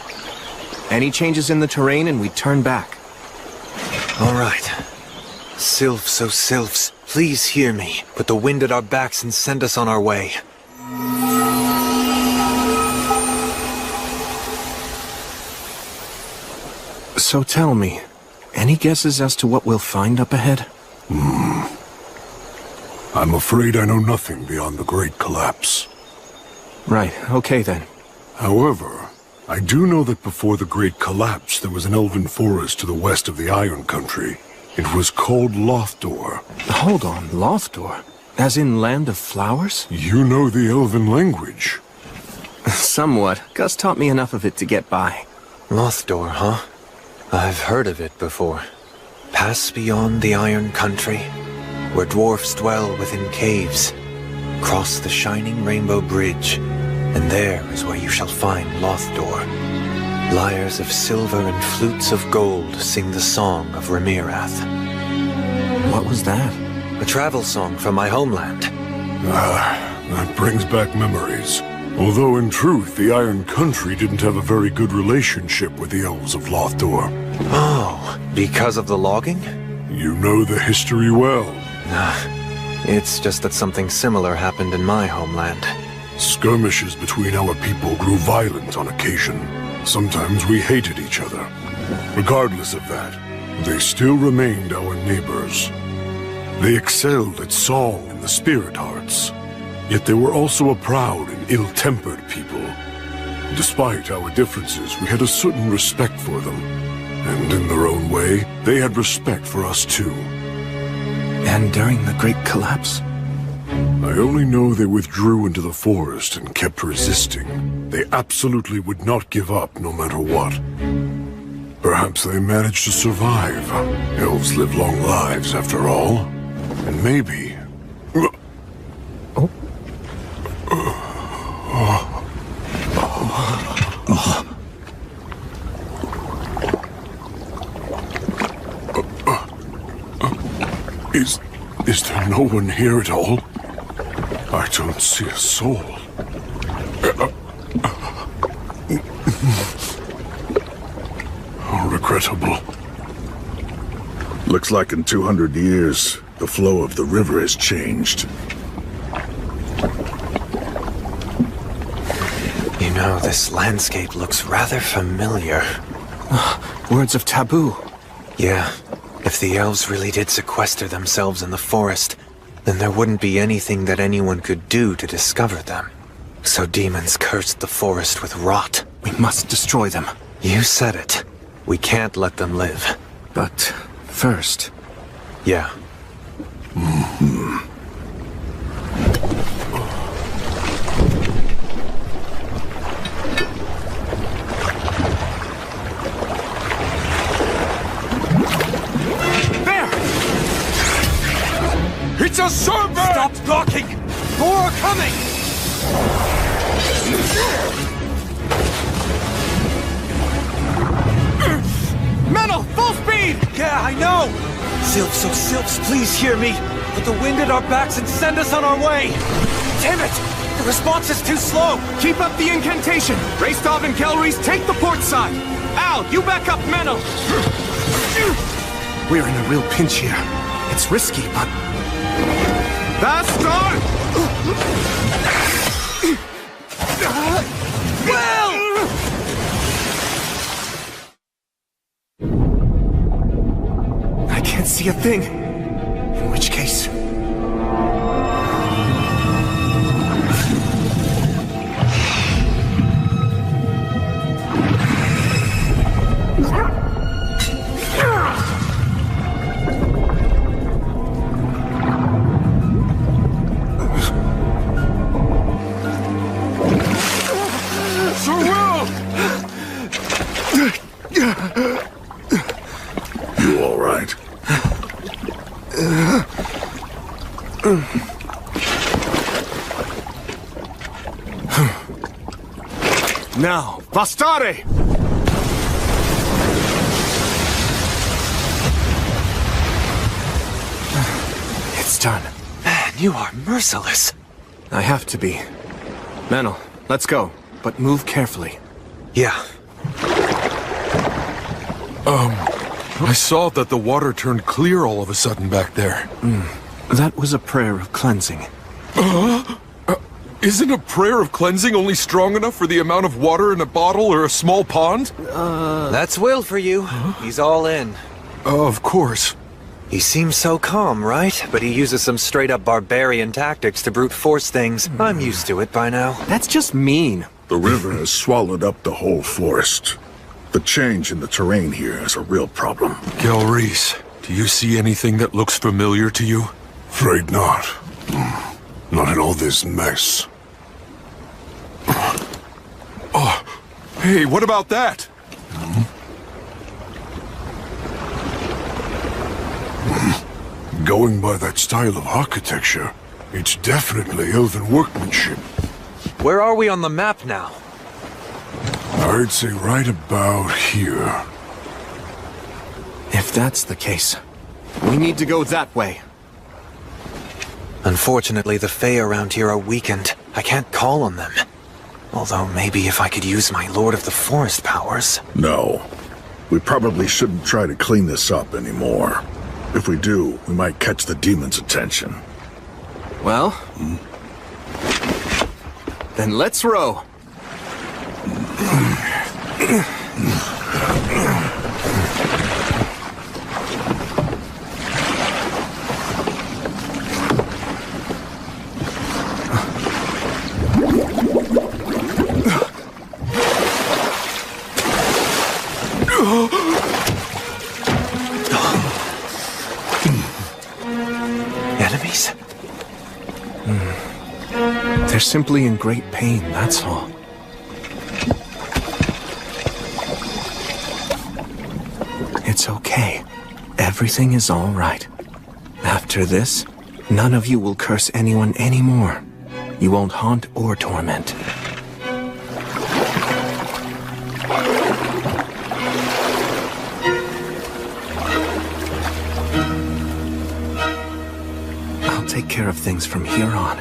Any changes in the terrain and we turn back. All right. Sylphs, oh sylphs, please hear me. Put the wind at our backs and send us on our way. So tell me, any guesses as to what we'll find up ahead? I'm afraid I know nothing beyond the Great Collapse. Right, okay then. However, I do know that before the Great Collapse, there was an elven forest to the west of the Iron Country. It was called Lothdor. Hold on, Lothdor? As in Land of Flowers? You know the elven language. Somewhat. Gus taught me enough of it to get by. Lothdor, huh? I've heard of it before. Pass beyond the Iron Country, where dwarfs dwell within caves. Cross the shining rainbow bridge, and there is where you shall find Lothdor. Lyres of silver and flutes of gold sing the song of Remirath. What was that? A travel song from my homeland. That brings back memories. Although in truth, the Iron Country didn't have a very good relationship with the elves of Lothdor. Oh, because of the logging? You know the history well. It's just that something similar happened in my homeland. Skirmishes between our people grew violent on occasion. Sometimes we hated each other. Regardless of that, they still remained our neighbors. They excelled at song and the spirit arts. Yet they were also a proud and ill-tempered people. Despite our differences, we had a certain respect for them. And in their own way, they had respect for us too. And during the Great Collapse? I only know they withdrew into the forest and kept resisting. They absolutely would not give up no matter what. Perhaps they managed to survive. Elves live long lives after all. And maybe... Is there no one here at all? I don't see a soul. Incredible. Looks like in 200 years, the flow of the river has changed. You know, this landscape looks rather familiar. Words of taboo. Yeah. If the elves really did sequester themselves in the forest, then there wouldn't be anything that anyone could do to discover them. So demons cursed the forest with rot. We must destroy them. You said it. We can't let them live. But first... Yeah. It's a server! Stop blocking! More are coming! Metal, full speed! Yeah, I know! Sylphs, oh Sylphs, please hear me! Put the wind at our backs and send us on our way! Damn it! The response is too slow! Keep up the incantation! Raystov and Kelreese, take the port side! Al, you back up Metal! We're in a real pinch here. It's risky, but... Fast start! Well! I can't see a thing. In which case... You all right? Now, Bastare! It's done. Man, you are merciless. I have to be. Manel, let's go. But move carefully. Yeah. I saw that the water turned clear all of a sudden back there. That was a prayer of cleansing. Isn't a prayer of cleansing only strong enough for the amount of water in a bottle or a small pond? That's Will for you. He's all in. Of course. He seems so calm, right? But he uses some straight-up barbarian tactics to brute force things. I'm used to it by now. That's just mean. The river has swallowed up the whole forest. The change in the terrain here is a real problem. Kelreese, do you see anything that looks familiar to you? Afraid not. Not in all this mess. Oh, hey, what about that? Going by that style of architecture, it's definitely elven workmanship. Where are we on the map now? I'd say right about here. If that's the case, we need to go that way. Unfortunately, the Fae around here are weakened. I can't call on them. Although maybe if I could use my Lord of the Forest powers. No. We probably shouldn't try to clean this up anymore. If we do, we might catch the demon's attention. Well? Then let's row. Enemies? They're simply in great pain, that's all. It's okay. Everything is all right. After this, none of you will curse anyone anymore. You won't haunt or torment. I'll take care of things from here on.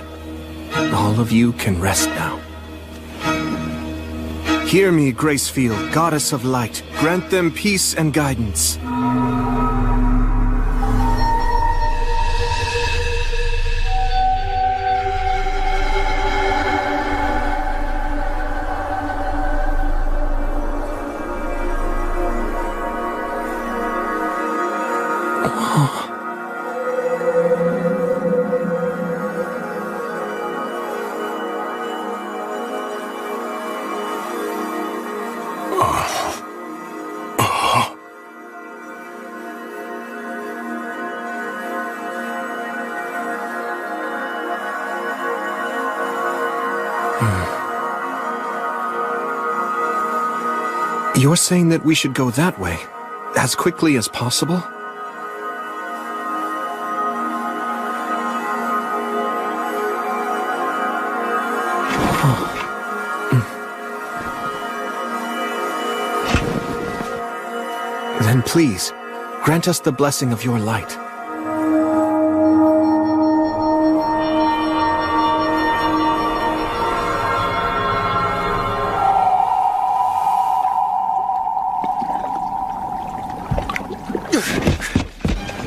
All of you can rest now. Hear me, Gracefield, goddess of light. Grant them peace and guidance. You're saying that we should go that way, as quickly as possible? Then please, grant us the blessing of your light.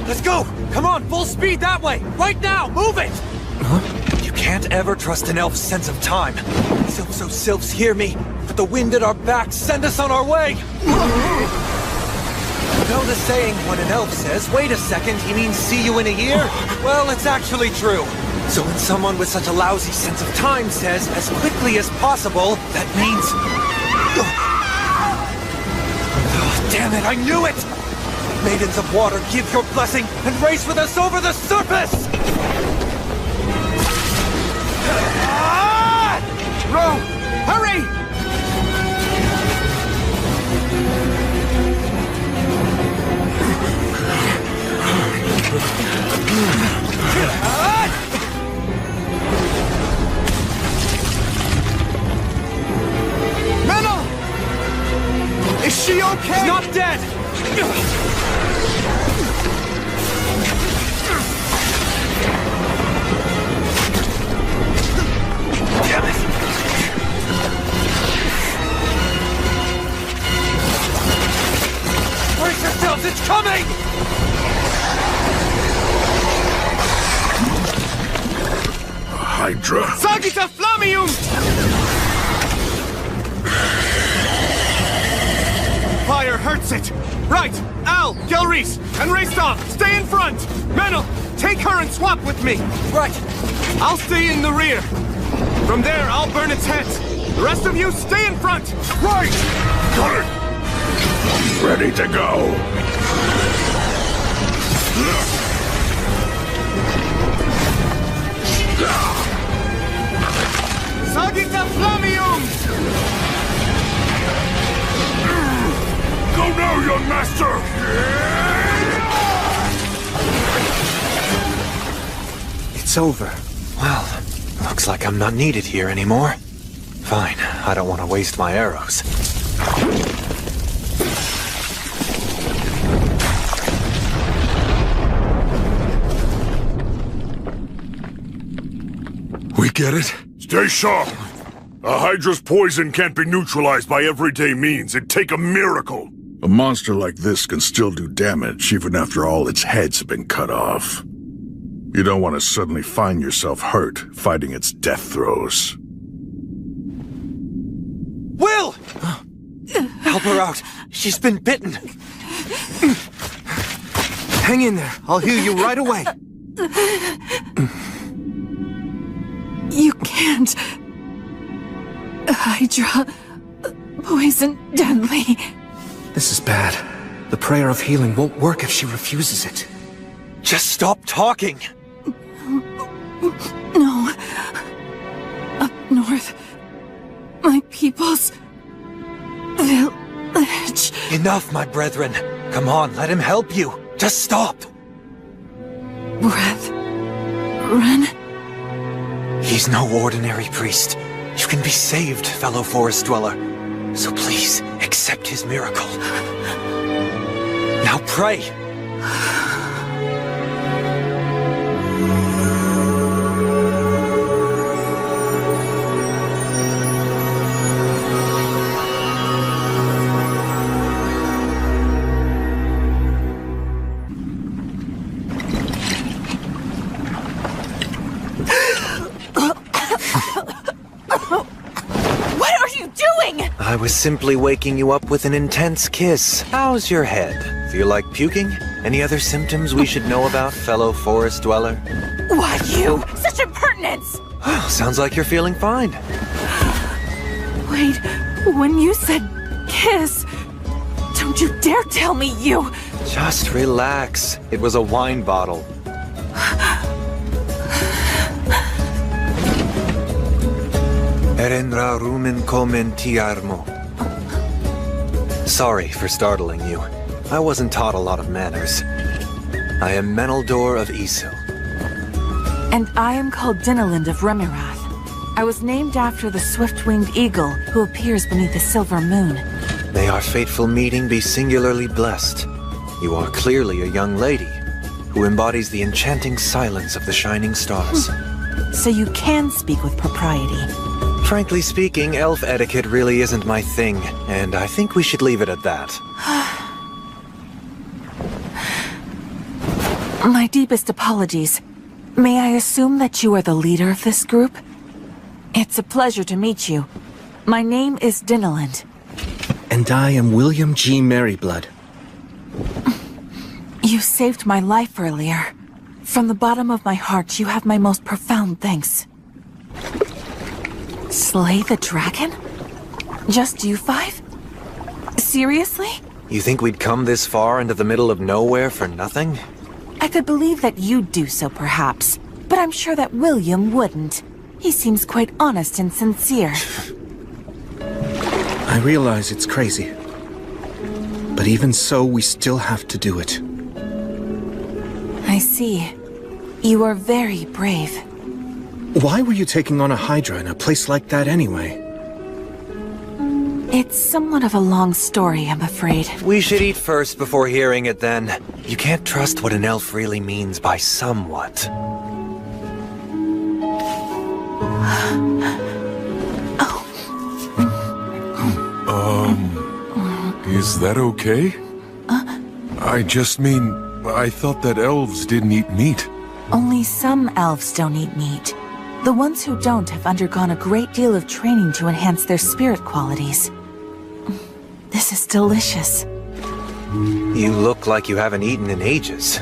Let's go! Come on, full speed that way! Right now! Move it! Huh? You can't ever trust an elf's sense of time. Sylphs, hear me. Put the wind at our backs, send us on our way! You know the saying, when an elf says, wait a second, he means see you in a year? Well, it's actually true. So when someone with such a lousy sense of time says, as quickly as possible, that means... Oh, damn it, I knew it! Maidens of water, give your blessing and race with us over the surface! Ro! Hurry! Menel! Is she okay? She's not dead! Damn it! Brace yourselves, it's coming! Hydra. Sagita Flamium! Fire hurts it! Right! Al, Gelreese, and Raystov, stay in front! Menel, take her and swap with me! Right! I'll stay in the rear. From there, I'll burn its head. The rest of you, stay in front! Right! Got it! Ready to go! Sagita Flamium! Go now, young master! It's over. Well, looks like I'm not needed here anymore. Fine, I don't want to waste my arrows. We get it? Stay sharp! A Hydra's poison can't be neutralized by everyday means. It'd take a miracle. A monster like this can still do damage even after all its heads have been cut off. You don't want to suddenly find yourself hurt fighting its death throes. Will! Help her out. She's been bitten. Hang in there. I'll heal you right away. You can't. Hydra. Poison deadly. This is bad. The prayer of healing won't work if she refuses it. Just stop talking! No. Up north. My people's... village. Enough, my brethren. Come on, let him help you. Just stop. Breath. Run. He's no ordinary priest. You can be saved, fellow forest dweller. So please, accept his miracle. Now pray! was simply waking you up with an intense kiss. How's your head? Feel like puking? Any other symptoms we should know about, fellow forest dweller? Why you? Such impertinence! Sounds like you're feeling fine. Wait, when you said kiss, don't you dare tell me you... Just relax. It was a wine bottle. Erenra rumen komen tiarmo. Sorry for startling you. I wasn't taught a lot of manners. I am Menaldor of Isil. And I am called Dinalind of Remirath. I was named after the swift-winged eagle who appears beneath the silver moon. May our fateful meeting be singularly blessed. You are clearly a young lady who embodies the enchanting silence of the shining stars. So you can speak with propriety. Frankly speaking, elf etiquette really isn't my thing, and I think we should leave it at that. My deepest apologies. May I assume that you are the leader of this group? It's a pleasure to meet you. My name is Dinalind. And I am William G. Merryblood. You saved my life earlier. From the bottom of my heart, you have my most profound thanks. Slay the dragon? Just you five? Seriously? You think we'd come this far into the middle of nowhere for nothing? I could believe that you'd do so, perhaps. But I'm sure that William wouldn't. He seems quite honest and sincere. I realize it's crazy. But even so, we still have to do it. I see. You are very brave. Why were you taking on a Hydra in a place like that anyway? It's somewhat of a long story, I'm afraid. We should eat first before hearing it then. You can't trust what an elf really means by somewhat. Is that okay? I just mean, I thought that elves didn't eat meat. Only some elves don't eat meat. The ones who don't have undergone a great deal of training to enhance their spirit qualities. This is delicious. You look like you haven't eaten in ages.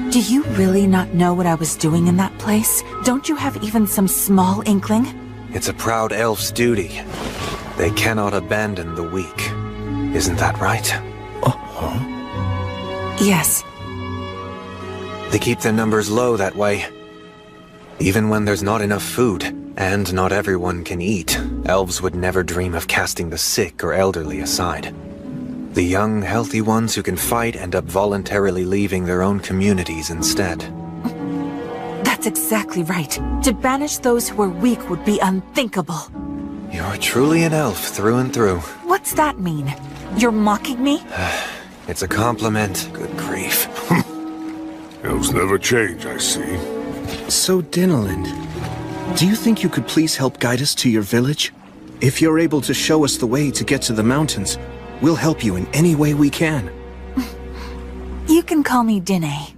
Do you really not know what I was doing in that place? Don't you have even some small inkling? It's a proud elf's duty. They cannot abandon the weak. Isn't that right? Yes. They keep their numbers low that way. Even when there's not enough food, and not everyone can eat, elves would never dream of casting the sick or elderly aside. The young, healthy ones who can fight end up voluntarily leaving their own communities instead. That's exactly right. To banish those who are weak would be unthinkable. You're truly an elf through and through. What's that mean? You're mocking me? It's a compliment. Good grief. Elves never change, I see. So, Dinalind, do you think you could please help guide us to your village? If you're able to show us the way to get to the mountains, we'll help you in any way we can. You can call me Dine.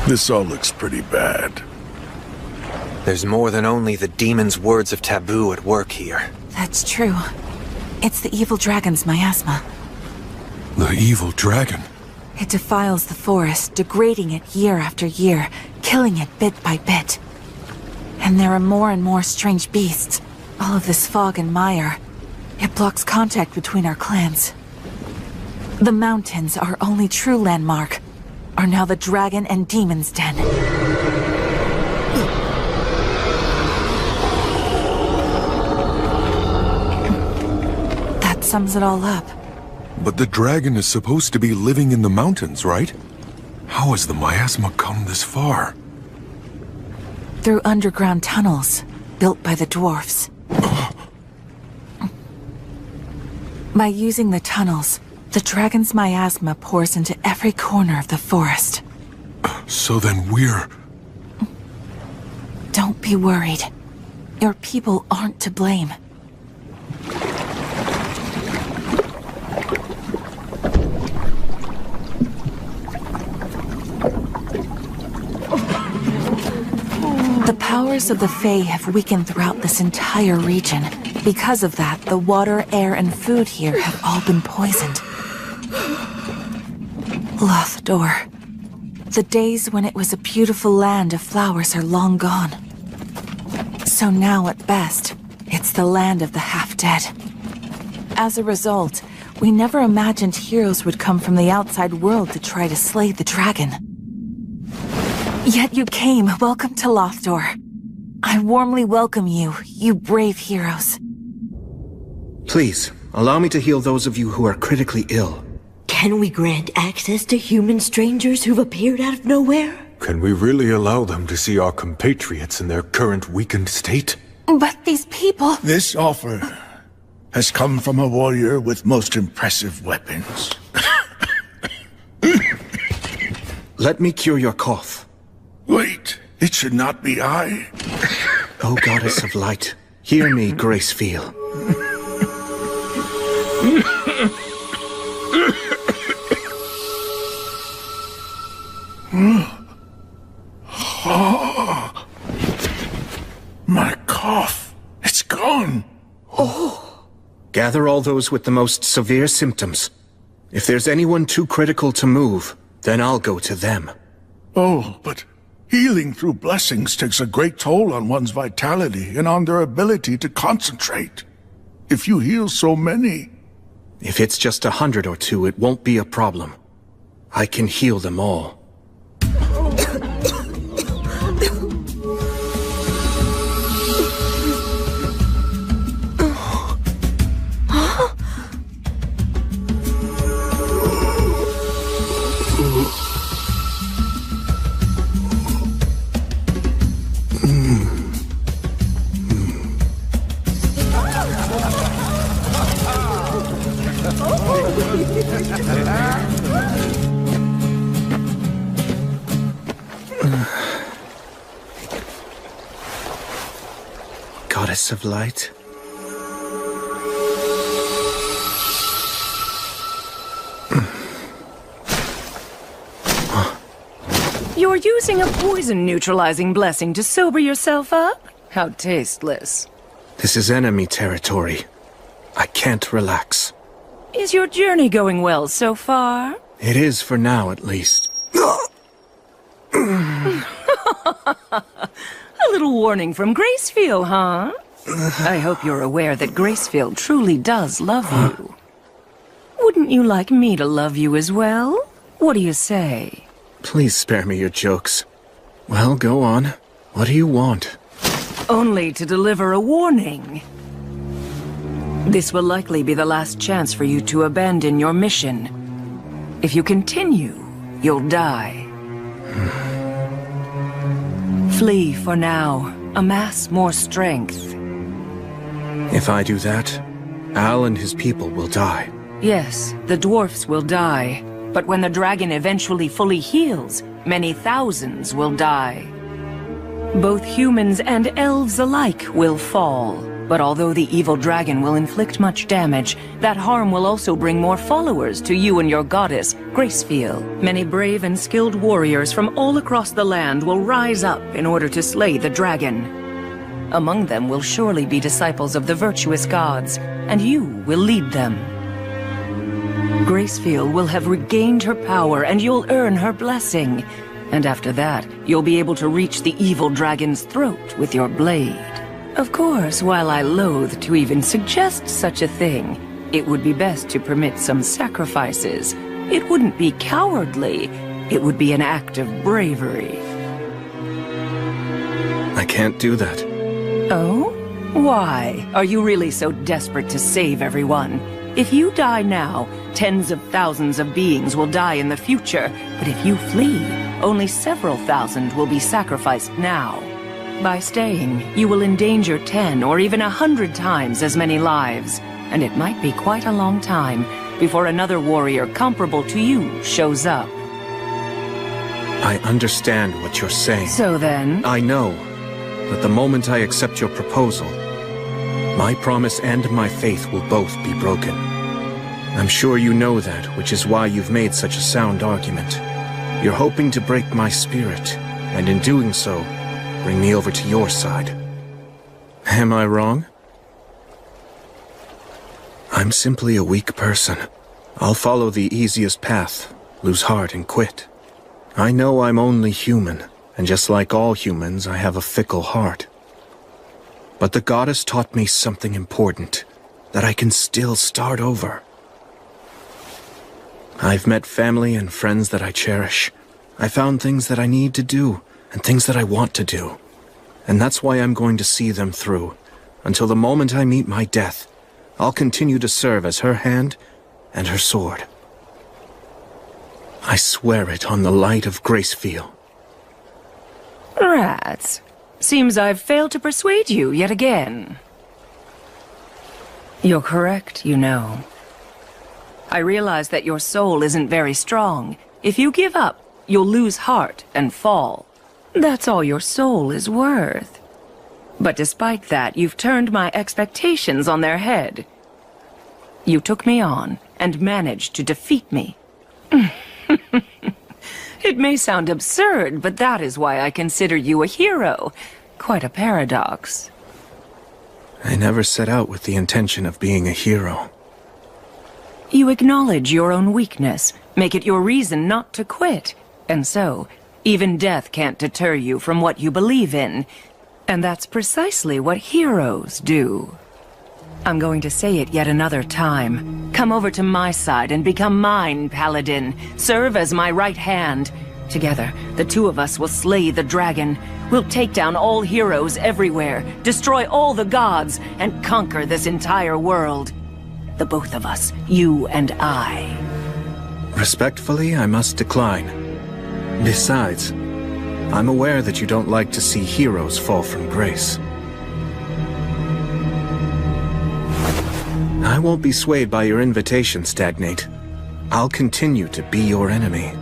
This all looks pretty bad. There's more than only the demon's words of taboo at work here. That's true. It's the evil dragon's miasma. The evil dragon? It defiles the forest, degrading it year after year, killing it bit by bit. And there are more and more strange beasts. All of this fog and mire. It blocks contact between our clans. The mountains, our only true landmark, are now the dragon and demon's den. That sums it all up. But the dragon is supposed to be living in the mountains, right? How has the miasma come this far? Through underground tunnels, built by the dwarfs. By using the tunnels, the dragon's miasma pours into every corner of the forest. So then we're... Don't be worried. Your people aren't to blame. powers of the Fae have weakened throughout this entire region. Because of that, the water, air, and food here have all been poisoned. Lothdor. The days when it was a beautiful land of flowers are long gone. So now, at best, it's the land of the half-dead. As a result, we never imagined heroes would come from the outside world to try to slay the dragon. Yet you came. Welcome to Lothdor. I warmly welcome you, you brave heroes. Please, allow me to heal those of you who are critically ill. Can we grant access to human strangers who've appeared out of nowhere? Can we really allow them to see our compatriots in their current weakened state? But these people... This offer has come from a warrior with most impressive weapons. Let me cure your cough. Wait, it should not be I. O Goddess of Light, hear me, Gracefeel. My cough, it's gone. Oh. Gather all those with the most severe symptoms. If there's anyone too critical to move, then I'll go to them. Oh, but healing through blessings takes a great toll on one's vitality and on their ability to concentrate. If you heal so many... If it's just 100 or 2, it won't be a problem. I can heal them all. Goddess of Light. You're using a poison-neutralizing blessing to sober yourself up? How tasteless. This is enemy territory. I can't relax. Is your journey going well so far? It is for now, at least. A little warning from Gracefeel, huh? I hope you're aware that Gracefeel truly does love you. Wouldn't you like me to love you as well? What do you say? Please spare me your jokes. Well, go on. What do you want? Only to deliver a warning. This will likely be the last chance for you to abandon your mission. If you continue, you'll die. Flee for now. Amass more strength. If I do that, Al and his people will die. Yes, the dwarfs will die. But when the dragon eventually fully heals, many thousands will die. Both humans and elves alike will fall. But although the evil dragon will inflict much damage, that harm will also bring more followers to you and your goddess, Gracefeel. Many brave and skilled warriors from all across the land will rise up in order to slay the dragon. Among them will surely be disciples of the virtuous gods, and you will lead them. Gracefeel will have regained her power, and you'll earn her blessing. And after that, you'll be able to reach the evil dragon's throat with your blade. Of course, while I loathe to even suggest such a thing, it would be best to permit some sacrifices. It wouldn't be cowardly. It would be an act of bravery. I can't do that. Oh? Why? Are you really so desperate to save everyone? If you die now, tens of thousands of beings will die in the future. But if you flee, only several thousand will be sacrificed now. By staying, you will endanger 10 or even 100 times as many lives, and it might be quite a long time before another warrior comparable to you shows up. I understand what you're saying. So then? I know, but the moment I accept your proposal, my promise and my faith will both be broken. I'm sure you know that, which is why you've made such a sound argument. You're hoping to break my spirit, and in doing so, bring me over to your side. Am I wrong? I'm simply a weak person. I'll follow the easiest path, lose heart and quit. I know I'm only human, and just like all humans, I have a fickle heart. But the goddess taught me something important, that I can still start over. I've met family and friends that I cherish. I found things that I need to do, and things that I want to do. And that's why I'm going to see them through. Until the moment I meet my death, I'll continue to serve as her hand and her sword. I swear it on the light of Gracefield. Rats. Seems I've failed to persuade you yet again. You're correct, you know. I realize that your soul isn't very strong. If you give up, you'll lose heart and fall. That's all your soul is worth. But despite that, you've turned my expectations on their head. You took me on and managed to defeat me. It may sound absurd, but that is why I consider you a hero. Quite a paradox. I never set out with the intention of being a hero. You acknowledge your own weakness, make it your reason not to quit. And so, even death can't deter you from what you believe in. And that's precisely what heroes do. I'm going to say it yet another time. Come over to my side and become mine, Paladin. Serve as my right hand. Together, the two of us will slay the dragon. We'll take down all heroes everywhere, destroy all the gods, and conquer this entire world. The both of us, you and I. Respectfully, I must decline. Besides, I'm aware that you don't like to see heroes fall from grace. I won't be swayed by your invitation, Stagnate. I'll continue to be your enemy.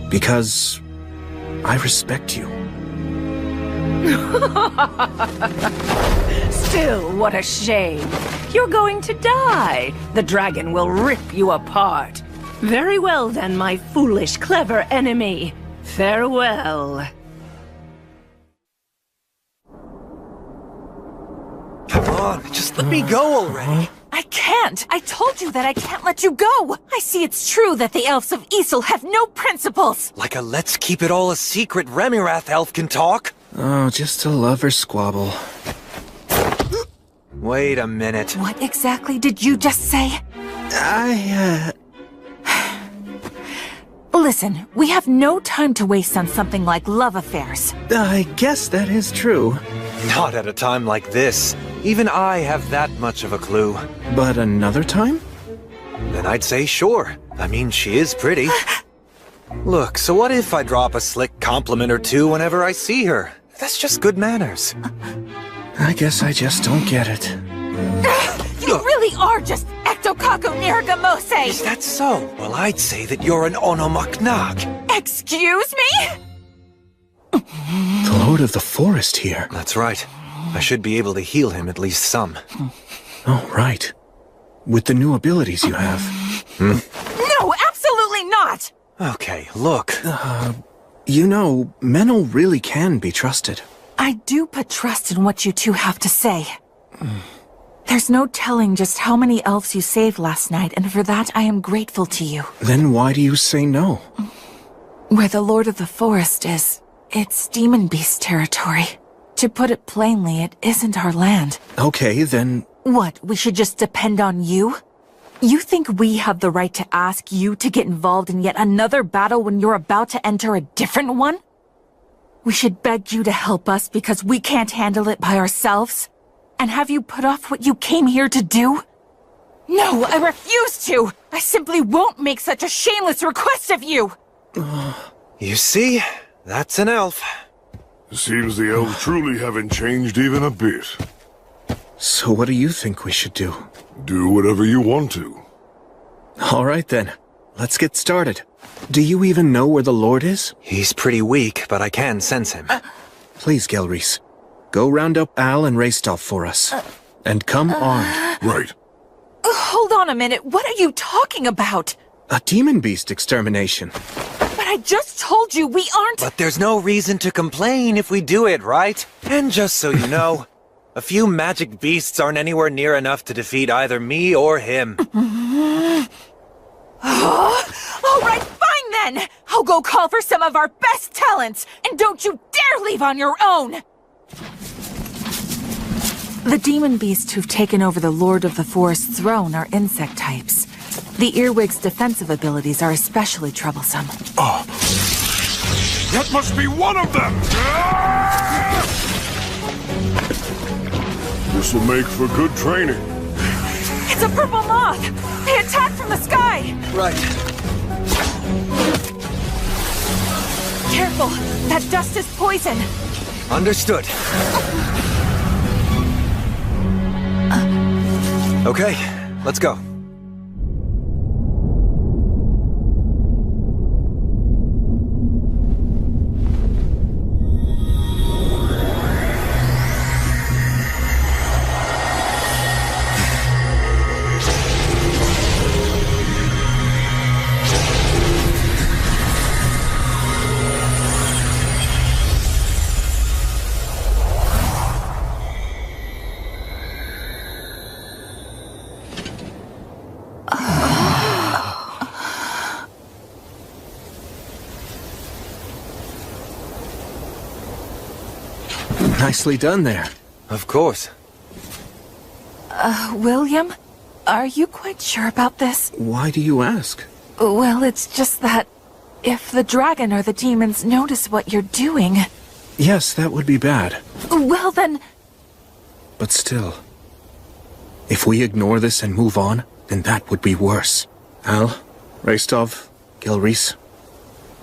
Because I respect you. Still, what a shame. You're going to die. The dragon will rip you apart. Very well then, my foolish, clever enemy. Farewell. Come on, just let me go already. I can't! I told you that I can't let you go! I see it's true that the elves of Isel have no principles! Like a let's keep it all a secret Remirath elf can talk? Oh, just a lover squabble. Wait a minute. What exactly did you just say? Listen, we have no time to waste on something like love affairs. I guess that is true. Not at a time like this. Even I have that much of a clue. But another time? Then I'd say sure. I mean, she is pretty. Look, so what if I drop a slick compliment or two whenever I see her? That's just good manners. I guess I just don't get it. You really are just Ectokaku Niragamose! Is that so? Well, I'd say that you're an Onomaknak. Excuse me? The Lord of the Forest here. That's right. I should be able to heal him at least some. Oh, right. With the new abilities you have. No, absolutely not! Okay, look. You know, Menel really can be trusted. I do put trust in what you two have to say. There's no telling just how many elves you saved last night, and for that I am grateful to you. Then why do you say no? Where the Lord of the Forest is, it's Demon Beast territory. To put it plainly, it isn't our land. Okay, then... What, we should just depend on you? You think we have the right to ask you to get involved in yet another battle when you're about to enter a different one? We should beg you to help us because we can't handle it by ourselves? And have you put off what you came here to do? No, I refuse to! I simply won't make such a shameless request of you! You see? That's an elf. Seems the elves truly haven't changed even a bit. So what do you think we should do? Do whatever you want to. All right then. Let's get started. Do you even know where the Lord is? He's pretty weak, but I can sense him. Please, Gelreese. Go round up Al and Raystolf for us. And come armed. Right. Hold on a minute. What are you talking about? A demon beast extermination. But I just told you we aren't— But there's no reason to complain if we do it, right? And just so you know, a few magic beasts aren't anywhere near enough to defeat either me or him. All right, fine then! I'll go call for some of our best talents, and don't you dare leave on your own! The demon beasts who've taken over the Lord of the Forest's throne are insect types. The earwig's defensive abilities are especially troublesome. Oh. That must be one of them! This will make for good training. It's a purple moth! They attack from the sky! Right. Careful! That dust is poison! Understood. Okay, let's go. Nicely done there. Of course. William? Are you quite sure about this? Why do you ask? Well, it's just that if the dragon or the demons notice what you're doing... Yes, that would be bad. Well then... But still, if we ignore this and move on, then that would be worse. Al, Rastov, Gilreese,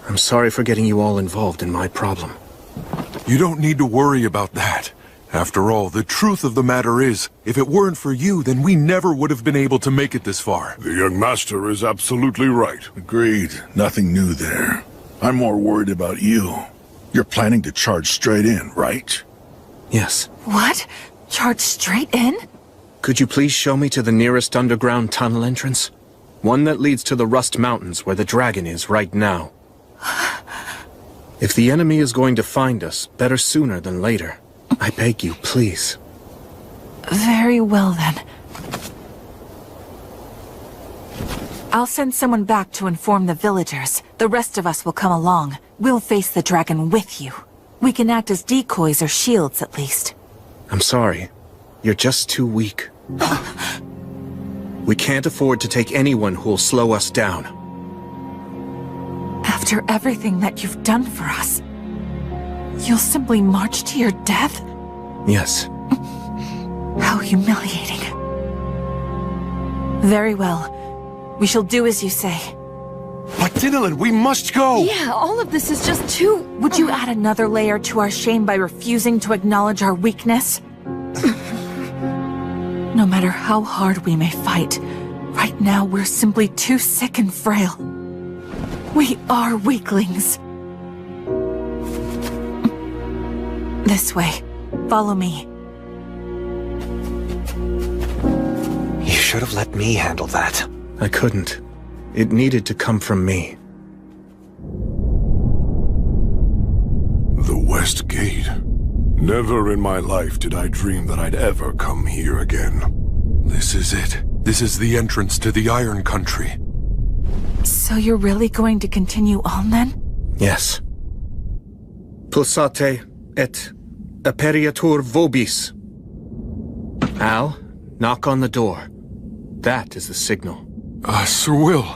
I'm sorry for getting you all involved in my problem. You don't need to worry about that. After all, the truth of the matter is, if it weren't for you, then we never would have been able to make it this far. The young master is absolutely right. Agreed. Nothing new there. I'm more worried about you. You're planning to charge straight in, right? Yes. What? Charge straight in? Could you please show me to the nearest underground tunnel entrance? One that leads to the Rust Mountains where the dragon is right now. If the enemy is going to find us, better sooner than later. I beg you, please. Very well then. I'll send someone back to inform the villagers. The rest of us will come along. We'll face the dragon with you. We can act as decoys or shields at least. I'm sorry. You're just too weak. We can't afford to take anyone who'll slow us down. After everything that you've done for us, you'll simply march to your death? Yes. How humiliating. Very well. We shall do as you say. But Dinalin, we must go! Yeah, all of this is just too... Would you add another layer to our shame by refusing to acknowledge our weakness? No matter how hard we may fight, right now we're simply too sick and frail. We are weaklings. This way. Follow me. You should have let me handle that. I couldn't. It needed to come from me. The West Gate. Never in my life did I dream that I'd ever come here again. This is it. This is the entrance to the Iron Country. So you're really going to continue on then? Yes. Pulsate et aperiatur vobis. Al, knock on the door. That is the signal. Sir Will.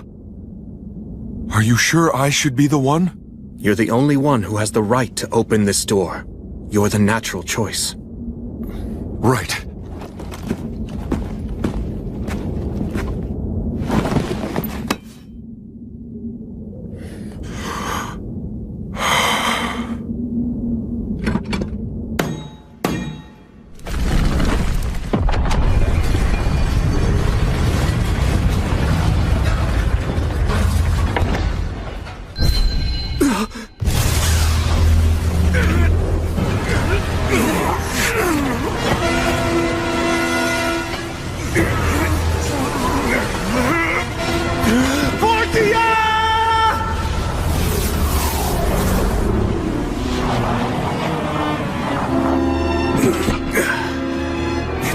Are you sure I should be the one? You're the only one who has the right to open this door. You're the natural choice. Right.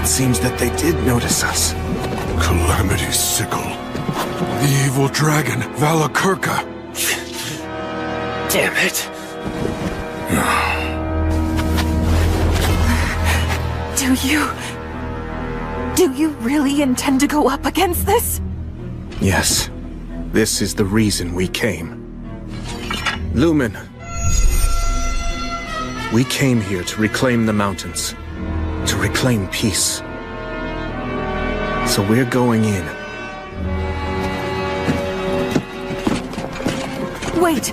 It seems that they did notice us. Calamity's sickle. The evil dragon, Valakirka. Damn it. Do you really intend to go up against this? Yes. This is the reason we came. Lumen. We came here to reclaim the mountains. To reclaim peace. So we're going in. Wait!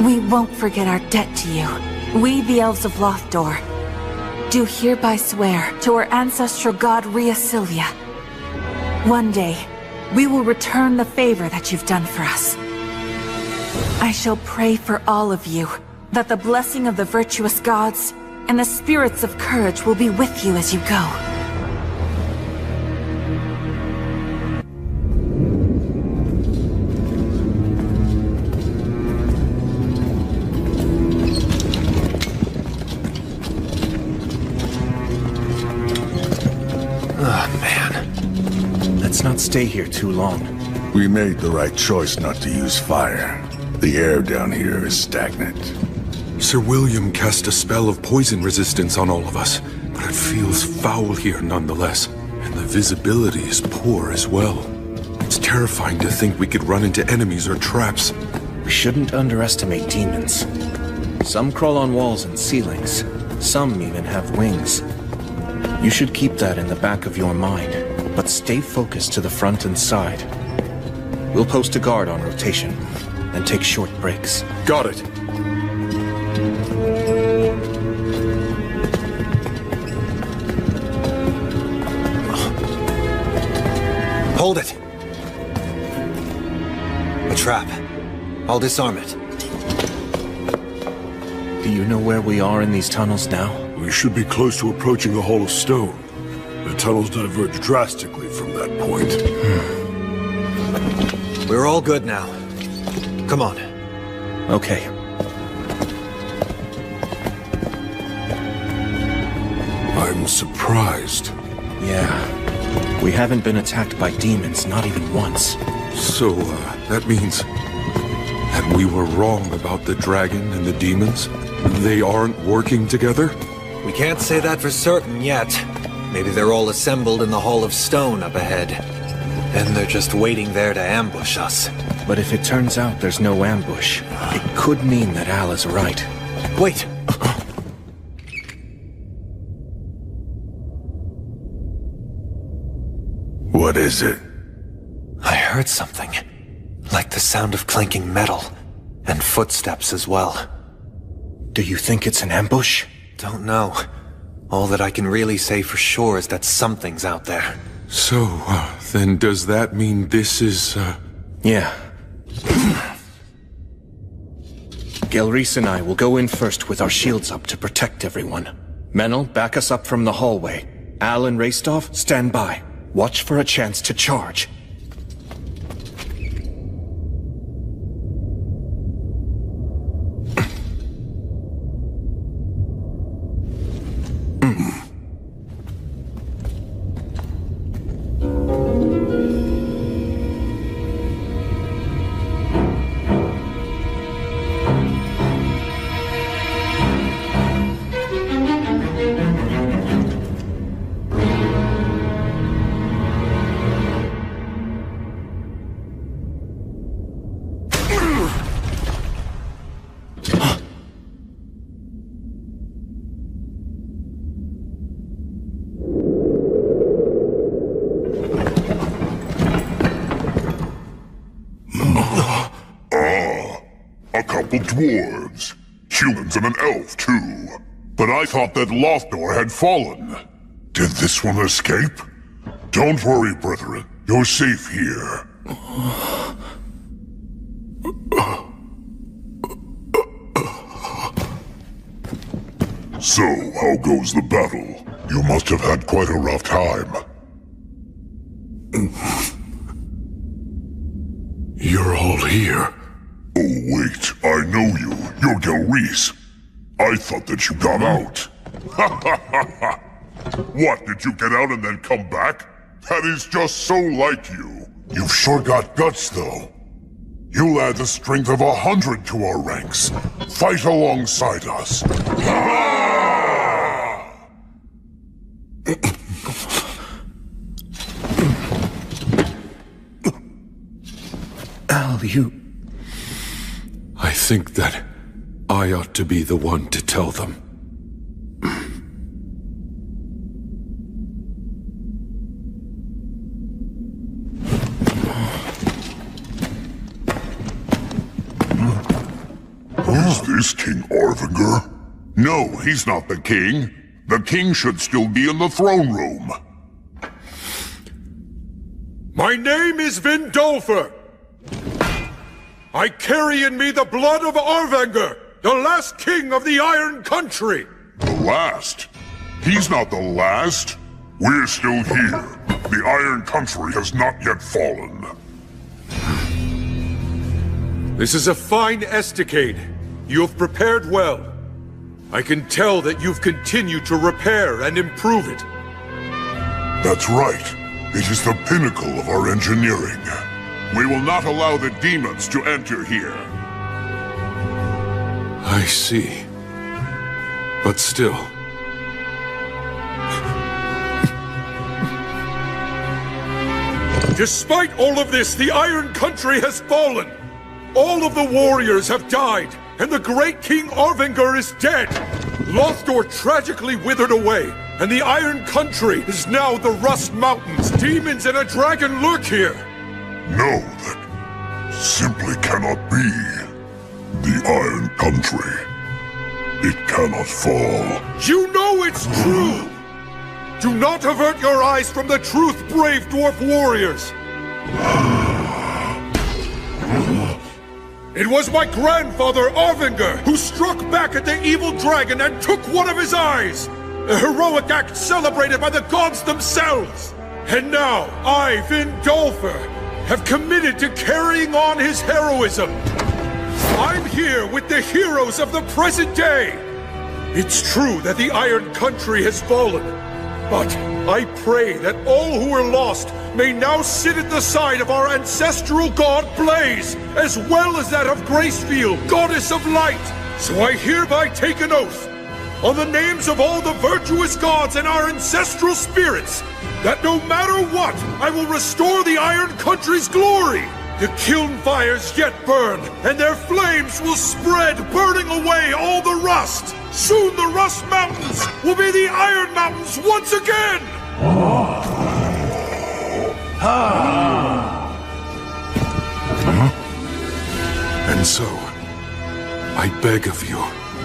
We won't forget our debt to you. We, the Elves of Lothdor, do hereby swear to our ancestral god Rhea Sylvia. One day, we will return the favor that you've done for us. I shall pray for all of you, that the blessing of the virtuous gods and the spirits of courage will be with you as you go. Let's not stay here too long. We made the right choice not to use fire. The air down here is stagnant. Sir William cast a spell of poison resistance on all of us, but it feels foul here nonetheless. And the visibility is poor as well. It's terrifying to think we could run into enemies or traps. We shouldn't underestimate demons. Some crawl on walls and ceilings. Some even have wings. You should keep that in the back of your mind, but stay focused to the front and side. We'll post a guard on rotation, and take short breaks. Got it. Hold it! A trap. I'll disarm it. Do you know where we are in these tunnels now? We should be close to approaching the Hall of Stone. The tunnels diverge drastically from that point. We're all good now. Come on. Okay. I'm surprised. Yeah. We haven't been attacked by demons, not even once. So, that means that we were wrong about the dragon and the demons? They aren't working together? We can't say that for certain yet. Maybe they're all assembled in the Hall of Stone up ahead. And they're just waiting there to ambush us. But if it turns out there's no ambush, it could mean that Al is right. Wait! What is it? I heard something. Like the sound of clanking metal. And footsteps as well. Do you think it's an ambush? Don't know. All that I can really say for sure is that something's out there. So, then does that mean this is, Yeah. Gelreese and I will go in first with our shields up to protect everyone. Menel, back us up from the hallway. Al and Raistov, stand by. Watch for a chance to charge. Dwarves. Humans and an elf, too. But I thought that Lothdor had fallen. Did this one escape? Don't worry, brethren. You're safe here. So, how goes the battle? You must have had quite a rough time. You're all here. Oh, wait. I know you. You're Gelreese. I thought that you got out. What, did you get out and then come back? That is just so like you. You've sure got guts, though. You'll add the strength of 100 to our ranks. Fight alongside us. Al, you... I think that I ought to be the one to tell them. Is this King Arvinger? No, he's not the king. The king should still be in the throne room. My name is Vindolfer. I carry in me the blood of Arvinger, the last king of the Iron Country. The last? He's not the last. We're still here. The Iron Country has not yet fallen. This is a fine escapade. You have prepared well. I can tell that you've continued to repair and improve it. That's right. It is the pinnacle of our engineering. We will not allow the demons to enter here. I see. But still... Despite all of this, the Iron Country has fallen! All of the warriors have died, and the great King Arvinger is dead! Lothdor tragically withered away, and the Iron Country is now the Rust Mountains. Demons and a dragon lurk here! No, that simply cannot be. The Iron Country. It cannot fall. You know it's true! Do not avert your eyes from the truth, brave dwarf warriors! It was my grandfather, Arvinger, who struck back at the evil dragon and took one of his eyes! A heroic act celebrated by the gods themselves! And now, I, Vindolfer, have committed to carrying on his heroism! I'm here with the heroes of the present day! It's true that the Iron Country has fallen, but I pray that all who were lost may now sit at the side of our ancestral god Blaze, as well as that of Gracefield, goddess of light. So I hereby take an oath, on the names of all the virtuous gods and our ancestral spirits, that no matter what, I will restore the Iron Country's glory. The kiln fires yet burn, and their flames will spread, burning away all the rust. Soon the Rust Mountains will be the Iron Mountains once again! And so, I beg of you,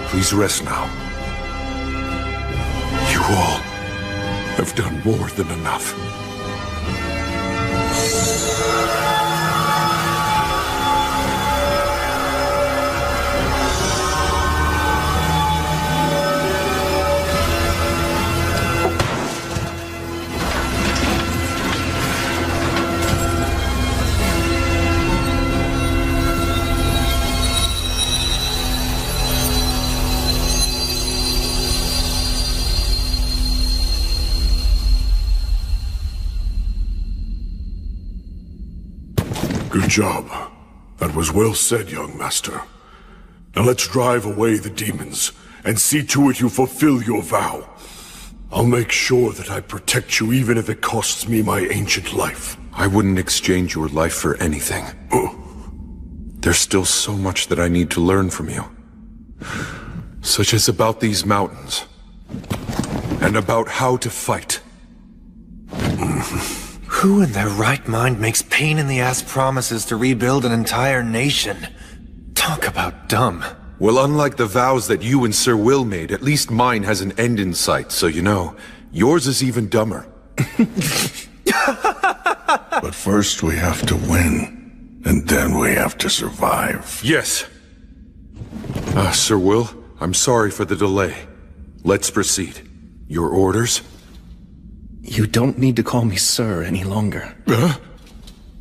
please rest now. You all have done more than enough. Good job. That was well said, young master. Now let's drive away the demons, and see to it you fulfill your vow. I'll make sure that I protect you even if it costs me my ancient life. I wouldn't exchange your life for anything. There's still so much that I need to learn from you. Such as about these mountains. And about how to fight. Who in their right mind makes pain-in-the-ass promises to rebuild an entire nation? Talk about dumb. Well, unlike the vows that you and Sir Will made, at least mine has an end in sight, so you know, yours is even dumber. But first we have to win, and then we have to survive. Yes. Sir Will, I'm sorry for the delay. Let's proceed. Your orders? You don't need to call me sir any longer.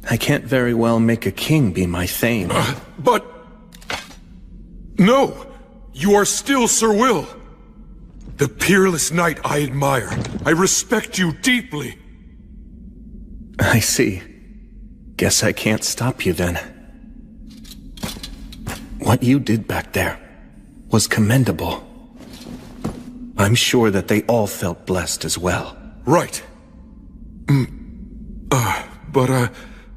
I can't very well make a king be my thane. But... No! You are still Sir Will! The peerless knight I admire. I respect you deeply. I see. Guess I can't stop you then. What you did back there was commendable. I'm sure that they all felt blessed as well. Right. But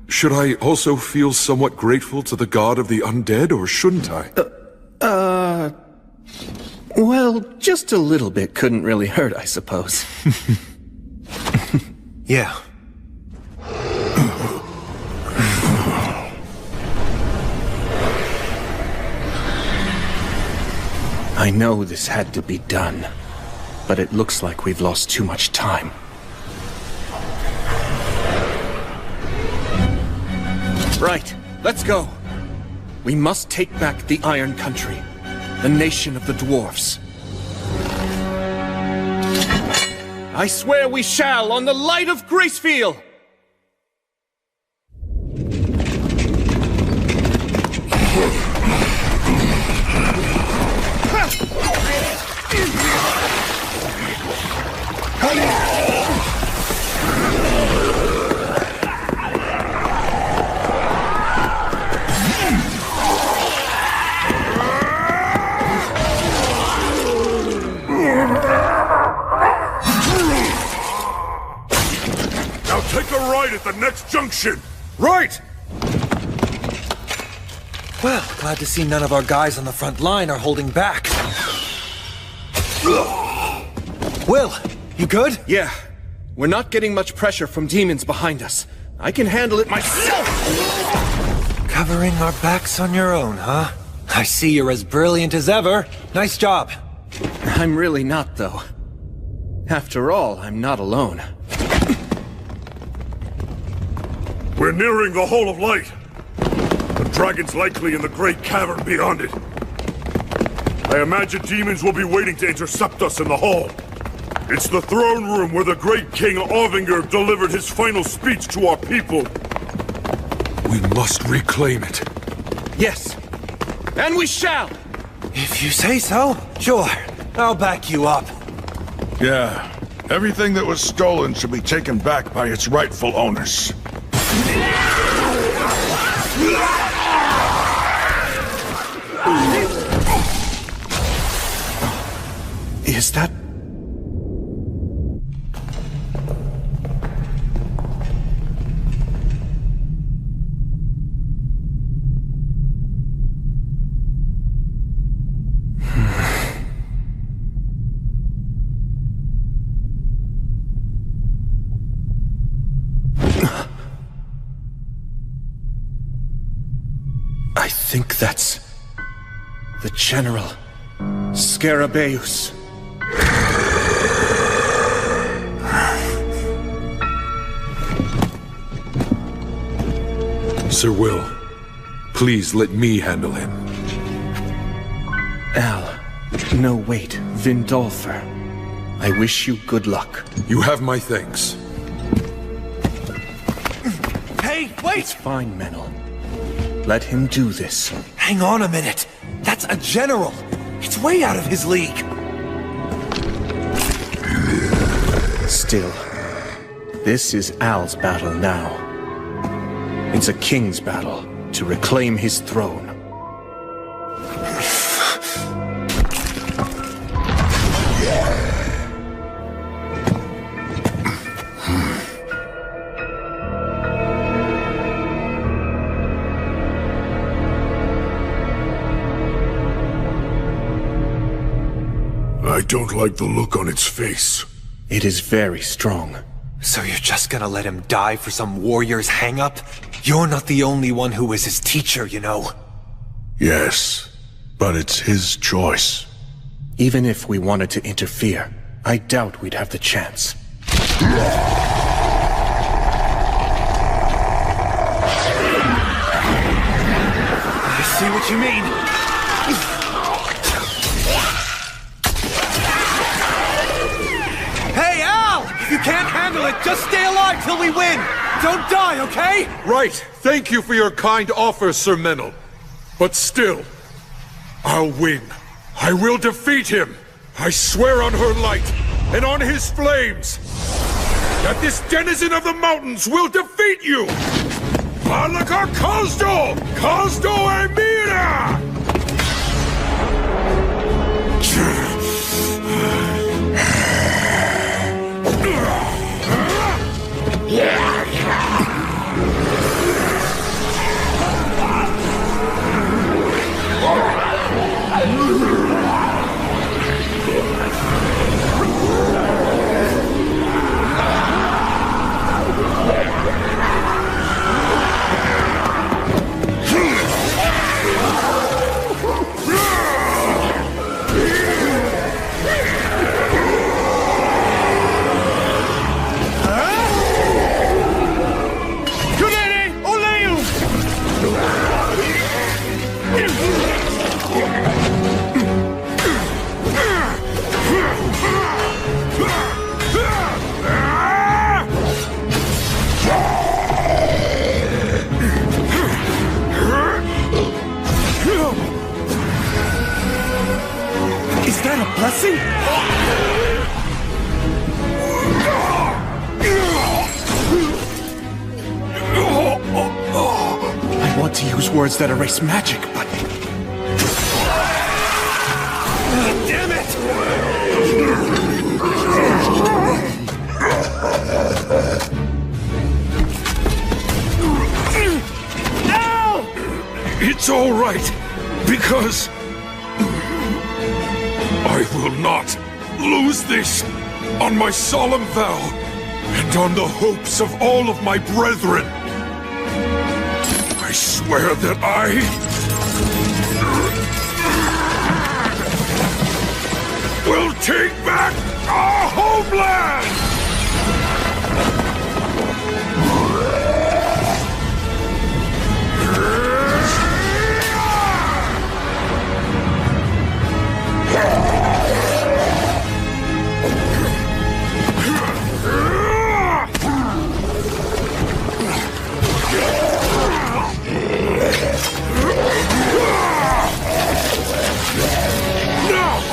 should I also feel somewhat grateful to the god of the undead, or shouldn't I? Well, just a little bit couldn't really hurt, I suppose. Yeah. I know this had to be done, but it looks like we've lost too much time. Right, let's go. We must take back the Iron Country, the nation of the dwarfs. I swear we shall, on the light of Gracefield! Now take a right at the next junction! Right! Well, glad to see none of our guys on the front line are holding back. Will, you good? Yeah. We're not getting much pressure from demons behind us. I can handle it myself! Covering our backs on your own, huh? I see you're as brilliant as ever. Nice job. I'm really not, though. After all, I'm not alone. We're nearing the Hall of Light. The dragon's likely in the great cavern beyond it. I imagine demons will be waiting to intercept us in the hall. It's the throne room where the great King Ovinger delivered his final speech to our people. We must reclaim it. Yes. And we shall! If you say so, sure. I'll back you up. Yeah. Everything that was stolen should be taken back by its rightful owners. Is that... I think that's... the General. Scarabaeus. Sir Will, please let me handle him. Al. No, wait. Vindolfer. I wish you good luck. You have my thanks. Hey, wait! It's fine, Menel. Let him do this. Hang on a minute. That's a general. It's way out of his league. Still, this is Al's battle now. It's a king's battle to reclaim his throne. I don't like the look on its face. It is very strong. So you're just gonna let him die for some warrior's hang-up? You're not the only one who was his teacher, you know. Yes, but it's his choice. Even if we wanted to interfere, I doubt we'd have the chance. I see what you mean. Hey, Al! If you can't handle it, just stay alive till we win! Don't die, okay? Right. Thank you for your kind offer, Sir Menel. But still, I'll win. I will defeat him. I swear on her light and on his flames that this denizen of the mountains will defeat you! Alaka Kazdo! Kazdo Emira! Blessing? I want to use words that erase magic, but... Damn it! Ow! It's all right, because... I will not lose this on my solemn vow and on the hopes of all of my brethren. I swear that I will take back our homeland!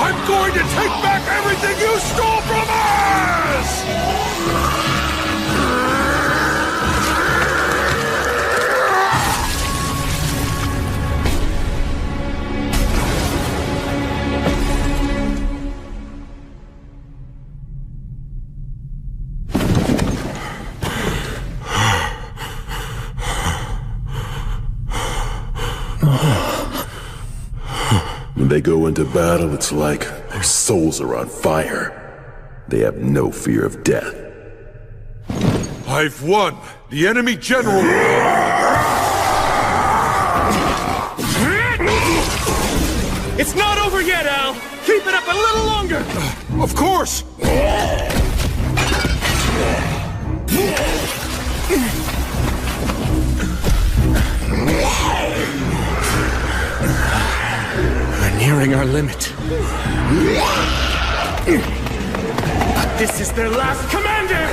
I'm going to take back everything you stole from us! When they go into battle, it's like their souls are on fire. They have no fear of death. I've won! The enemy general... It's not over yet, Al! Keep it up a little longer! Of course! We're nearing our limit. But this is their last commander!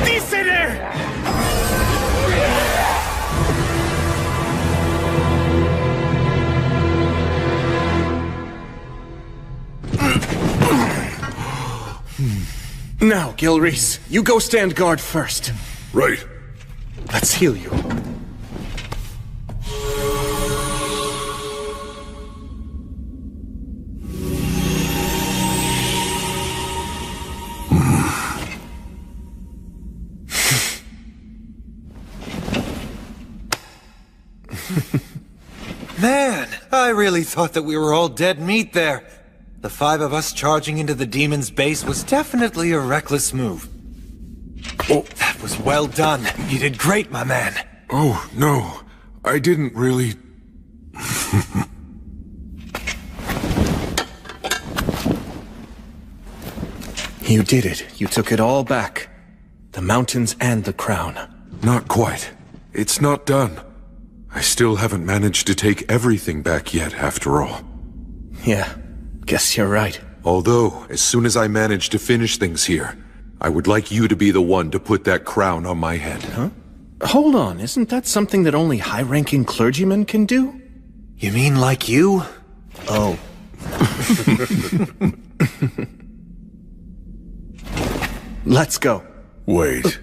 Dice there! Now, Gilreese, you go stand guard first. Right. Let's heal you. Man, I really thought that we were all dead meat there. The 5 of us charging into the demon's base was definitely a reckless move. Oh, that was well done. You did great, my man. Oh, no. I didn't really... You did it. You took it all back. The mountains and the crown. Not quite. It's not done. I still haven't managed to take everything back yet, after all. Yeah, guess you're right. Although, as soon as I manage to finish things here, I would like you to be the one to put that crown on my head. Huh? Hold on, isn't that something that only high-ranking clergymen can do? You mean like you? Oh. Let's go. Wait.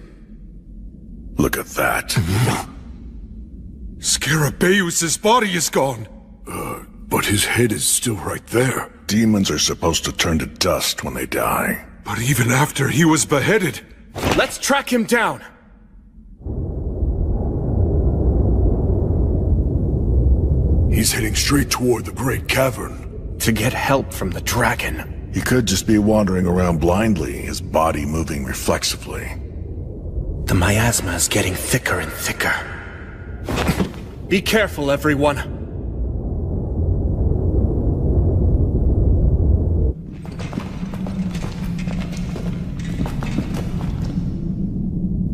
Look at that. Scarabaeus' body is gone. But his head is still right there. Demons are supposed to turn to dust when they die. But even after he was beheaded... Let's track him down! He's heading straight toward the Great Cavern. To get help from the dragon. He could just be wandering around blindly, his body moving reflexively. The miasma is getting thicker and thicker. Be careful, everyone.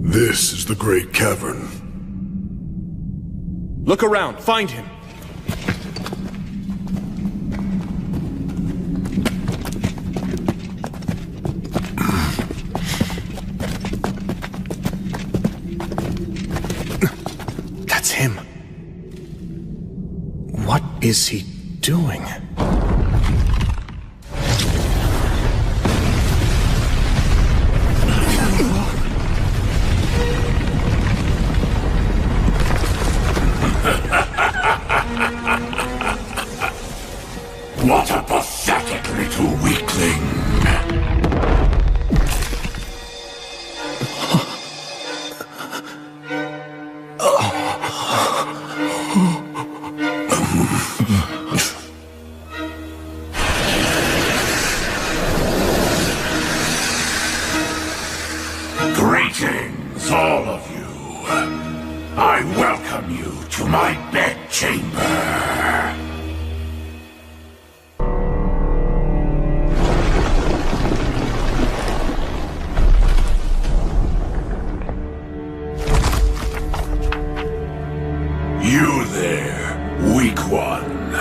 This is the Great Cavern. Look around, find him. That's him. What is he doing? What a pathetic little weakling! Greetings, all of you. I welcome you to my bedchamber. You there, weak one.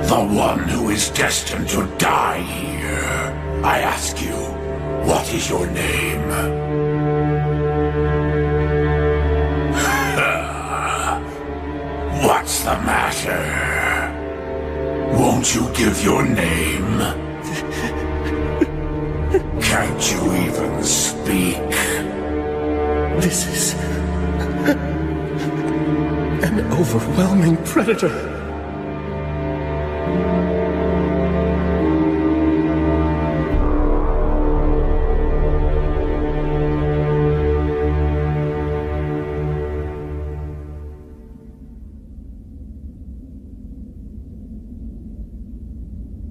The one who is destined to die here. I ask you, what is your name? What's the matter? Won't you give your name? Can't you even speak? This is... an overwhelming predator.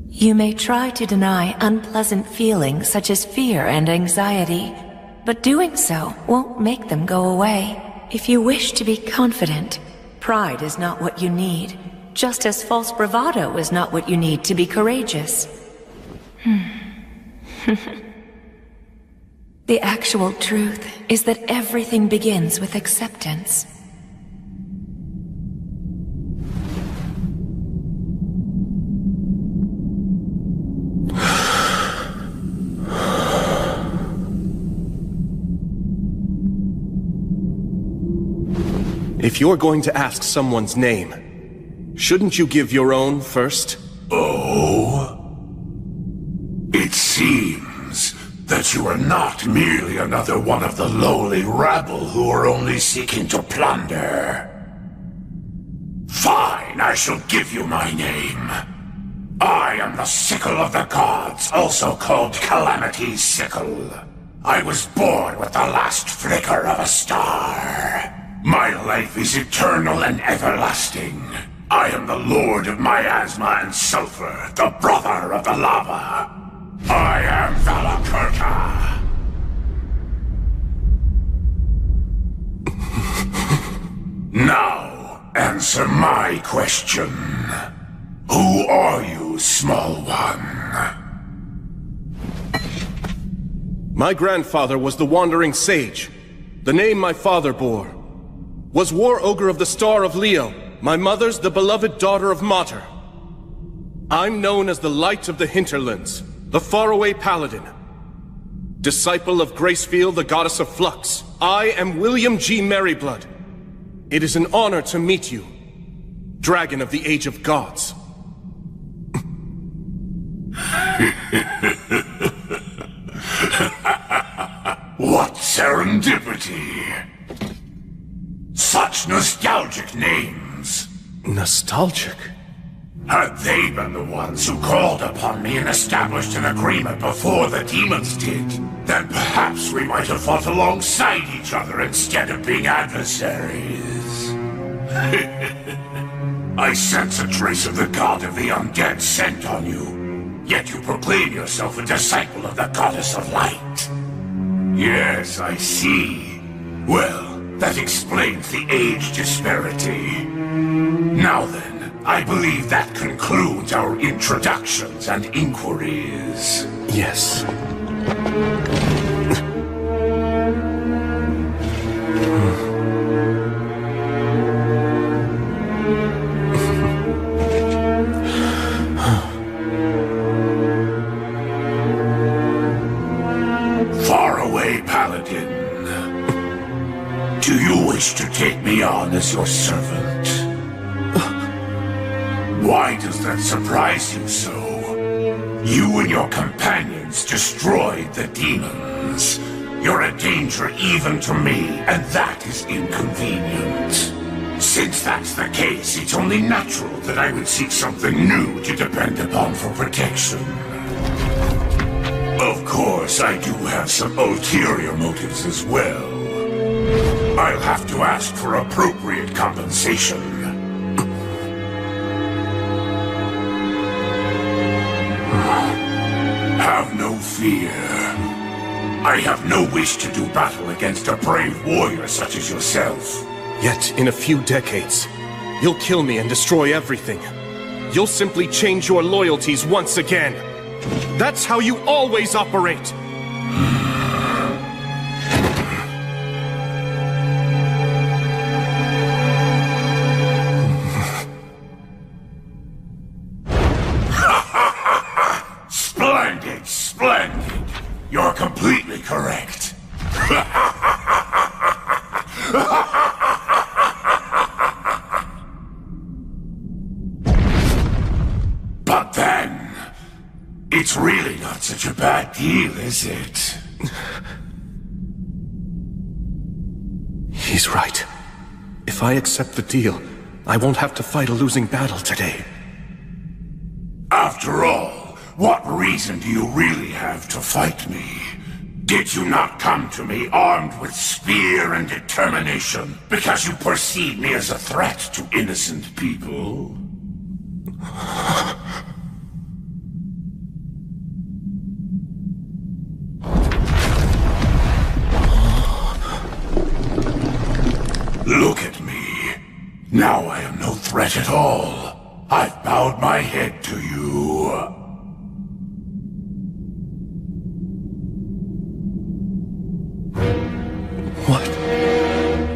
You may try to deny unpleasant feelings such as fear and anxiety, but doing so won't make them go away. If you wish to be confident, pride is not what you need, just as false bravado is not what you need to be courageous. The actual truth is that everything begins with acceptance. If you're going to ask someone's name, shouldn't you give your own first? Oh? It seems that you are not merely another one of the lowly rabble who are only seeking to plunder. Fine, I shall give you my name. I am the Sickle of the Gods, also called Calamity's Sickle. I was born with the last flicker of a star. My life is eternal and everlasting. I am the Lord of Miasma and Sulfur, the brother of the lava. I am Valakurta. Now, answer my question. Who are you, small one? My grandfather was the Wandering Sage. The name my father bore was War Ogre of the Star of Leo. My mother's the beloved daughter of Mater. I'm known as the Light of the Hinterlands, the faraway paladin. Disciple of Gracefield, the goddess of flux. I am William G. Merryblood. It is an honor to meet you. Dragon of the Age of Gods. What serendipity! Such nostalgic names. Nostalgic? Had they been the ones who called upon me and established an agreement before the demons did, then perhaps we might have fought alongside each other instead of being adversaries. I sense a trace of the god of the undead scent on you, yet you proclaim yourself a disciple of the goddess of light. Yes, I see. Well, that explains the age disparity. Now then, I believe that concludes our introductions and inquiries. Yes. Faraway Paladin, do you wish to take me on as your servant? Why does that surprise you so? You and your companions destroyed the demons. You're a danger even to me, and that is inconvenient. Since that's the case, it's only natural that I would seek something new to depend upon for protection. Of course, I do have some ulterior motives as well. I'll have to ask for appropriate compensation. Have no fear. I have no wish to do battle against a brave warrior such as yourself. Yet, in a few decades, you'll kill me and destroy everything. You'll simply change your loyalties once again. That's how you always operate! Splendid! You're completely correct. But then, it's really not such a bad deal, is it? He's right. If I accept the deal, I won't have to fight a losing battle today. After all, what reason do you really have to fight me? Did you not come to me armed with spear and determination because you perceive me as a threat to innocent people? Look at me. Now I am no threat at all. I've bowed my head to you.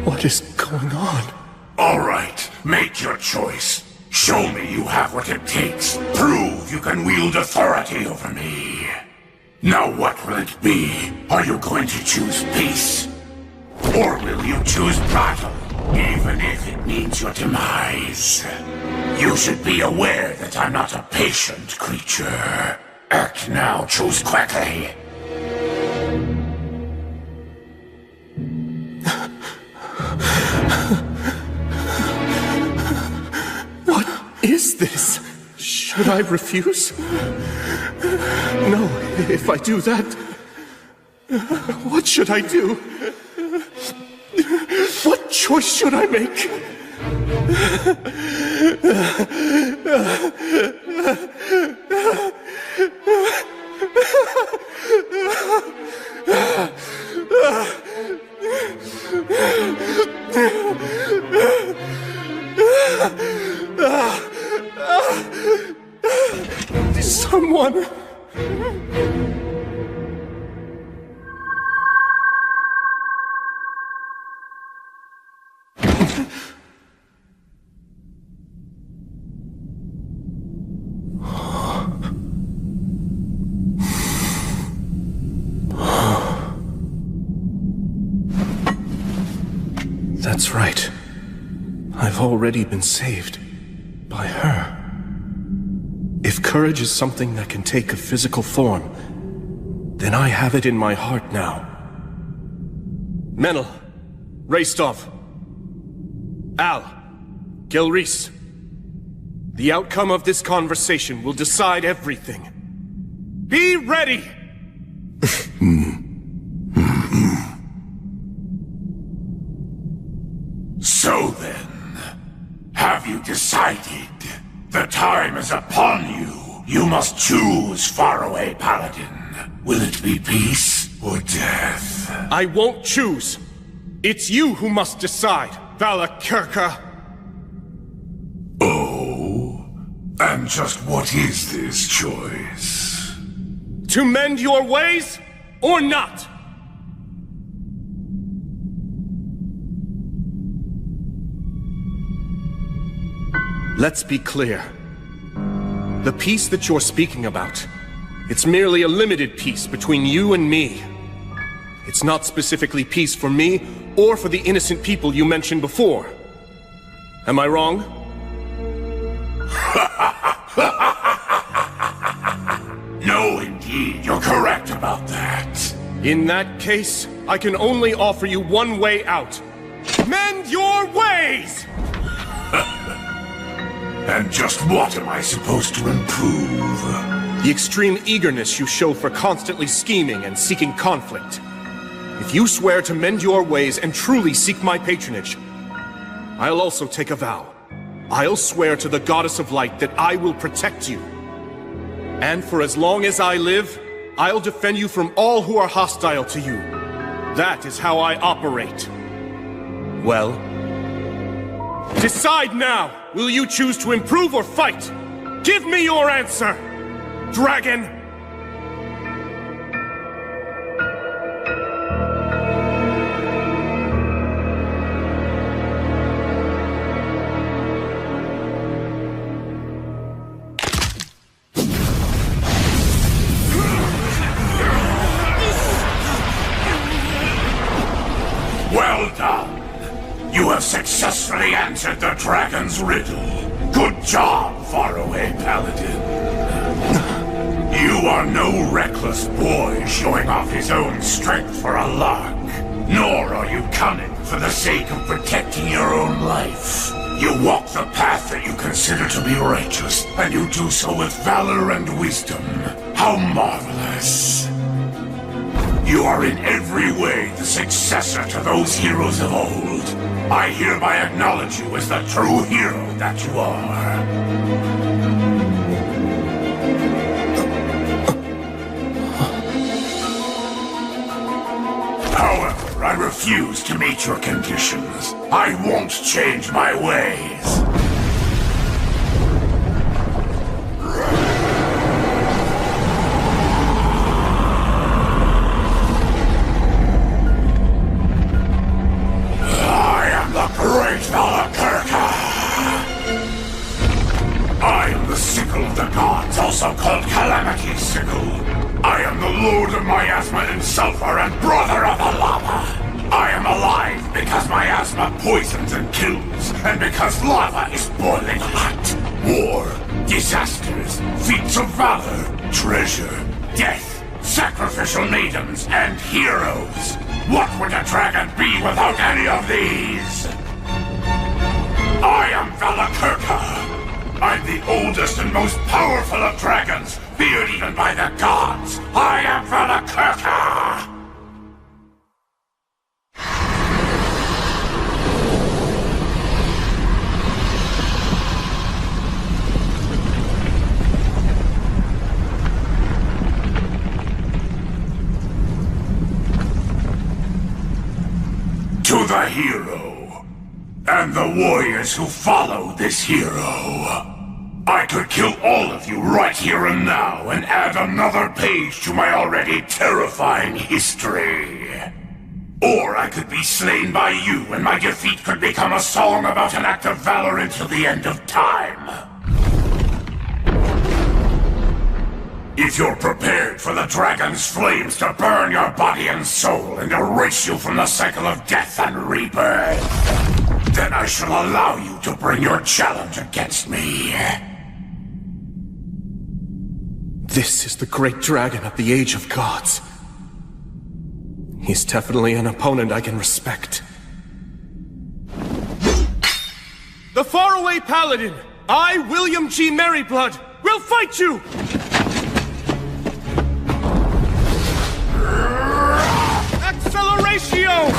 What is going on? All right, make your choice. Show me you have what it takes. Prove you can wield authority over me. Now what will it be? Are you going to choose peace? Or will you choose battle, even if it means your demise? You should be aware that I'm not a patient creature. Act now, choose quickly. What is this? Should I refuse? No, if I do that, what should I do? What choice should I make? Someone... That's right. I've already been saved. by her. If courage is something that can take a physical form, then I have it in my heart now. Menel, Raistov, Al, Gilreese. The outcome of this conversation will decide everything. Be ready! So then, have you decided? The time is upon you. You must choose, faraway paladin. Will it be peace or death? I won't choose. It's you who must decide, Valakirka. Oh? And just what is this choice? To mend your ways, or not? Let's be clear. The peace that you're speaking about, it's merely a limited peace between you and me. It's not specifically peace for me, or for the innocent people you mentioned before. Am I wrong? No, indeed, you're correct about that. In that case, I can only offer you one way out. Mend your ways! And just what am I supposed to improve? The extreme eagerness you show for constantly scheming and seeking conflict. If you swear to mend your ways and truly seek my patronage, I'll also take a vow. I'll swear to the Goddess of Light that I will protect you. And for as long as I live, I'll defend you from all who are hostile to you. That is how I operate. Well, decide now! Will you choose to improve or fight? Give me your answer, dragon! Well done. You have successfully answered the dragon's riddle. Good job, faraway paladin. You are no reckless boy showing off his own strength for a lark. Nor are you cunning for the sake of protecting your own life. You walk the path that you consider to be righteous, and you do so with valor and wisdom. How marvelous. You are in every way the successor to those heroes of old. I hereby acknowledge you as the true hero that you are. However, I refuse to meet your conditions. I won't change my ways. Also called Calamity Sickle. I am the Lord of Miasma and Sulfur and Brother of the Lava. I am alive because miasma poisons and kills, and because lava is boiling hot. War, disasters, feats of valor, treasure, death, sacrificial maidens, and heroes. What would a dragon be without any of these? I am Valakirka. I'm the oldest and most powerful of dragons, feared even by the gods. I am Valakirka! To the hero, and the warriors who follow this hero. I could kill all of you right here and now and add another page to my already terrifying history. Or I could be slain by you and my defeat could become a song about an act of valor until the end of time. If you're prepared for the dragon's flames to burn your body and soul and erase you from the cycle of death and rebirth. Then I shall allow you to bring your challenge against me. This is the great dragon of the Age of Gods. He's definitely an opponent I can respect. The faraway paladin, I, William G. Merryblood, will fight you! Acceleratio!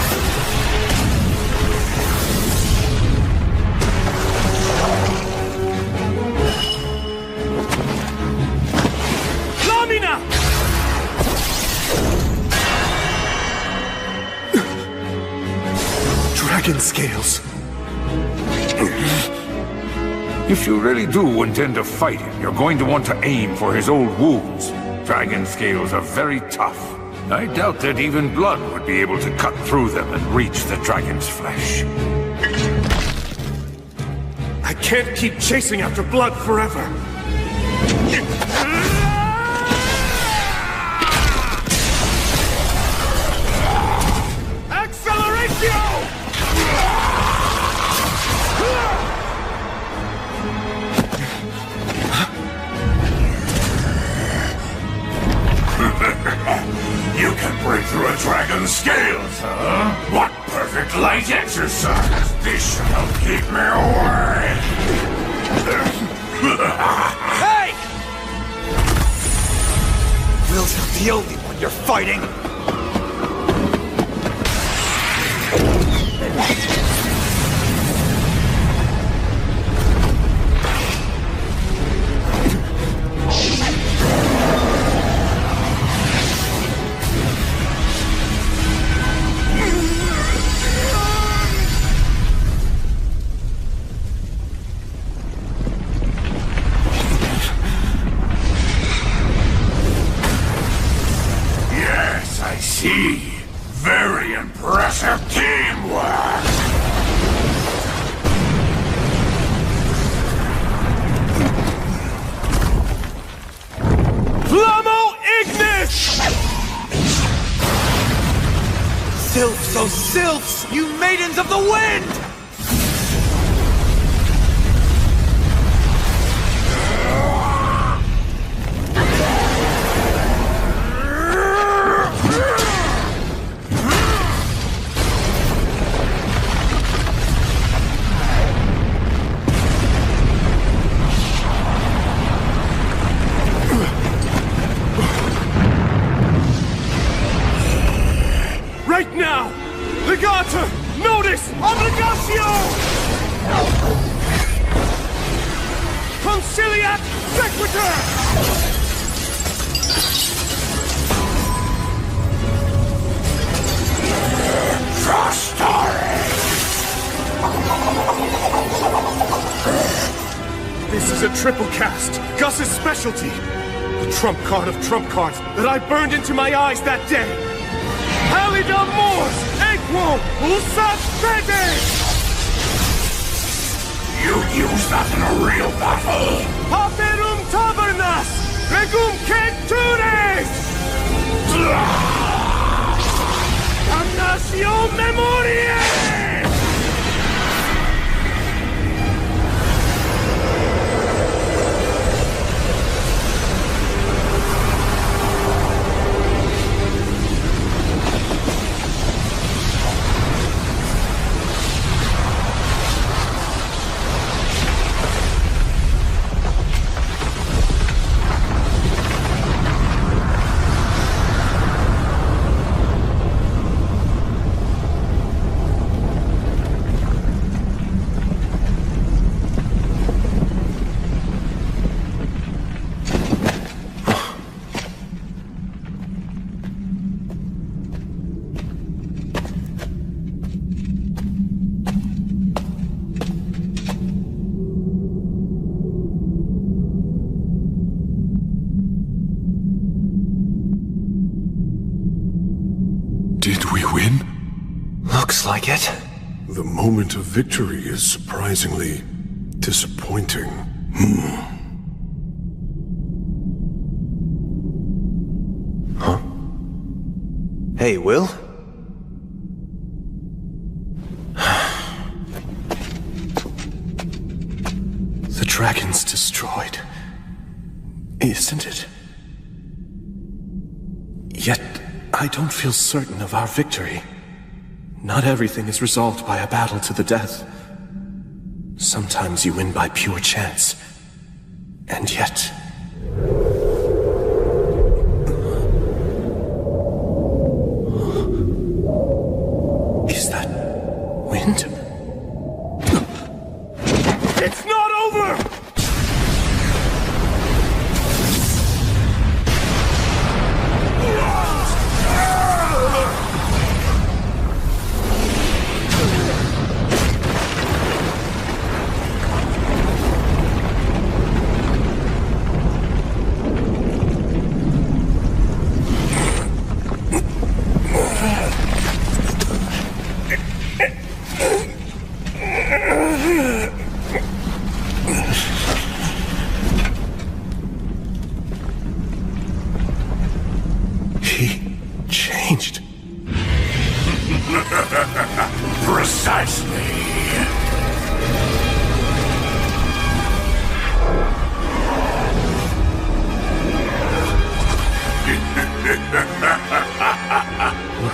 Lamina! Dragon scales. If you really do intend to fight him, you're going to want to aim for his old wounds. Dragon scales are very tough. I doubt that even blood would be able to cut through them and reach the dragon's flesh. I can't keep chasing after blood forever. Acceleratio! You can break through a dragon's scales, huh? What perfect light exercise! This should help keep me away! Hey! Will's not the only one you're fighting! Very impressive teamwork! Flamo Ignis! Sylphs, oh sylphs! You maidens of the wind! Right now! Legata! Notice! Obligatio! Conciliat Sequitur! This is a triple cast, Gus's specialty. The trump card of trump cards that I burned into my eyes that day. Halida Mors, Equo, Usat Fede! You'd use that in a real battle! Paperum Tabernas, Regum Cetures! Damnatio Memoriae! Did we win? Looks like it. The moment of victory is surprisingly disappointing. Huh? Hey, Will? dragon's destroyed, isn't it? Yet, I don't feel certain of our victory. Not everything is resolved by a battle to the death. Sometimes you win by pure chance. And yet... Is that wind? It's not over!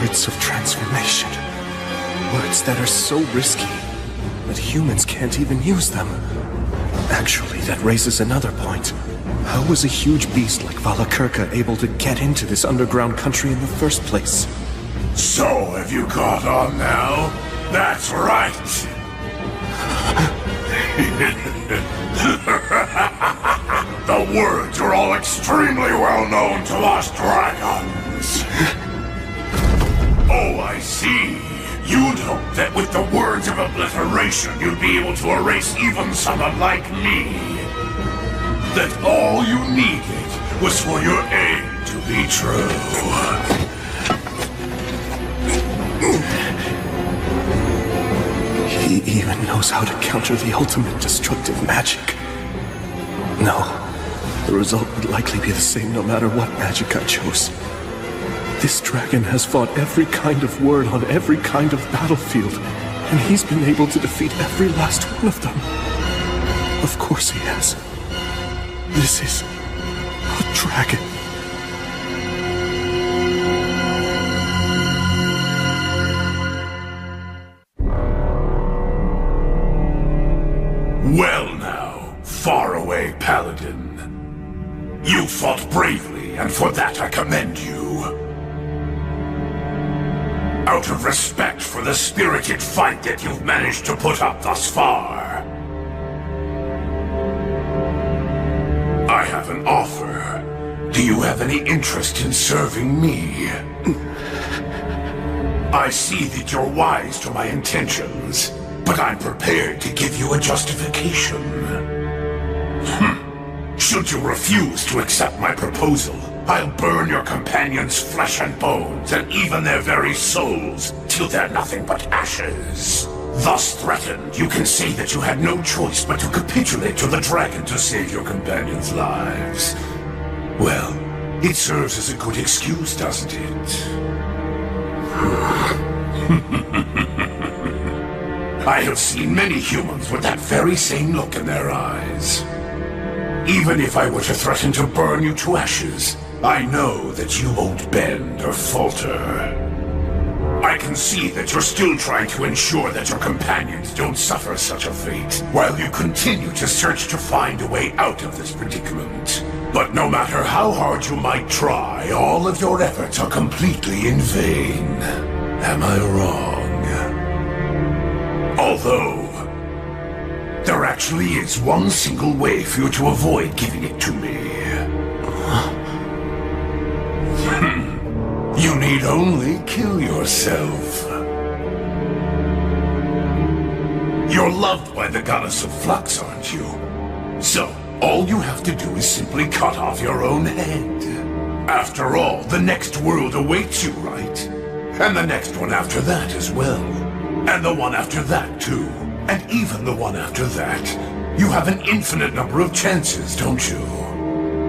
Words of transformation. Words that are so risky that humans can't even use them. Actually, that raises another point. How was a huge beast like Valakirka able to get into this underground country in the first place? So, have you caught on now? That's right! The words are all extremely well known to us dragons. Oh, I see. You'd hope that with the words of obliteration, you'd be able to erase even someone like me. That all you needed was for your aim to be true. He even knows how to counter the ultimate destructive magic. No, the result would likely be the same no matter what magic I chose. This dragon has fought every kind of word on every kind of battlefield, and he's been able to defeat every last one of them. Of course he has. This is a dragon. Well now, faraway paladin. You fought bravely, and for that I commend you. Out of respect for the spirited fight that you've managed to put up thus far, I have an offer. Do you have any interest in serving me? I see that you're wise to my intentions, but I'm prepared to give you a justification. Should you refuse to accept my proposal, I'll burn your companions' flesh and bones, and even their very souls, till they're nothing but ashes. Thus threatened, you can say that you had no choice but to capitulate to the dragon to save your companions' lives. Well, it serves as a good excuse, doesn't it? I have seen many humans with that very same look in their eyes. Even if I were to threaten to burn you to ashes, I know that you won't bend or falter. I can see that you're still trying to ensure that your companions don't suffer such a fate, while you continue to search to find a way out of this predicament. But no matter how hard you might try, all of your efforts are completely in vain. Am I wrong? Although, there actually is one single way for you to avoid giving it to me. You need only kill yourself. You're loved by the goddess of flux, aren't you? So, all you have to do is simply cut off your own head. After all, the next world awaits you, right? And the next one after that as well. And the one after that, too. And even the one after that. You have an infinite number of chances, don't you?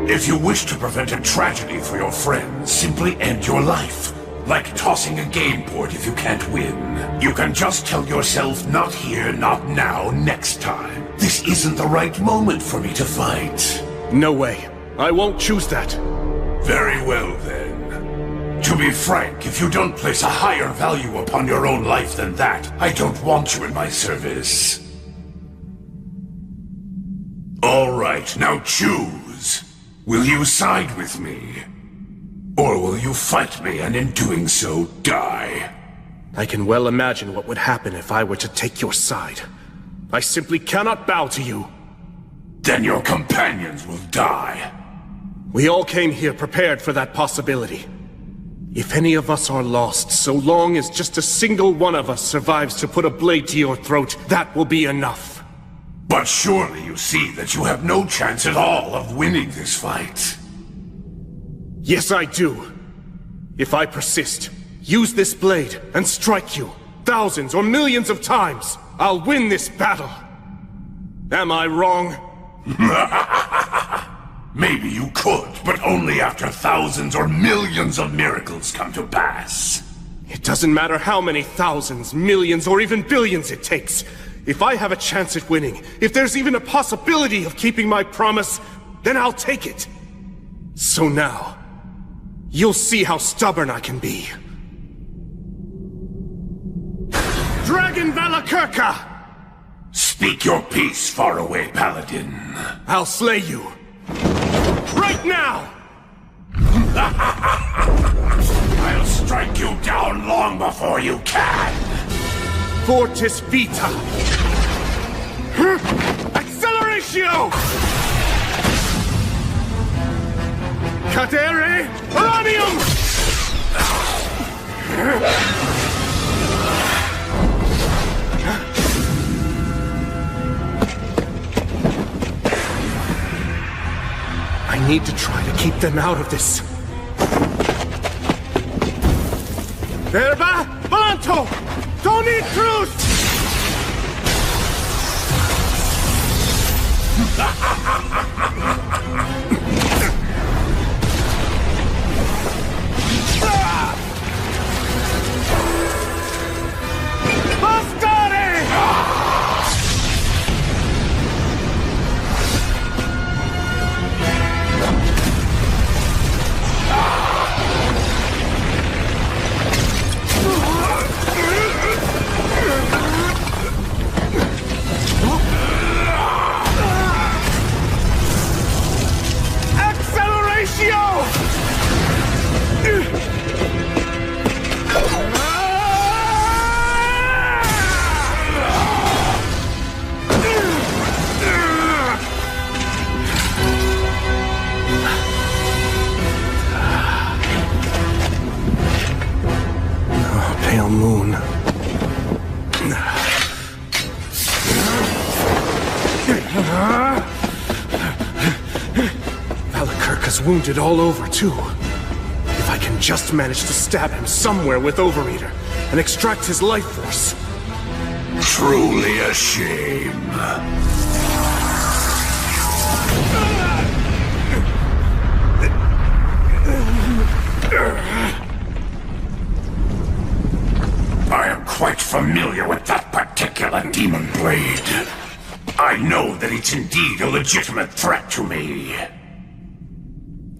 If you wish to prevent a tragedy for your friends, simply end your life. Like tossing a game board if you can't win. You can just tell yourself, not here, not now, next time. This isn't the right moment for me to fight. No way. I won't choose that. Very well, then. To be frank, if you don't place a higher value upon your own life than that, I don't want you in my service. All right, now choose. Will you side with me? Or will you fight me and in doing so, die? I can well imagine what would happen if I were to take your side. I simply cannot bow to you. Then your companions will die. We all came here prepared for that possibility. If any of us are lost, so long as just a single one of us survives to put a blade to your throat, that will be enough. But surely you see that you have no chance at all of winning this fight. Yes, I do. If I persist, use this blade, and strike you, thousands or millions of times, I'll win this battle. Am I wrong? Maybe you could, but only after thousands or millions of miracles come to pass. It doesn't matter how many thousands, millions, or even billions it takes. If I have a chance at winning, if there's even a possibility of keeping my promise, then I'll take it. So now, you'll see how stubborn I can be. Dragon Valakirka! Speak your peace, faraway paladin. I'll slay you. Right now! I'll strike you down long before you can. Fortis Vita! Acceleratio! Cadere Uranium! I need to try to keep them out of this. Verba Volanto! Doni Truce! Moon. Valakirka's wounded all over, too. If I can just manage to stab him somewhere with Overeater and extract his life force. Truly a shame. I am quite familiar with that particular demon blade. I know that it's indeed a legitimate threat to me.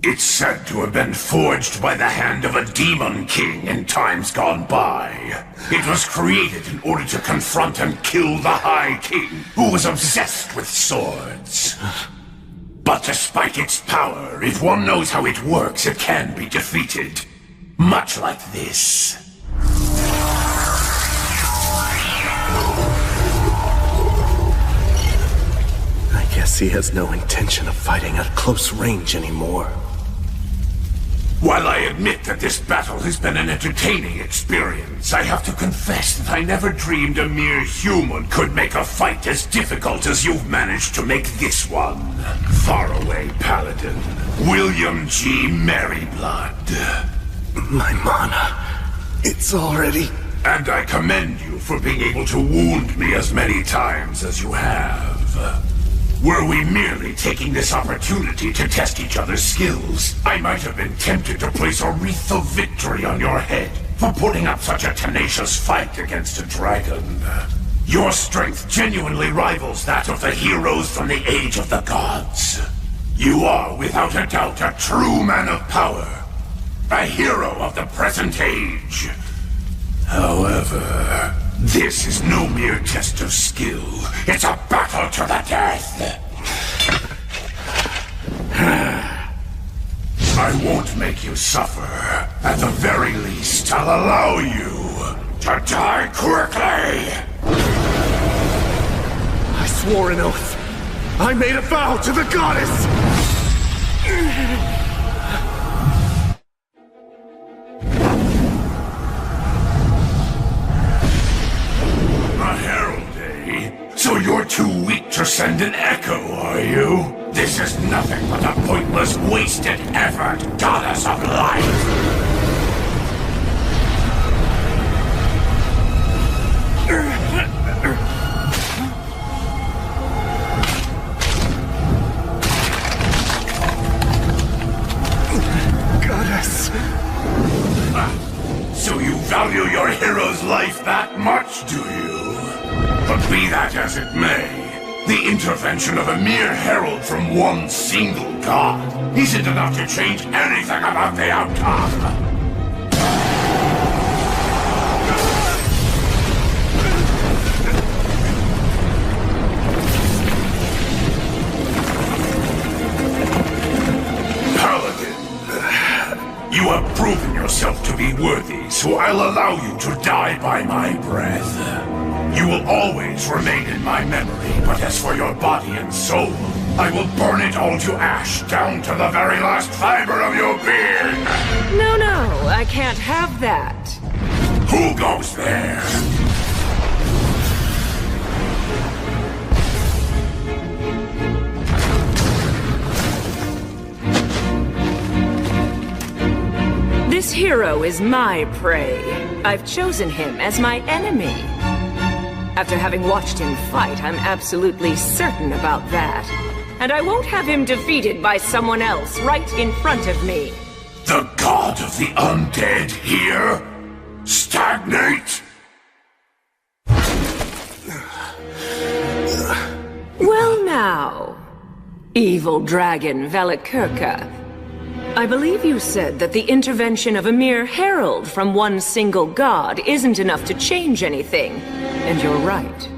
It's said to have been forged by the hand of a demon king in times gone by. It was created in order to confront and kill the High King, who was obsessed with swords. But despite its power, if one knows how it works, it can be defeated. Much like this. I guess he has no intention of fighting at close range anymore. While I admit that this battle has been an entertaining experience, I have to confess that I never dreamed a mere human could make a fight as difficult as you've managed to make this one. Faraway Paladin, William G. Merryblood. My mana, it's already... And I commend you for being able to wound me as many times as you have. Were we merely taking this opportunity to test each other's skills, I might have been tempted to place a wreath of victory on your head for putting up such a tenacious fight against a dragon. Your strength genuinely rivals that of the heroes from the Age of the Gods. You are, without a doubt, a true man of power. A hero of the present age. However, this is no mere test of skill. It's a battle to the death. I won't make you suffer. At the very least, I'll allow you to die quickly. I swore an oath. I made a vow to the goddess! A herald, eh? So you're too weak to send an echo, are you? This is nothing but a pointless, wasted effort, goddess of life! So you value your hero's life that much, do you? But be that as it may, the intervention of a mere herald from one single god isn't enough to change anything about the outcome. You have proven yourself to be worthy, so I'll allow you to die by my breath. You will always remain in my memory, but as for your body and soul, I will burn it all to ash, down to the very last fiber of your being! No, I can't have that. Who goes there? This hero is my prey. I've chosen him as my enemy. After having watched him fight, I'm absolutely certain about that. And I won't have him defeated by someone else right in front of me. The god of the undead here? Stagnate? Well now, evil dragon Velikirka. I believe you said that the intervention of a mere herald from one single god isn't enough to change anything. And you're right.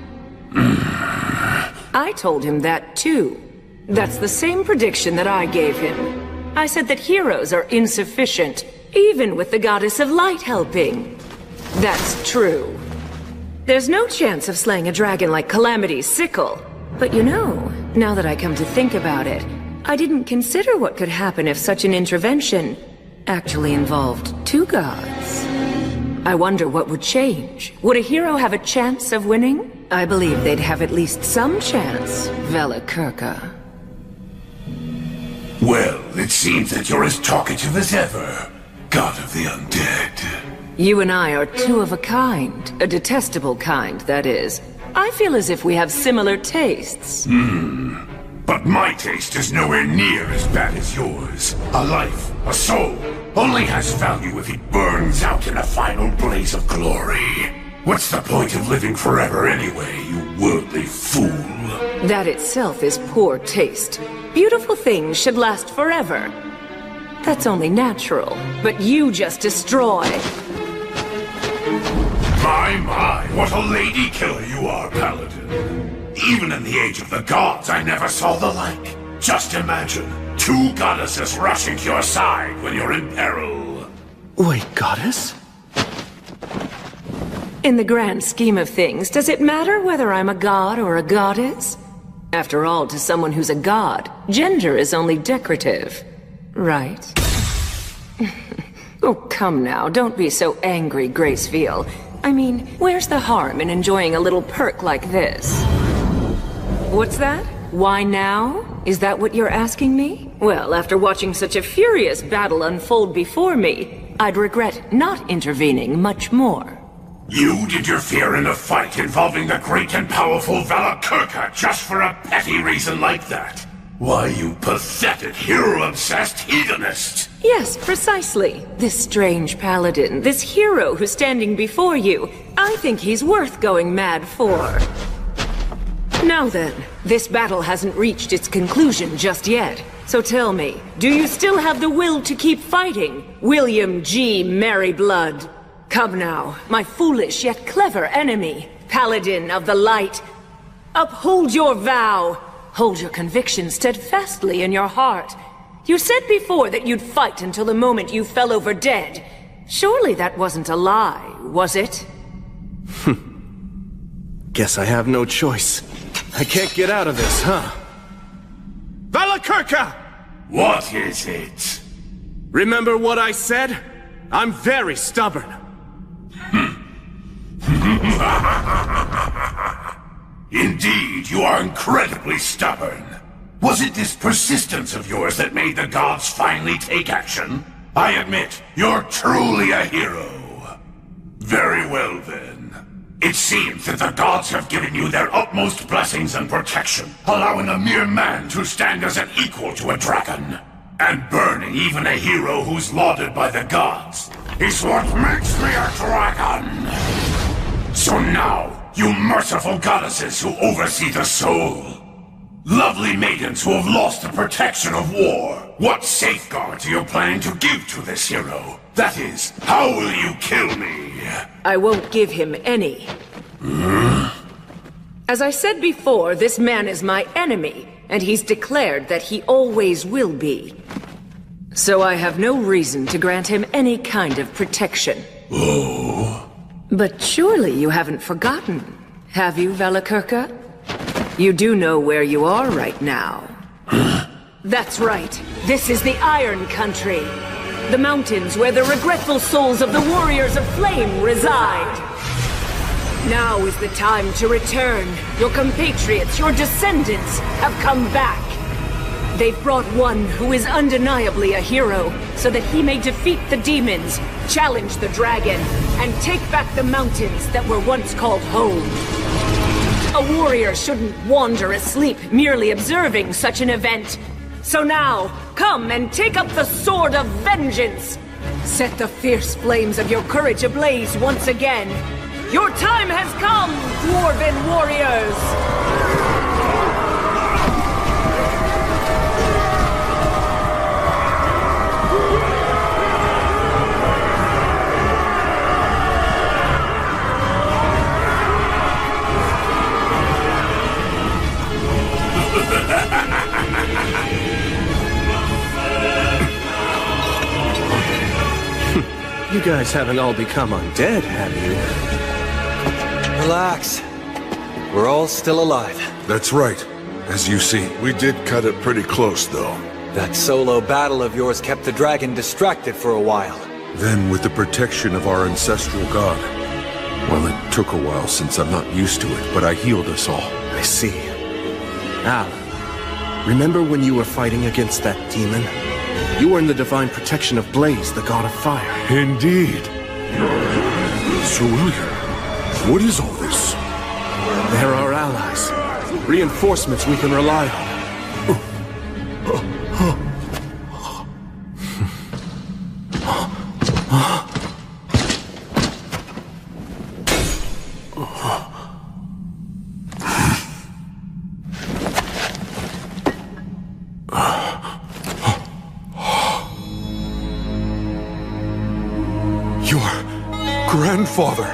I told him that too. That's the same prediction that I gave him. I said that heroes are insufficient, even with the goddess of light helping. That's true. There's no chance of slaying a dragon like Calamity's sickle. But you know, now that I come to think about it, I didn't consider what could happen if such an intervention actually involved two gods. I wonder what would change. Would a hero have a chance of winning? I believe they'd have at least some chance, Velikirka. Well, it seems that you're as talkative as ever, god of the undead. You and I are two of a kind. A detestable kind, that is. I feel as if we have similar tastes. But my taste is nowhere near as bad as yours. A life, a soul, only has value if it burns out in a final blaze of glory. What's the point of living forever anyway, you worldly fool? That itself is poor taste. Beautiful things should last forever. That's only natural, but you just destroy. My, what a lady killer you are, Paladin. Even in the Age of the Gods, I never saw the like. Just imagine, two goddesses rushing to your side when you're in peril. Wait, goddess? In the grand scheme of things, does it matter whether I'm a god or a goddess? After all, to someone who's a god, gender is only decorative. Right? Oh, come now, don't be so angry, Gracefield. I mean, where's the harm in enjoying a little perk like this? What's that? Why now? Is that what you're asking me? Well, after watching such a furious battle unfold before me, I'd regret not intervening much more. You did your fear in a fight involving the great and powerful Velikirka just for a petty reason like that? Why, you pathetic, hero-obsessed hedonist! Yes, precisely. This strange paladin, this hero who's standing before you, I think he's worth going mad for. Now then, this battle hasn't reached its conclusion just yet. So tell me, do you still have the will to keep fighting, William G. Merryblood? Come now, my foolish yet clever enemy, Paladin of the Light. Uphold your vow. Hold your conviction steadfastly in your heart. You said before that you'd fight until the moment you fell over dead. Surely that wasn't a lie, was it? Guess I have no choice. I can't get out of this, huh? Valakirka! What is it? Remember what I said? I'm very stubborn. Indeed, you are incredibly stubborn. Was it this persistence of yours that made the gods finally take action? I admit, you're truly a hero. Very well then. It seems that the gods have given you their utmost blessings and protection, allowing a mere man to stand as an equal to a dragon. And burning even a hero who's lauded by the gods is what makes me a dragon. So now, you merciful goddesses who oversee the soul, lovely maidens who have lost the protection of war, what safeguards are you planning to give to this hero? That is, how will you kill me? I won't give him any. As I said before, this man is my enemy, and he's declared that he always will be. So I have no reason to grant him any kind of protection. Oh. But surely you haven't forgotten, have you, Valakirka? You do know where you are right now. That's right. This is the Iron Country. The mountains where the regretful souls of the Warriors of Flame reside. Now is the time to return. Your compatriots, your descendants, have come back. They've brought one who is undeniably a hero, so that he may defeat the demons, challenge the dragon, and take back the mountains that were once called home. A warrior shouldn't wander asleep merely observing such an event. So now, come and take up the sword of vengeance! Set the fierce flames of your courage ablaze once again. Your time has come, Dwarven warriors! You guys haven't all become undead, have you? Relax. We're all still alive. That's right. As you see, we did cut it pretty close, though. That solo battle of yours kept the dragon distracted for a while. Then, with the protection of our ancestral god, well, it took a while since I'm not used to it, but I healed us all. I see. Al, remember when you were fighting against that demon? You were in the divine protection of Blaze, the god of fire. Indeed. Sir William, what is all this? They're our allies. Reinforcements we can rely on. Grandfather!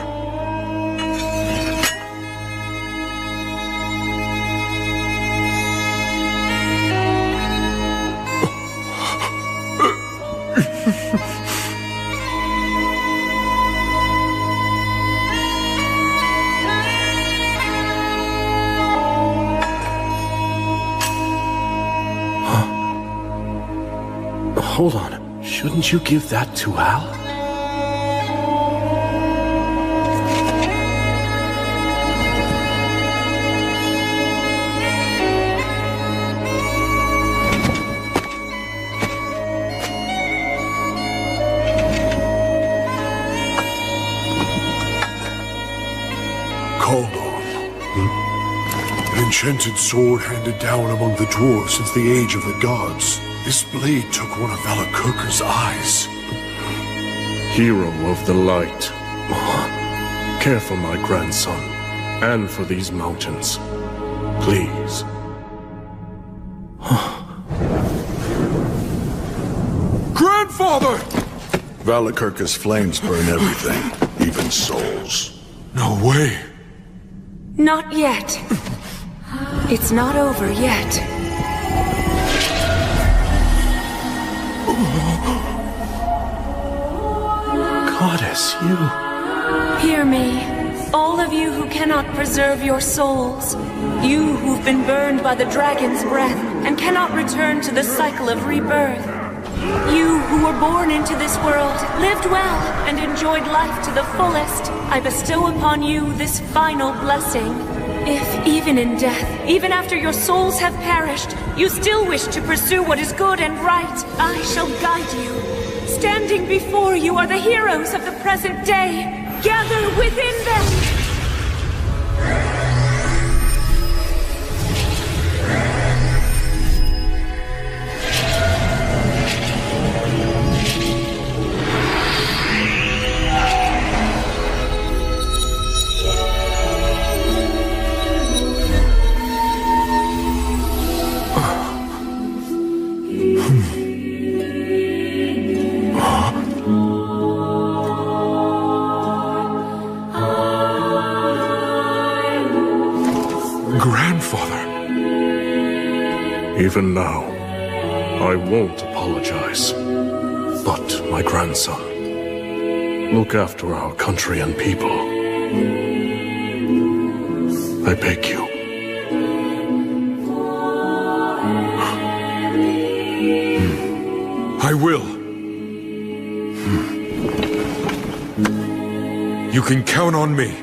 Hold on. Shouldn't you give that to Al? An enchanted sword handed down among the dwarves since the age of the gods. This blade took one of Valakirka's eyes. Hero of the light. Care for my grandson, and for these mountains. Please. Grandfather! Valakirka's flames burn everything, even souls. No way. Not yet. It's not over yet. Goddess, you... Hear me, all of you who cannot preserve your souls. You who've been burned by the dragon's breath and cannot return to the cycle of rebirth. You who were born into this world, lived well, and enjoyed life to the fullest, I bestow upon you this final blessing. If, even in death, even after your souls have perished, you still wish to pursue what is good and right, I shall guide you. Standing before you are the heroes of the present day. Gather within them! Even now, I won't apologize. But, my grandson, look after our country and people. I beg you. I will. You can count on me.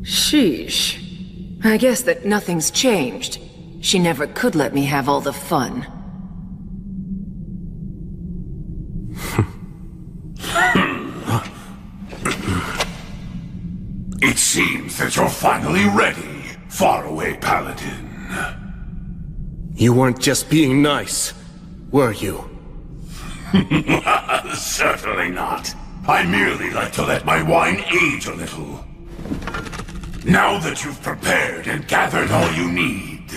Sheesh. I guess that nothing's changed. She never could let me have all the fun. It seems that you're finally ready, faraway paladin. You weren't just being nice, were you? Certainly not. I merely like to let my wine age a little. Now that you've prepared and gathered all you need,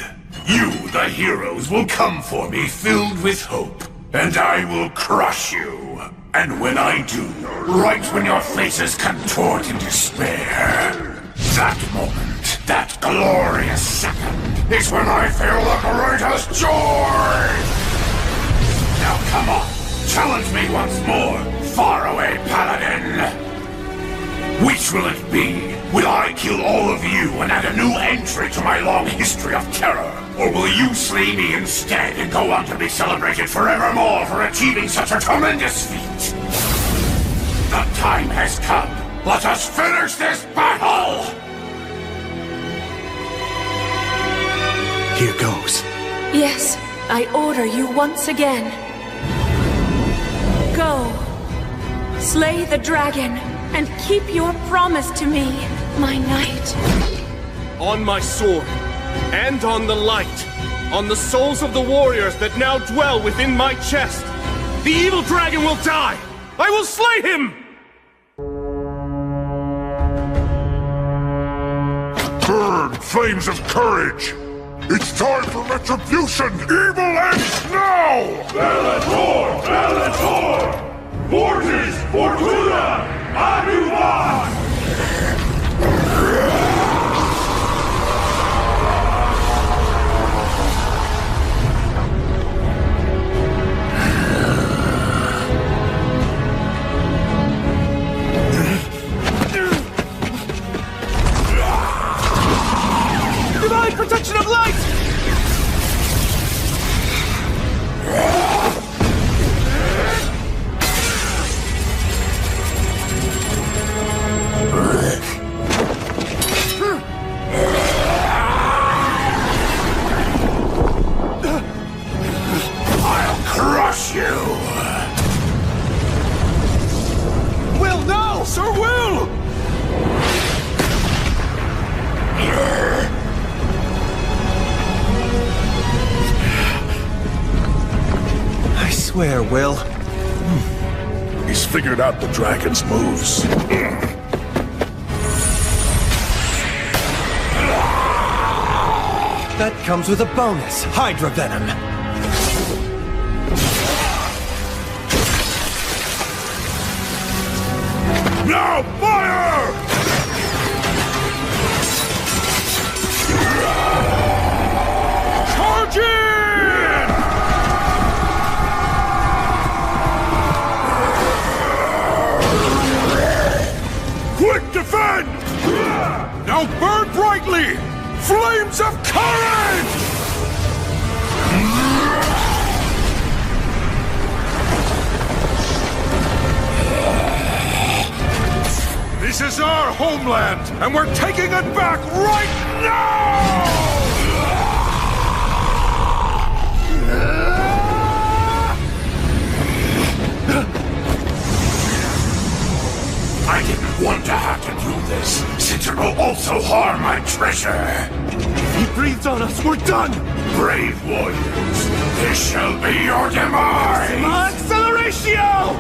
you, the heroes, will come for me filled with hope, and I will crush you. And when I do, right when your faces contort in despair, that moment, that glorious second, is when I feel the greatest joy! Now come on, challenge me once more, faraway paladin! Which will it be? Will I kill all of you and add a new entry to my long history of terror? Or will you slay me instead and go on to be celebrated forevermore for achieving such a tremendous feat? The time has come. Let us finish this battle! Here goes. Yes, I order you once again. Go. Slay the dragon, and keep your promise to me, my knight. On my sword, and on the light, on the souls of the warriors that now dwell within my chest, the evil dragon will die! I will slay him! Burn, flames of courage! It's time for retribution! Evil ends now! Bellator! Bellator! Fortis! Fortuna! Aduvan! Divine protection of light! Will. He's figured out the dragon's moves. That comes with a bonus, Hydra Venom. Now fire! Charge in! Quick, defend! Now burn brightly! Flames of courage! This is our homeland, and we're taking it back right now! I didn't want to have to do this, since it will also harm my treasure. If he breathes on us, we're done! Brave warriors, this shall be your demise! Acceleratio!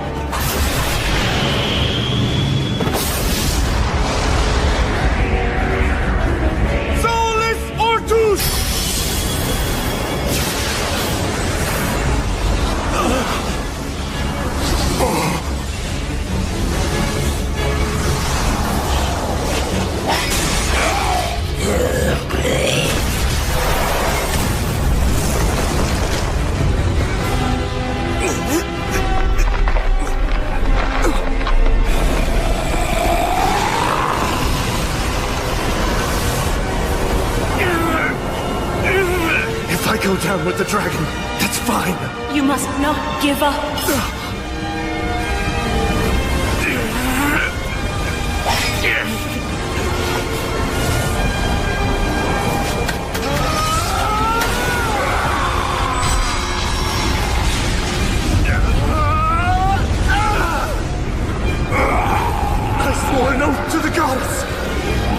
Go down with the dragon. That's fine. You must not give up. I swore an oath to the goddess.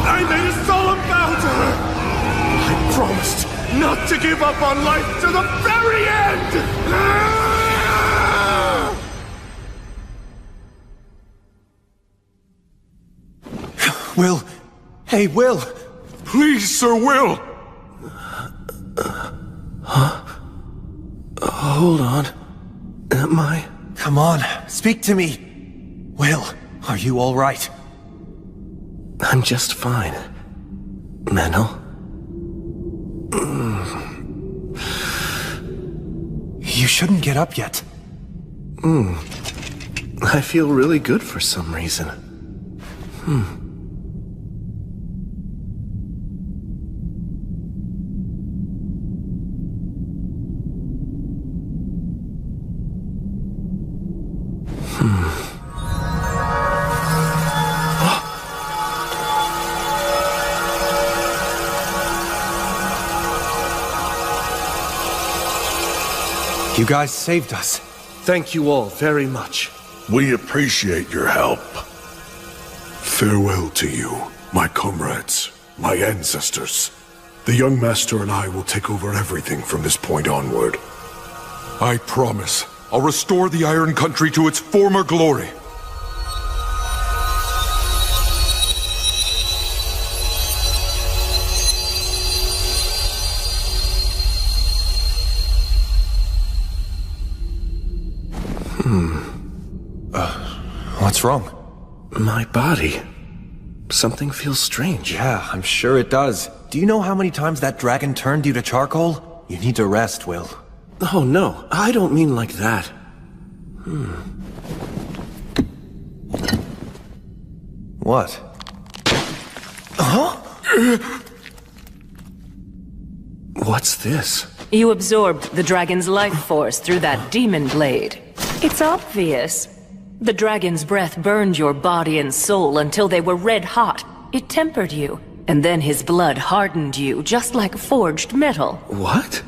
I made a solemn vow to her. I promised not to give up on life to the very end! Will. Hey, Will. Please, Sir Will. Huh? Hold on. Am I? Come on, speak to me. Will, are you all right? I'm just fine. Menno? You shouldn't get up yet. I feel really good for some reason. You guys saved us. Thank you all very much. We appreciate your help. Farewell to you, my comrades, my ancestors. The young master and I will take over everything from this point onward. I promise, I'll restore the Iron Country to its former glory. What's wrong? My body. Something feels strange. Yeah, I'm sure it does. Do you know how many times that dragon turned you to charcoal? You need to rest, Will. Oh, no. I don't mean like that. What? Huh? What's this? You absorbed the dragon's life force through that demon blade. It's obvious. The dragon's breath burned your body and soul until they were red hot. It tempered you, and then his blood hardened you, just like forged metal. What?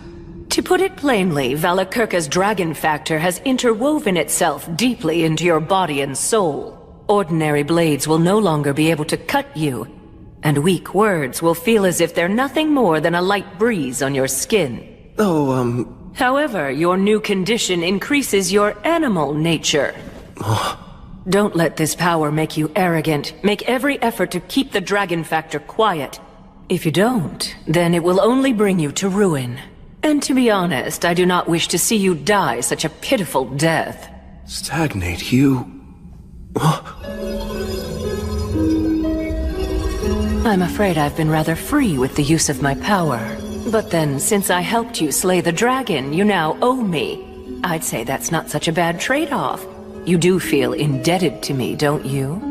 To put it plainly, Valakirka's dragon factor has interwoven itself deeply into your body and soul. Ordinary blades will no longer be able to cut you, and weak words will feel as if they're nothing more than a light breeze on your skin. Oh, However, your new condition increases your animal nature. Don't let this power make you arrogant. Make every effort to keep the dragon factor quiet. If you don't, then it will only bring you to ruin. And to be honest, I do not wish to see you die such a pitiful death. Stagnate, you... I'm afraid I've been rather free with the use of my power. But then, since I helped you slay the dragon, you now owe me. I'd say that's not such a bad trade-off. You do feel indebted to me, don't you?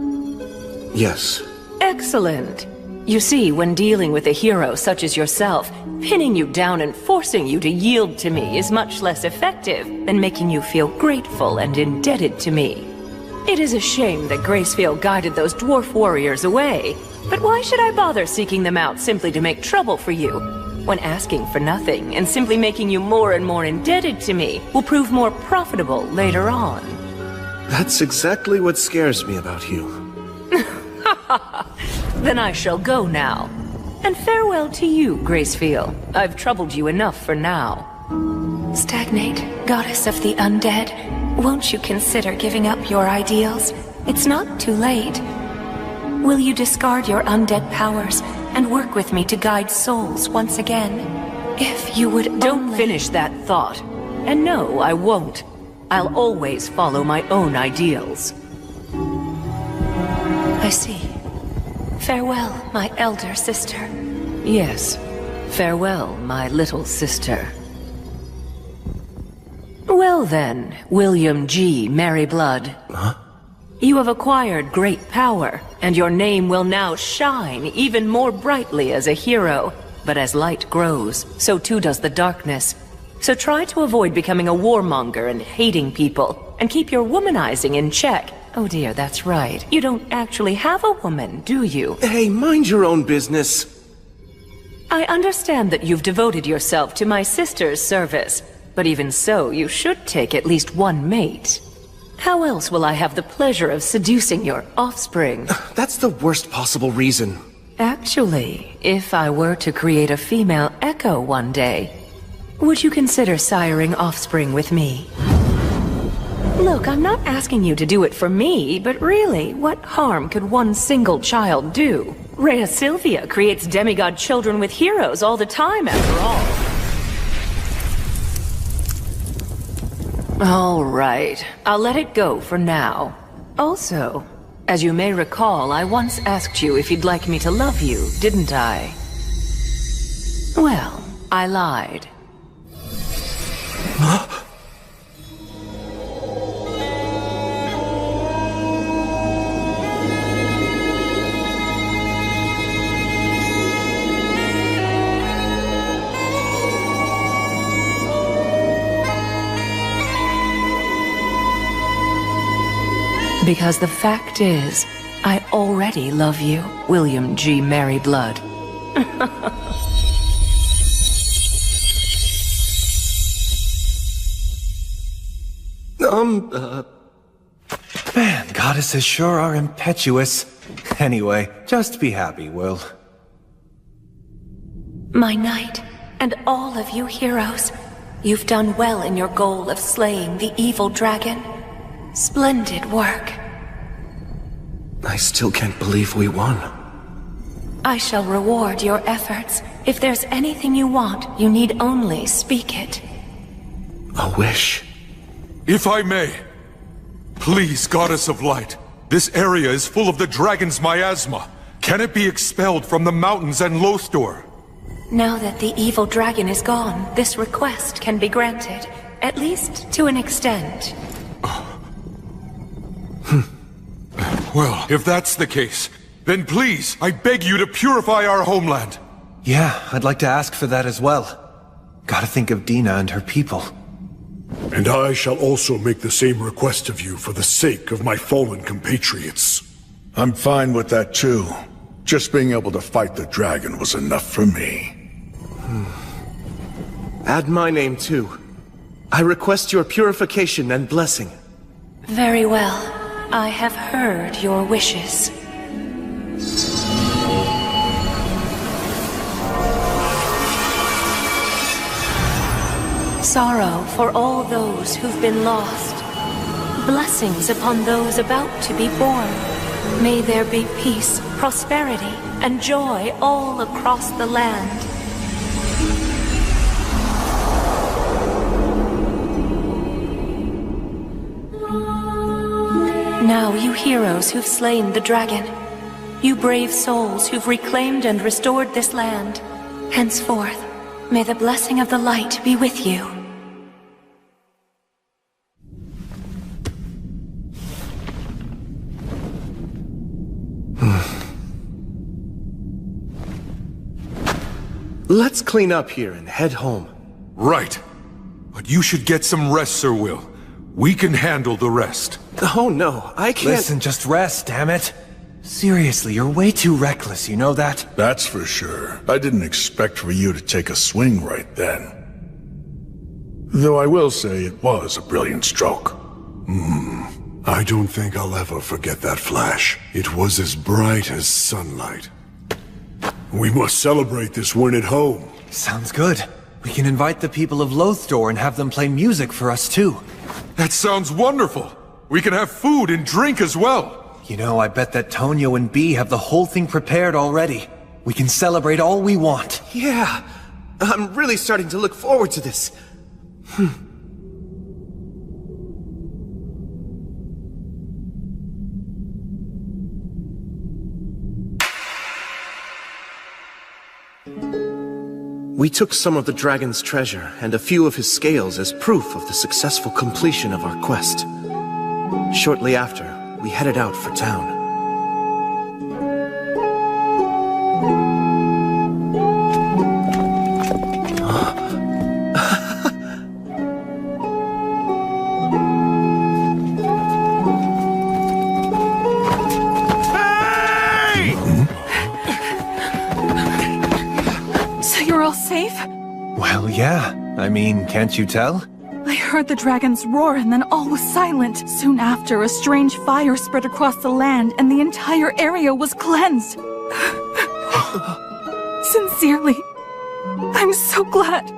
Yes. Excellent. You see, when dealing with a hero such as yourself, pinning you down and forcing you to yield to me is much less effective than making you feel grateful and indebted to me. It is a shame that Gracefield guided those dwarf warriors away, but why should I bother seeking them out simply to make trouble for you, when asking for nothing and simply making you more and more indebted to me will prove more profitable later on? That's exactly what scares me about you. Then I shall go now. And farewell to you, Gracefield. I've troubled you enough for now. Stagnate, goddess of the undead, won't you consider giving up your ideals? It's not too late. Will you discard your undead powers and work with me to guide souls once again? If you would Don't finish that thought. And no, I won't. I'll always follow my own ideals. I see. Farewell, my elder sister. Yes. Farewell, my little sister. Well then, William G. Merryblood. Huh? You have acquired great power, and your name will now shine even more brightly as a hero. But as light grows, so too does the darkness. So try to avoid becoming a warmonger and hating people, and keep your womanizing in check. Oh dear, that's right. You don't actually have a woman, do you? Hey, mind your own business. I understand that you've devoted yourself to my sister's service, but even so, you should take at least one mate. How else will I have the pleasure of seducing your offspring? That's the worst possible reason. Actually, if I were to create a female Echo one day, would you consider siring offspring with me? Look, I'm not asking you to do it for me, but really, what harm could one single child do? Rhea Sylvia creates demigod children with heroes all the time, after all. All right, I'll let it go for now. Also, as you may recall, I once asked you if you'd like me to love you, didn't I? Well, I lied. Because the fact is, I already love you, William G. Merryblood. Man, goddesses sure are impetuous. Anyway, just be happy, Will. My knight, and all of you heroes, you've done well in your goal of slaying the evil dragon. Splendid work. I still can't believe we won. I shall reward your efforts. If there's anything you want, you need only speak it. A wish. If I may, please, Goddess of Light, this area is full of the dragon's miasma. Can it be expelled from the mountains and Lostor? Now that the evil dragon is gone, this request can be granted, at least to an extent. Well, if that's the case, then please, I beg you to purify our homeland. Yeah, I'd like to ask for that as well. Gotta think of Dina and her people. And I shall also make the same request of you for the sake of my fallen compatriots. I'm fine with that too. Just being able to fight the dragon was enough for me. Add my name too. I request your purification and blessing. Very well. I have heard your wishes. Sorrow for all those who've been lost. Blessings upon those about to be born. May there be peace, prosperity, and joy all across the land. Now, you heroes who've slain the dragon, you brave souls who've reclaimed and restored this land, henceforth, may the blessing of the light be with you. Let's clean up here and head home. Right. But you should get some rest, Sir Will. We can handle the rest. Oh no, I can't— Listen, just rest, damn it. Seriously, you're way too reckless, you know that? That's for sure. I didn't expect for you to take a swing right then. Though I will say it was a brilliant stroke. I don't think I'll ever forget that flash. It was as bright as sunlight. We must celebrate this win at home. Sounds good. We can invite the people of Lothdoor and have them play music for us too. That sounds wonderful. We can have food and drink as well. You know, I bet that Tonio and B have the whole thing prepared already. We can celebrate all we want. Yeah, I'm really starting to look forward to this. We took some of the dragon's treasure and a few of his scales as proof of the successful completion of our quest. Shortly after, we headed out for town. Well, yeah. I mean, can't you tell? I heard the dragons roar and then all was silent. Soon after, a strange fire spread across the land and the entire area was cleansed. Sincerely, I'm so glad.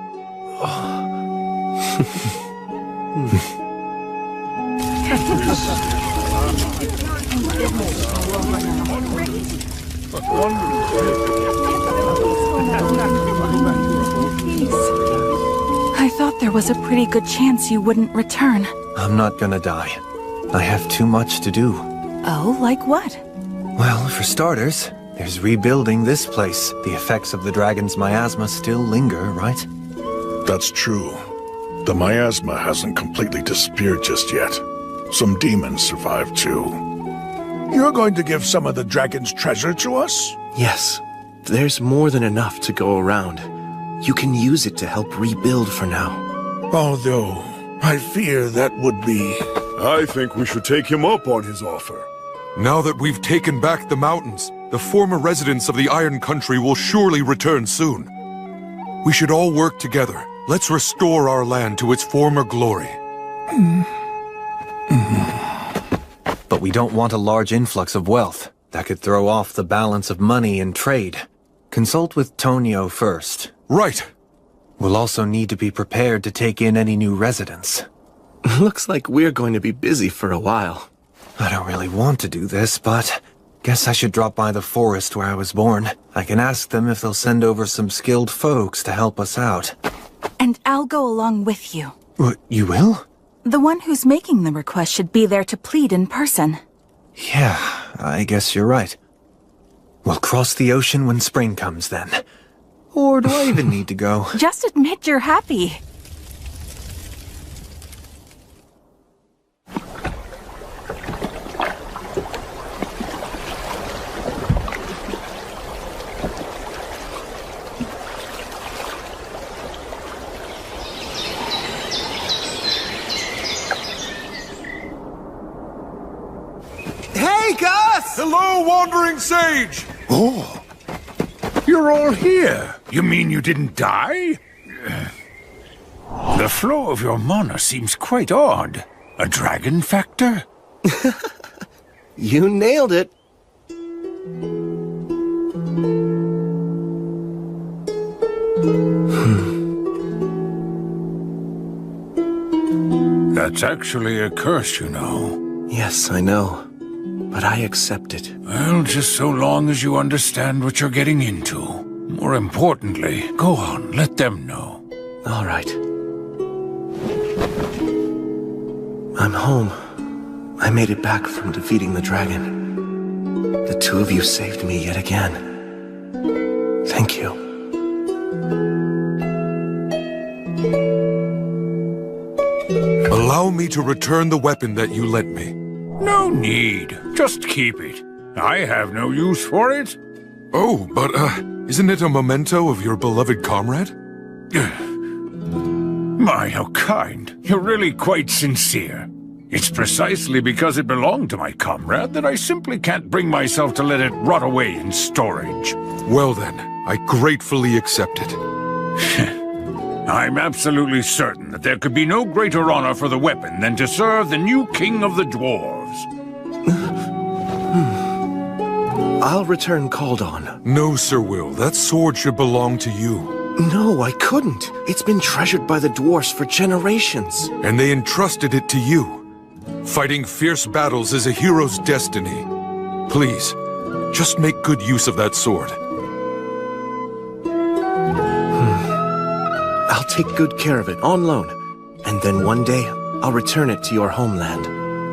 I thought there was a pretty good chance you wouldn't return. I'm not gonna die. I have too much to do. Oh, like what? Well, for starters, there's rebuilding this place. The effects of the dragon's miasma still linger, right? That's true. The miasma hasn't completely disappeared just yet. Some demons survived too. You're going to give some of the dragon's treasure to us? Yes. There's more than enough to go around. You can use it to help rebuild for now. Although, I fear that would be... I think we should take him up on his offer. Now that we've taken back the mountains, the former residents of the Iron Country will surely return soon. We should all work together. Let's restore our land to its former glory. But we don't want a large influx of wealth. That could throw off the balance of money and trade. Consult with Tonio first. Right. We'll also need to be prepared to take in any new residents. Looks like we're going to be busy for a while. I don't really want to do this, but guess I should drop by the forest where I was born. I can ask them if they'll send over some skilled folks to help us out. And I'll go along with you. What, you will? The one who's making the request should be there to plead in person. Yeah, I guess you're right. We'll cross the ocean when spring comes then. Or do I even need to go? Just admit you're happy. Hey, Gus! Hello, Wandering Sage! Oh, you're all here. You mean you didn't die? The flow of your mana seems quite odd. A dragon factor? You nailed it. That's actually a curse, you know. Yes, I know. But I accept it. Well, just so long as you understand what you're getting into. More importantly, go on, let them know. All right. I'm home. I made it back from defeating the dragon. The two of you saved me yet again. Thank you. Allow me to return the weapon that you lent me. No need. Just keep it. I have no use for it. Oh, but, isn't it a memento of your beloved comrade? My, how kind. You're really quite sincere. It's precisely because it belonged to my comrade that I simply can't bring myself to let it rot away in storage. Well then, I gratefully accept it. I'm absolutely certain that there could be no greater honor for the weapon than to serve the new king of the dwarves. I'll return called on. No, Sir Will. That sword should belong to you. No, I couldn't. It's been treasured by the dwarves for generations. And they entrusted it to you. Fighting fierce battles is a hero's destiny. Please, just make good use of that sword. I'll take good care of it on loan. And then one day, I'll return it to your homeland.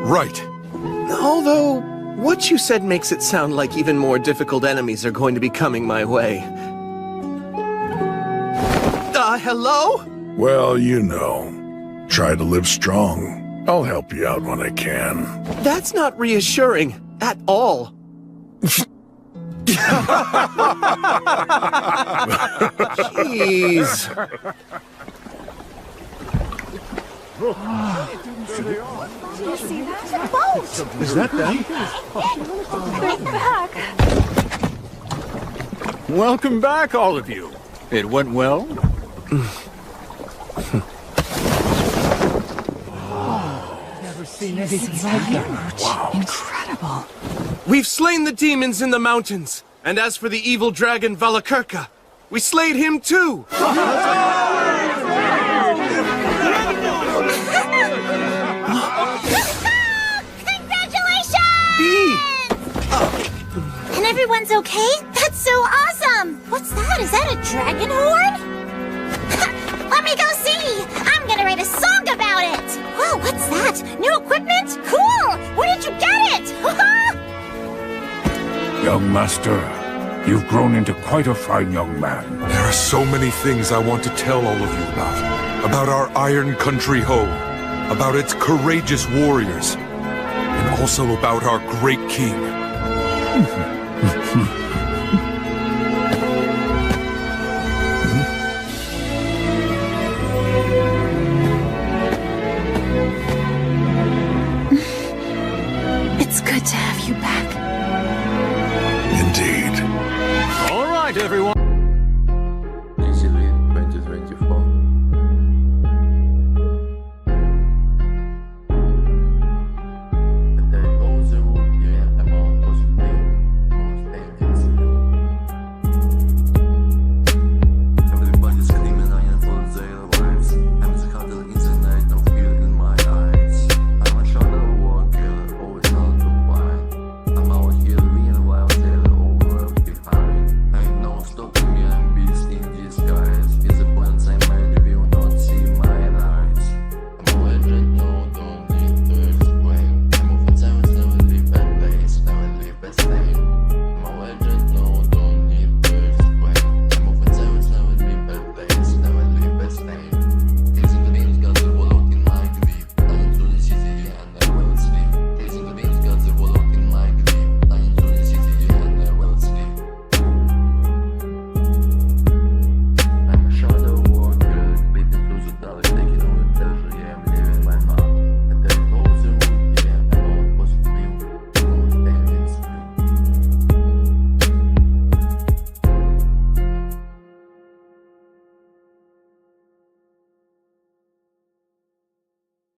Right. Although, what you said makes it sound like even more difficult enemies are going to be coming my way. Hello? Well, you know. Try to live strong. I'll help you out when I can. That's not reassuring at all. Jeez. Is that them? Welcome back, all of you. It went well? Never seen anything like that. Wow. Incredible. We've slain the demons in the mountains. And as for the evil dragon Valakirka, we slayed him too! Congratulations! B! And everyone's okay? That's so awesome! What's that? Is that a dragon horn? Let me go see! I'm gonna write a song about it! Whoa, what's that? New equipment? Cool! Where did you get it? Young master, you've grown into quite a fine young man. There are so many things I want to tell all of you about. About our Iron Country home. About its courageous warriors. And also about our great king. It's good to have you back. Indeed. All right, everyone.